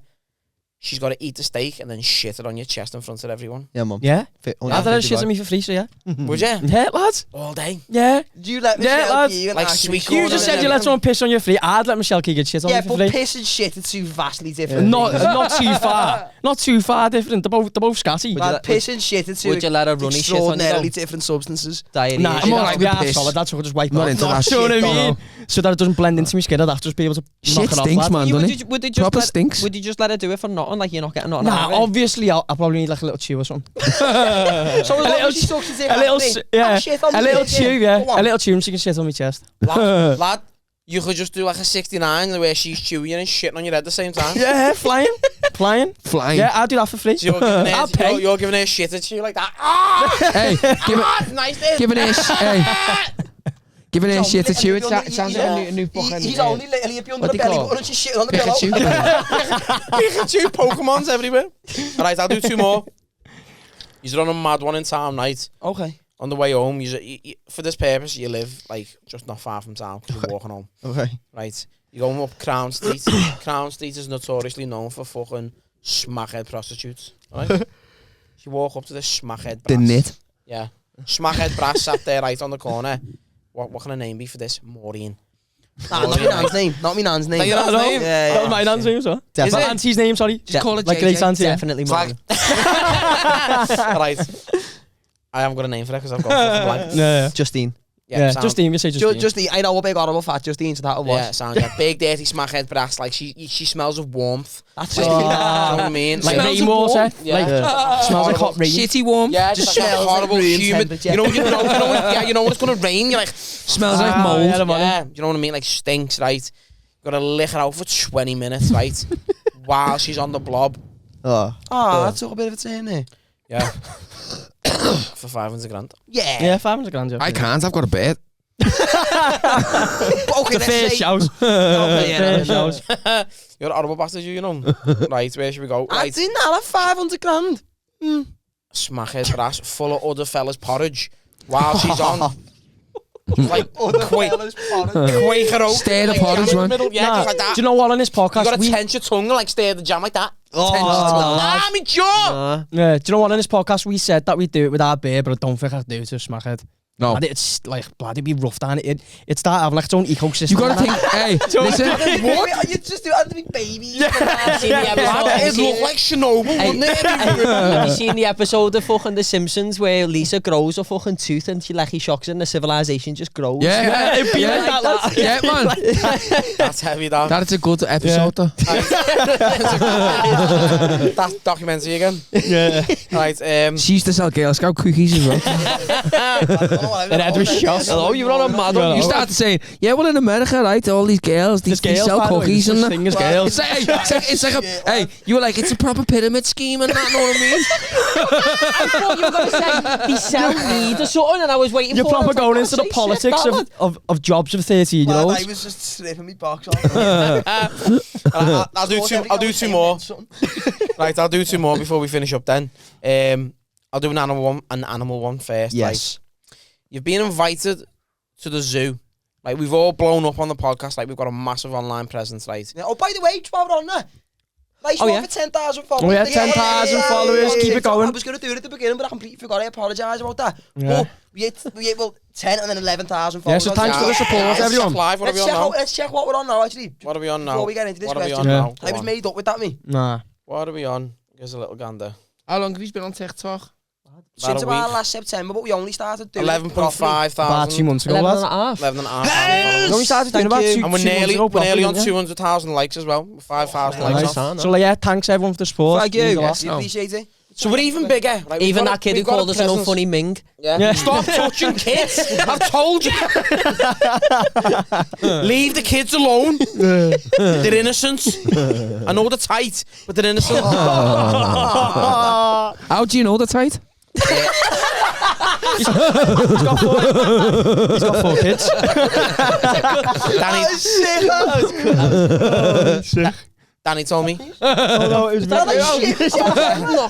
C: She's got to eat the steak and then shit it on your chest in front of everyone.
D: Yeah, mum.
B: Yeah.
D: Fit
B: I thought it shit on me for free, so yeah.
C: Would you?
B: Yeah, lads.
C: All day.
B: Yeah.
E: Do you let
B: Yeah,
E: Michelle
B: lads.
E: Keegan
C: Like
E: actually
C: sweet
E: call
B: You
C: corn
B: just
E: them
B: said you let someone piss on you for free. I'd let Michelle Keegan shit on
E: Yeah,
B: me for
E: but
B: free.
E: piss and shit are two vastly different.
B: Not too far. Not too far different. They're both scatty.
E: Lad, piss and shit are two
D: Would you let her runny shit on you,
E: extraordinarily
D: though?
E: different substances.
D: Diarrhea.
B: Nah,
A: I'm
B: I'm
A: all
B: all
A: right
B: right
A: with
B: with
A: piss.
B: solid. That's what I just wipe
A: Not
B: off.
A: into that
B: You know what I
A: shit,
B: mean? So that it doesn't blend into my skin. I'd have to just be able to knock
A: Shit
B: it off.
A: stinks,
B: lad.
A: man,
D: You-
A: doesn't
D: would
A: it?
D: you- would they just
A: Proper
D: let-
A: stinks.
D: Would you just let her do it for nothing? Like you're not getting nothing
B: Nah,
D: out of it?
B: obviously I'll probably need like a little chew or something.
E: So as long as she sucks his dick
B: A little,
E: out,
B: yeah,
E: shit on
B: a
E: me,
B: little
E: yeah.
B: chew, yeah,
E: Go on.
B: a little chew, and she can shit on my chest.
C: Lad, you could just do like a 69 where she's chewing and shitting on your head at the same time.
B: Yeah, flying.
A: Flying.
B: Yeah, I'll do that for free.
C: So you're giving her,
B: I'll pay.
C: you're giving her shit at you like that. Ah!
A: Hey,
C: Nice this.
A: giving her giving her shit to chew. It
E: Only-
A: sounds
E: yeah.
A: like a new fucking.
E: He's only literally up under
A: what
E: the
A: they
E: belly
A: call
E: button and she's shitting on the pillow.
C: Pikachu, Pokemons everywhere. Alright, I'll do 2 more. He's on a mad one in town, right?
E: Okay.
C: On the way home, you, for this purpose, you live like just not far from town because you're walking home.
E: Okay.
C: Right? You're going up Crown Street. Crown Street is notoriously known for fucking smackhead prostitutes. Right? You walk up to the smackhead
A: The
C: brass.
A: knit.
C: Yeah. Smackhead brass sat there right on the corner. What can a name be for this? Maureen.
E: Nah, not my nan's name. Not my nan's name.
C: That your nan's name?
E: Yeah,
B: That
E: yeah.
B: was my nan's name, so.
C: Is
B: My
C: it?
B: auntie's name, sorry.
A: Just call it
B: like
A: JJ.
B: Grace Auntie. Yeah.
D: Definitely
C: It's
D: more.
C: like- right. I haven't got a name for it because I've got a blank.
B: Yeah.
D: Justine.
B: Yeah,
C: sound.
B: Justine, you say Justine.
E: Justine, I know a big horrible fat Justine, so that'll
C: Yeah,
E: watch.
C: sound yeah. Big dirty smackhead brass. Like she smells of warmth.
E: That's
C: Like,
E: it.
C: you know what I mean?
B: Like
C: Like,
B: rainwater.
C: Yeah.
B: Like, smells like hot rain.
A: Shitty warm.
C: yeah,
E: Just
C: just like a
E: smells like
C: horrible
E: room
C: humid.
E: temperature.
C: You know when it's gonna rain. You're like
A: Smells like
B: Ah,
A: mold.
B: yeah, the money.
C: yeah, you know what I mean? Like stinks, right? Gotta lick her out for 20 minutes, right? While she's on the blob.
D: Oh.
E: Oh, that took a bit of a turn there.
C: Yeah. For 500 grand.
E: Yeah.
B: Yeah, 500 grand. Yeah.
A: I can't, I've got a bed.
E: Okay,
B: The
E: let's
B: fair
E: say...
B: shout.
E: Okay,
B: Fair shout.
C: You're an horrible bastard, you know. Right, where should we go?
E: I
C: Right.
E: didn't have 500 grand.
C: Smackhead brass full of other fellas' porridge while she's on. Like, Quaker oat.
A: Stir the
C: like,
A: porridge,
C: jam in the
A: man.
C: middle. Yeah,
B: Nah,
C: just like that.
B: do you know what on this
C: You
B: podcast?
C: gotta
B: we,
C: tense your tongue and like stir the jam like that.
D: Oh,
C: Tense your tongue. Ah, me jaw!
B: yeah, do you know what on this podcast we said that we do it with our beer, but I don't think I do it to Smackhead.
A: No.
B: Bloody, it's like bloody be rough down it. It's that having like its own ecosystem.
A: You gotta think, hey, listen.
E: What? You just do it to be babies.
D: I've seen the episode.
C: It'd look like Chernobyl, wouldn't it?
D: Have you seen the episode of fucking The Simpsons where Lisa grows a fucking tooth and she shocks it and the civilization just grows?
A: Yeah,
B: It'd be like that, lads.
A: yeah, man.
C: That's heavy, that.
A: That's a good episode, though.
C: That documentary again.
B: Yeah.
C: Right,
A: She used to sell Girl Scout cookies as well.
B: And Ed was shot.
D: Hello, you were on a mad
B: Yeah.
D: one.
A: You started saying, yeah, well, in America, right, all these girls, they sell cookies and that.
B: Thing is girls.
A: It's like, it's like a, hey, you were like, it's a proper pyramid scheme and that, know what I mean?
D: I thought you were going to say he sell weed or something and I was waiting
B: You're
D: for
B: proper
D: it.
B: going into the politics of jobs of 13-year-olds.
E: I was just sniffing me box off.
C: I'll do two more. Right, I'll do two more before we finish up then. I'll do an animal one first.
D: Yes.
C: Like, you've been invited to the zoo. Like, we've all blown up on the podcast. Like, we've got a massive online presence, right?
E: Yeah, oh, by the way, while we're on there, nice
D: Oh,
E: one
D: yeah?
E: for 10,000 followers.
B: Oh, yeah, 10,000 followers, keep it going.
E: I was going to do it at the beginning, but I completely forgot. I apologise about that.
B: Yeah.
E: But we hit 10 and then 11,000
B: Yeah,
E: followers.
B: so thanks for the support,
C: Let's
B: everyone.
C: check live. What are we on now?
E: Let's check what we're on now, actually.
C: What are we on now?
E: Before we get into this
C: What are we
E: question.
C: on
B: Yeah.
C: now? Go
E: I was
C: on.
E: made up with that, me.
B: Nah.
C: What are we on? Here's a little gander.
A: How long have you been on TikTok?
E: Since
C: a
E: about
C: week.
E: last September, but we only started doing it
C: 11.5
B: About 2
C: thousand.
B: months ago,
D: 11 and
B: lads.
D: a half.
C: 11 and a half thousand.
B: We only started doing
D: Thank
B: about
D: you.
B: 2
C: And we're
B: months
C: nearly
B: ago, properly,
C: on
B: yeah.
C: 200,000 likes as well. 5,000 likes.
B: Nice.
C: off.
B: So, like, yeah, thanks everyone for the support.
E: Thank
B: Means
E: you.
B: a lot.
E: Yes, we appreciate it.
C: So we're even bigger. Like, we've
D: Even
C: got
D: that kid who
C: we've got
D: called us an
C: presence.
D: unfunny Ming.
C: Yeah.
B: Yeah.
C: Stop touching kids. I've told you. Leave the kids alone. They're innocent. I know they're tight, but they're innocent.
A: How do you know the tight?
B: He's got 4 kids.
C: Danny told me.
B: Oh, no, it was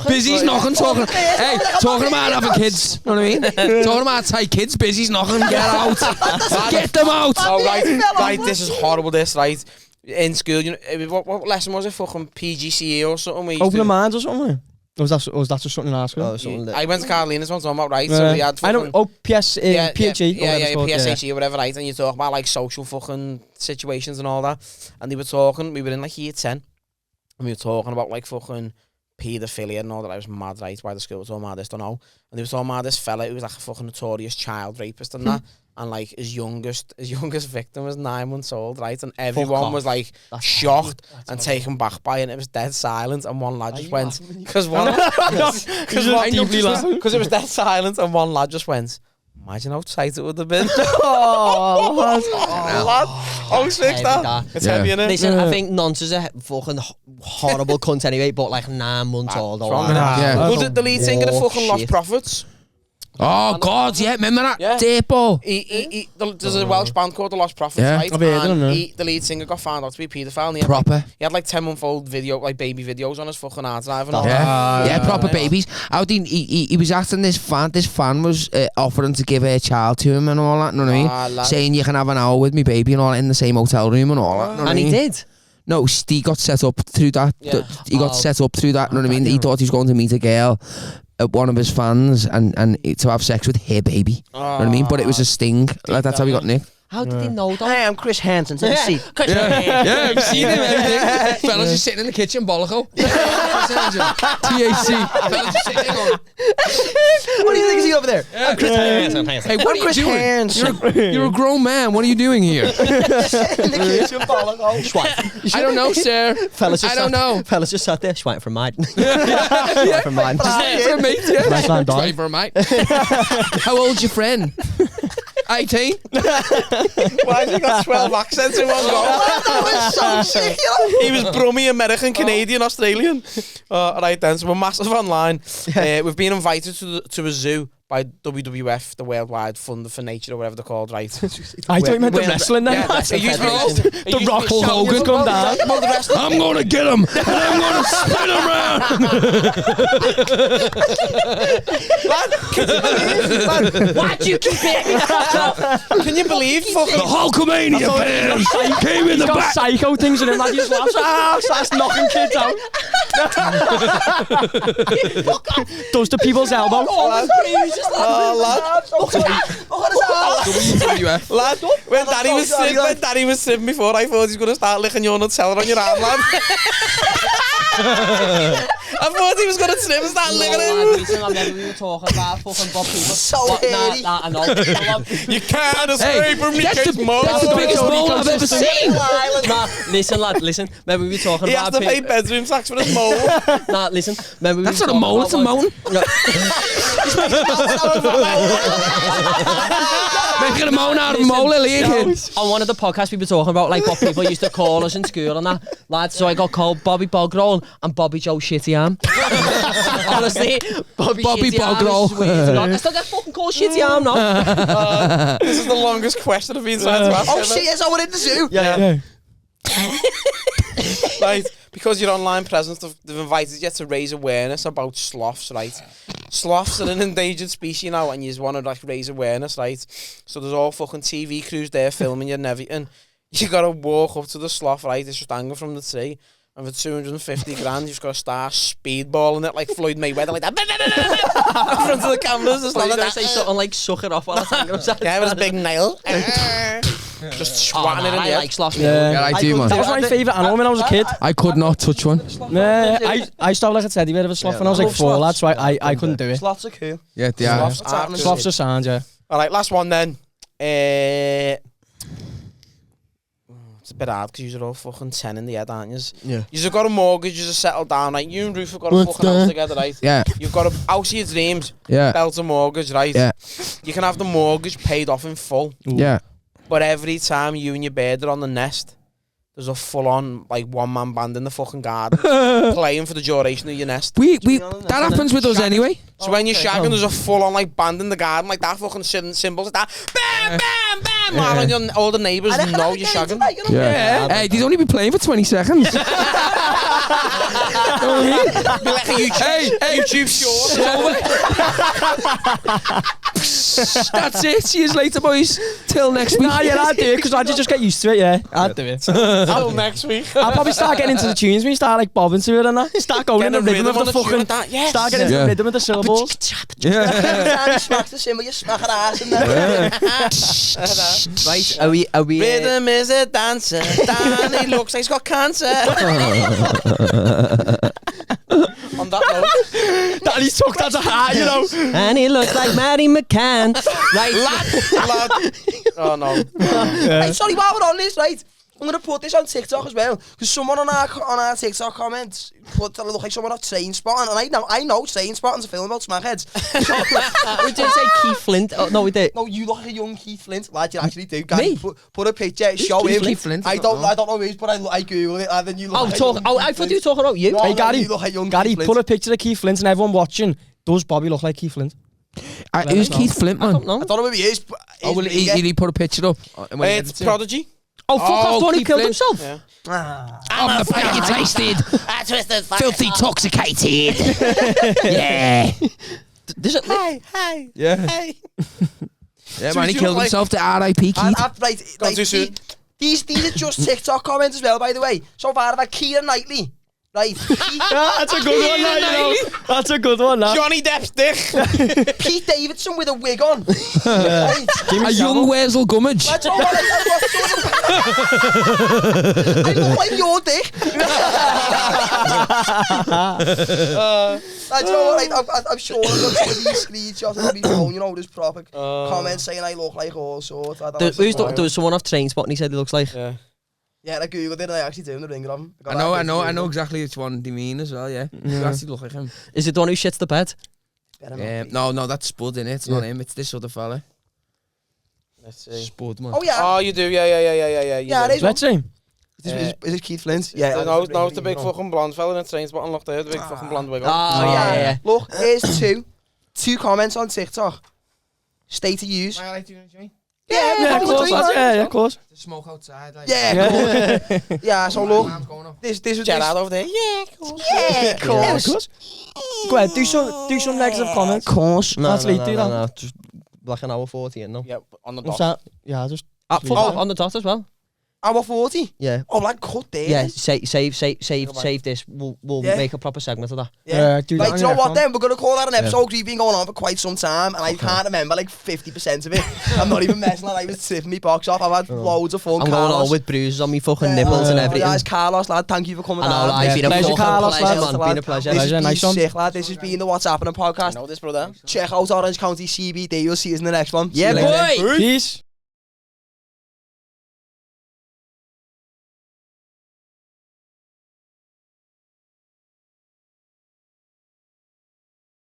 A: Busy's knocking, talking. Hey, talking about having kids. Know what I mean? Talking about tight kids, Busy's knocking. Get out. Get them out.
C: Oh, right. This is horrible, this, right? In school, you know, what lesson was it? Fucking PGCE or something? We used
B: Open
C: to-
B: the minds or something? Or was that just something in our school?
D: Oh, something that.
C: I went to Carolina's one time, right? So we had
B: I know.
C: fucking...
B: Oh, PhD.
C: Yeah, PSHE or whatever, right? And you talk about like social fucking situations and all that. And they were talking, we were in like year 10, and we were talking about like fucking paedophilia and all that. I was mad, right? Why the school was talking about this, don't know. And they were talking about this fella who was like a fucking notorious child rapist and that. And like his youngest victim was 9 months old, right? And everyone was like shocked and taken back by it. And it was dead silent. And one lad just went, because it was dead silent, and one lad just went, imagine how tight it would have been. Lad. Oh, sick that. It's
A: Yeah.
C: heavy, innit?
D: Listen, I think Nonce is a fucking horrible cunt anyway, but like 9 months old.
C: Wrong
D: Or
C: with that.
A: Yeah.
C: Was it the lead singer of fucking Lost
D: shit.
C: Prophets?
A: Oh, God, yeah, remember that?
C: Yeah.
A: Dirtball.
C: There's a Welsh band called the Lost Prophets,
A: Yeah.
C: right?
B: I've heard
C: And
B: them, yeah.
C: the lead singer got found out to be a paedophile. And he had
A: Proper.
C: He had like 10-month-old video, like baby videos on his fucking hard drive and all
A: Yeah,
C: that.
A: yeah, proper babies. How did he was asking this fan was offering to give her child to him and all that, know what I mean?
C: Lad.
A: Saying you can have an hour with me baby and all that in the same hotel room and all that, know what I
D: And he
A: mean?
D: did.
A: No, he got set up through that.
C: Yeah.
A: He got set up through that, know what I mean? He thought he was going to meet a girl, one of his fans, and to have sex with her baby, know what I mean? But it was a sting, like that's how he got nicked.
D: How did he know that?
E: Hi, I'm Chris Hansen. Take a seat.
H: Yeah, I've seen him. Everything. Fellas just sitting in the kitchen, bolloco. TAC. Fellas just sitting on.
E: What do you think is he over there?
H: Yeah. Hey, what are you
E: Chris
H: doing?
E: Hansen.
H: You're a grown man. What are you doing here?
E: In the kitchen, bollock.
D: Swipe.
H: I don't know, sir.
D: Fellas just
H: I don't know.
D: Fellas just sat there, swipe for mine. Swipe for mine.
H: Just for a mate, yeah.
B: Nice man, dog.
H: Sorry for a mate. How old's your friend? 18?
C: Why has he got 12 accents in one go?
E: That was so sick, you know?
C: He was Brummie, American, Canadian, Australian. Right then, so we're massive online. We've been invited to a zoo by WWF, the Worldwide Fund for Nature, or whatever they're called, right?
B: I thought you meant the wrestling then.
C: Yeah, it used to be
B: The Rock Hulk Hogan come down.
H: I'm gonna get him, and I'm gonna spin him around.
D: Why do you keep it?
C: Can you believe
H: The
C: fucking...
H: Hulkamania fans came in the
B: He's got
H: back.
B: psycho things in him, like he just laughs, starts knocking kids out. Does to people's elbow.
H: WWF.
C: Lad, when Daddy was sitting before, I thought he was going to start licking your Nutella on your arm, lad. I thought he was going to snip and start licking it.
D: Listen, I remember we were talking about fucking Bob people.
E: So hairy.
D: Nah, I know.
C: You can't escape from me,
H: That's
C: kids,
H: the
C: Mo.
H: biggest mole I've ever seen.
D: Nah, listen, lad, listen. Remember we were talking
C: He has
D: about
C: to pay bedroom tax for his mole.
D: Nah, listen. Remember we
H: That's
D: were
H: not a mole, it's a mountain. Making a moan out of a mole, kids.
D: On one of the podcasts we were talking about like what people used to call us in school and that, lads. So I got called Bobby Bogrol and Bobby Joe Shitty Arm. Honestly, Bobby
H: Bobby
D: Shitty Arm
H: Bogrol.
D: is sweet as God. I still get fucking called Shitty Arm now.
C: This is the longest question I've been trying to ask.
E: Oh shit, yes, I went in the zoo.
B: Yeah.
C: Right, because your online presence, they've invited you to raise awareness about sloths, right? Sloths are an endangered species now, and you just want to like raise awareness, right? So there's all fucking TV crews there filming you and everything. You gotta walk up to the sloth, right? It's just hanging from the tree. And for 250 grand, you've just got to start speedballing it like Floyd Mayweather, like that. In front of the cameras, it's
D: I
C: like
D: was gonna
C: that.
D: say something like suck it off while it's hanging upside
C: Yeah, with his
D: down.
C: big nail. Just
D: Oh,
C: swatting
D: man,
C: it in
D: I
C: the
D: like
C: head.
D: sloths.
H: Yeah, I do,
B: That
H: man.
B: was my favourite animal when I was a kid.
H: I could not touch one.
B: Nah, I used to have like a teddy bear of a sloth when I was like 4, lad, so I couldn't do it.
E: Sloths are cool.
H: Yeah, they are.
B: Sloths are sound, yeah.
C: All right, last one then. It's a bit hard because you're all fucking 10 in the head, aren't you?
H: Yeah.
C: You've got a mortgage, you've settled down, right? You and Ruth have got a fucking house together, right?
H: Yeah,
C: You've got a house of your dreams,
H: yeah,
C: built a mortgage, right?
H: yeah,
C: You can have the mortgage paid off in full,
H: yeah.
C: but every time you and your bird are on the nest, there's a full-on, like, one-man band in the fucking garden playing for the duration of your nest.
H: That happens with us anyway.
C: So when you're shagging, there's a full-on, like, band in the garden, like that fucking cymbals like that. Bam, bam, bam! While all the neighbours know you're shagging.
H: Yeah. Hey, they'd only be playing for 20 seconds.
C: Be like a YouTube short.
H: That's it. See you later, boys. Till next week.
B: Nah, yeah, I'd do it because I'd just get used to it, yeah. I'd do it.
C: Till next week.
B: I'll probably start getting into the tunes when you start like bobbing to it and that. Start going in the rhythm of the fucking...
C: Yes.
B: Start getting into the rhythm of the syllables.
H: Yeah.
E: Every time you smack the cymbal, you smack an ass in there.
D: Right, are we?
C: Rhythm is a dancer. Danny looks like he's got cancer. On that note,
B: That he took that to heart, you know.
D: And he looks like Maddie McCann. Right,
C: lad. Oh no.
E: Hey, sorry, while we're on this, right? I'm going to put this on TikTok as well, because someone on our TikTok comments put that look like someone off Train Spotting, and I know Train Spotting's a film about smackheads.
D: we did say Keith Flint. Oh, no, we did.
E: No, you look like a young Keith Flint, lad. You actually do. Gary,
D: Me?
E: put a picture, show him.
H: Keith Flint?
E: I don't know who he is, but I googled it, and then you look like young
D: I
E: Keith
D: thought you were
E: Flint.
D: talking about you.
E: No,
B: Hey, Gary,
E: you look like young
B: Gary,
E: Keith Flint.
B: put a picture of Keith Flint and everyone watching. Does Bobby look like Keith Flint?
H: Who's Keith Flint, man?
E: I don't know who he is, but
H: Oh, well, he put a picture up.
C: It's Prodigy.
D: Oh, fuck off, the one who
H: Keith
D: killed
H: Flint.
D: himself.
C: Yeah.
H: I'm the faggot tasted. Filthy toxicated. Yeah.
D: Does it?
C: Hey.
H: Yeah.
C: Hey.
H: Yeah,
C: So
H: man, he
C: you
H: killed
C: look
H: himself to R.I.P.
E: And
H: Keith.
E: right,
C: Gone too soon.
E: these are just TikTok comments as well, by the way. So far, I've had Keira Knightley, Right.
B: That's a good one, that, you know. That's a good one, that.
C: Johnny Depp's dick.
E: Pete Davidson with a wig on. Right.
H: A young Wurzel Gummidge.
E: That's all right. I look like your dick. That's all right. I'm sure I've got some of these screenshots on my phone, you know, there's proper comments saying I look like all sorts.
D: There was someone off Trainspot and he said he looks like.
E: Yeah, I googled it and I actually do in the ringer of him.
H: I know exactly which one they mean as well, yeah. You actually look like him.
D: Is it the one who shits the bed?
H: No, that's Spud, innit? It's not him, it's this other fella.
C: Let's see.
H: Spud, man.
E: Oh, yeah.
C: Oh, you do, yeah.
E: Yeah, it is.
B: Let's see.
E: Is it Keith Flint? Yeah.
C: No, it's the big fucking blonde fella in Trainspot and look there, the big fucking blonde wig on.
D: Oh, yeah.
E: Look, here's two comments on TikTok. Stay to use.
A: Am I allowed to do it, Jimmy?
B: Yeah, of course, lads. Yeah, of course.
A: To smoke outside, like.
E: Yeah, cool. Yeah, so look,
A: Alarm's going off.
E: this was
C: Gerard over there. Yeah, cool.
E: Yeah, of course.
B: Of course. Go ahead, do some negative comments.
E: Of course.
B: Actually, do that.
D: No, just like an hour 40 in now.
C: Yeah, on the
B: What's
C: dot.
B: that? Yeah, just.
D: On the dot as well.
E: Hour 40?
D: Yeah.
E: Oh, like cut there.
D: Yeah, save this. We'll
E: Yeah.
D: make a proper segment of that.
E: Yeah.
B: Do that
E: Like,
B: on
E: do you know
B: your
E: what
B: phone.
E: then? We're going to call that an episode because we've been going on for quite some time and I can't remember like 50% of it. I'm not even messing like I was tipping my box off. I've had loads of fun.
D: I'm going on with bruises on me fucking nipples and everything.
E: Guys, Carlos, lad, thank you for coming
D: I know,
E: down.
D: lad, it's been a
B: pleasure,
D: fucking
B: Carlos,
D: pleasure,
B: lad.
D: man. Been a pleasure.
E: This has been
B: Nice one.
E: sick, lad. This has been the What's Happening
C: I
E: podcast.
C: know this, brother.
E: Check out Orange County CBD. You'll see us in the next one.
D: Yeah,
E: See you later.
D: boy.
B: Peace.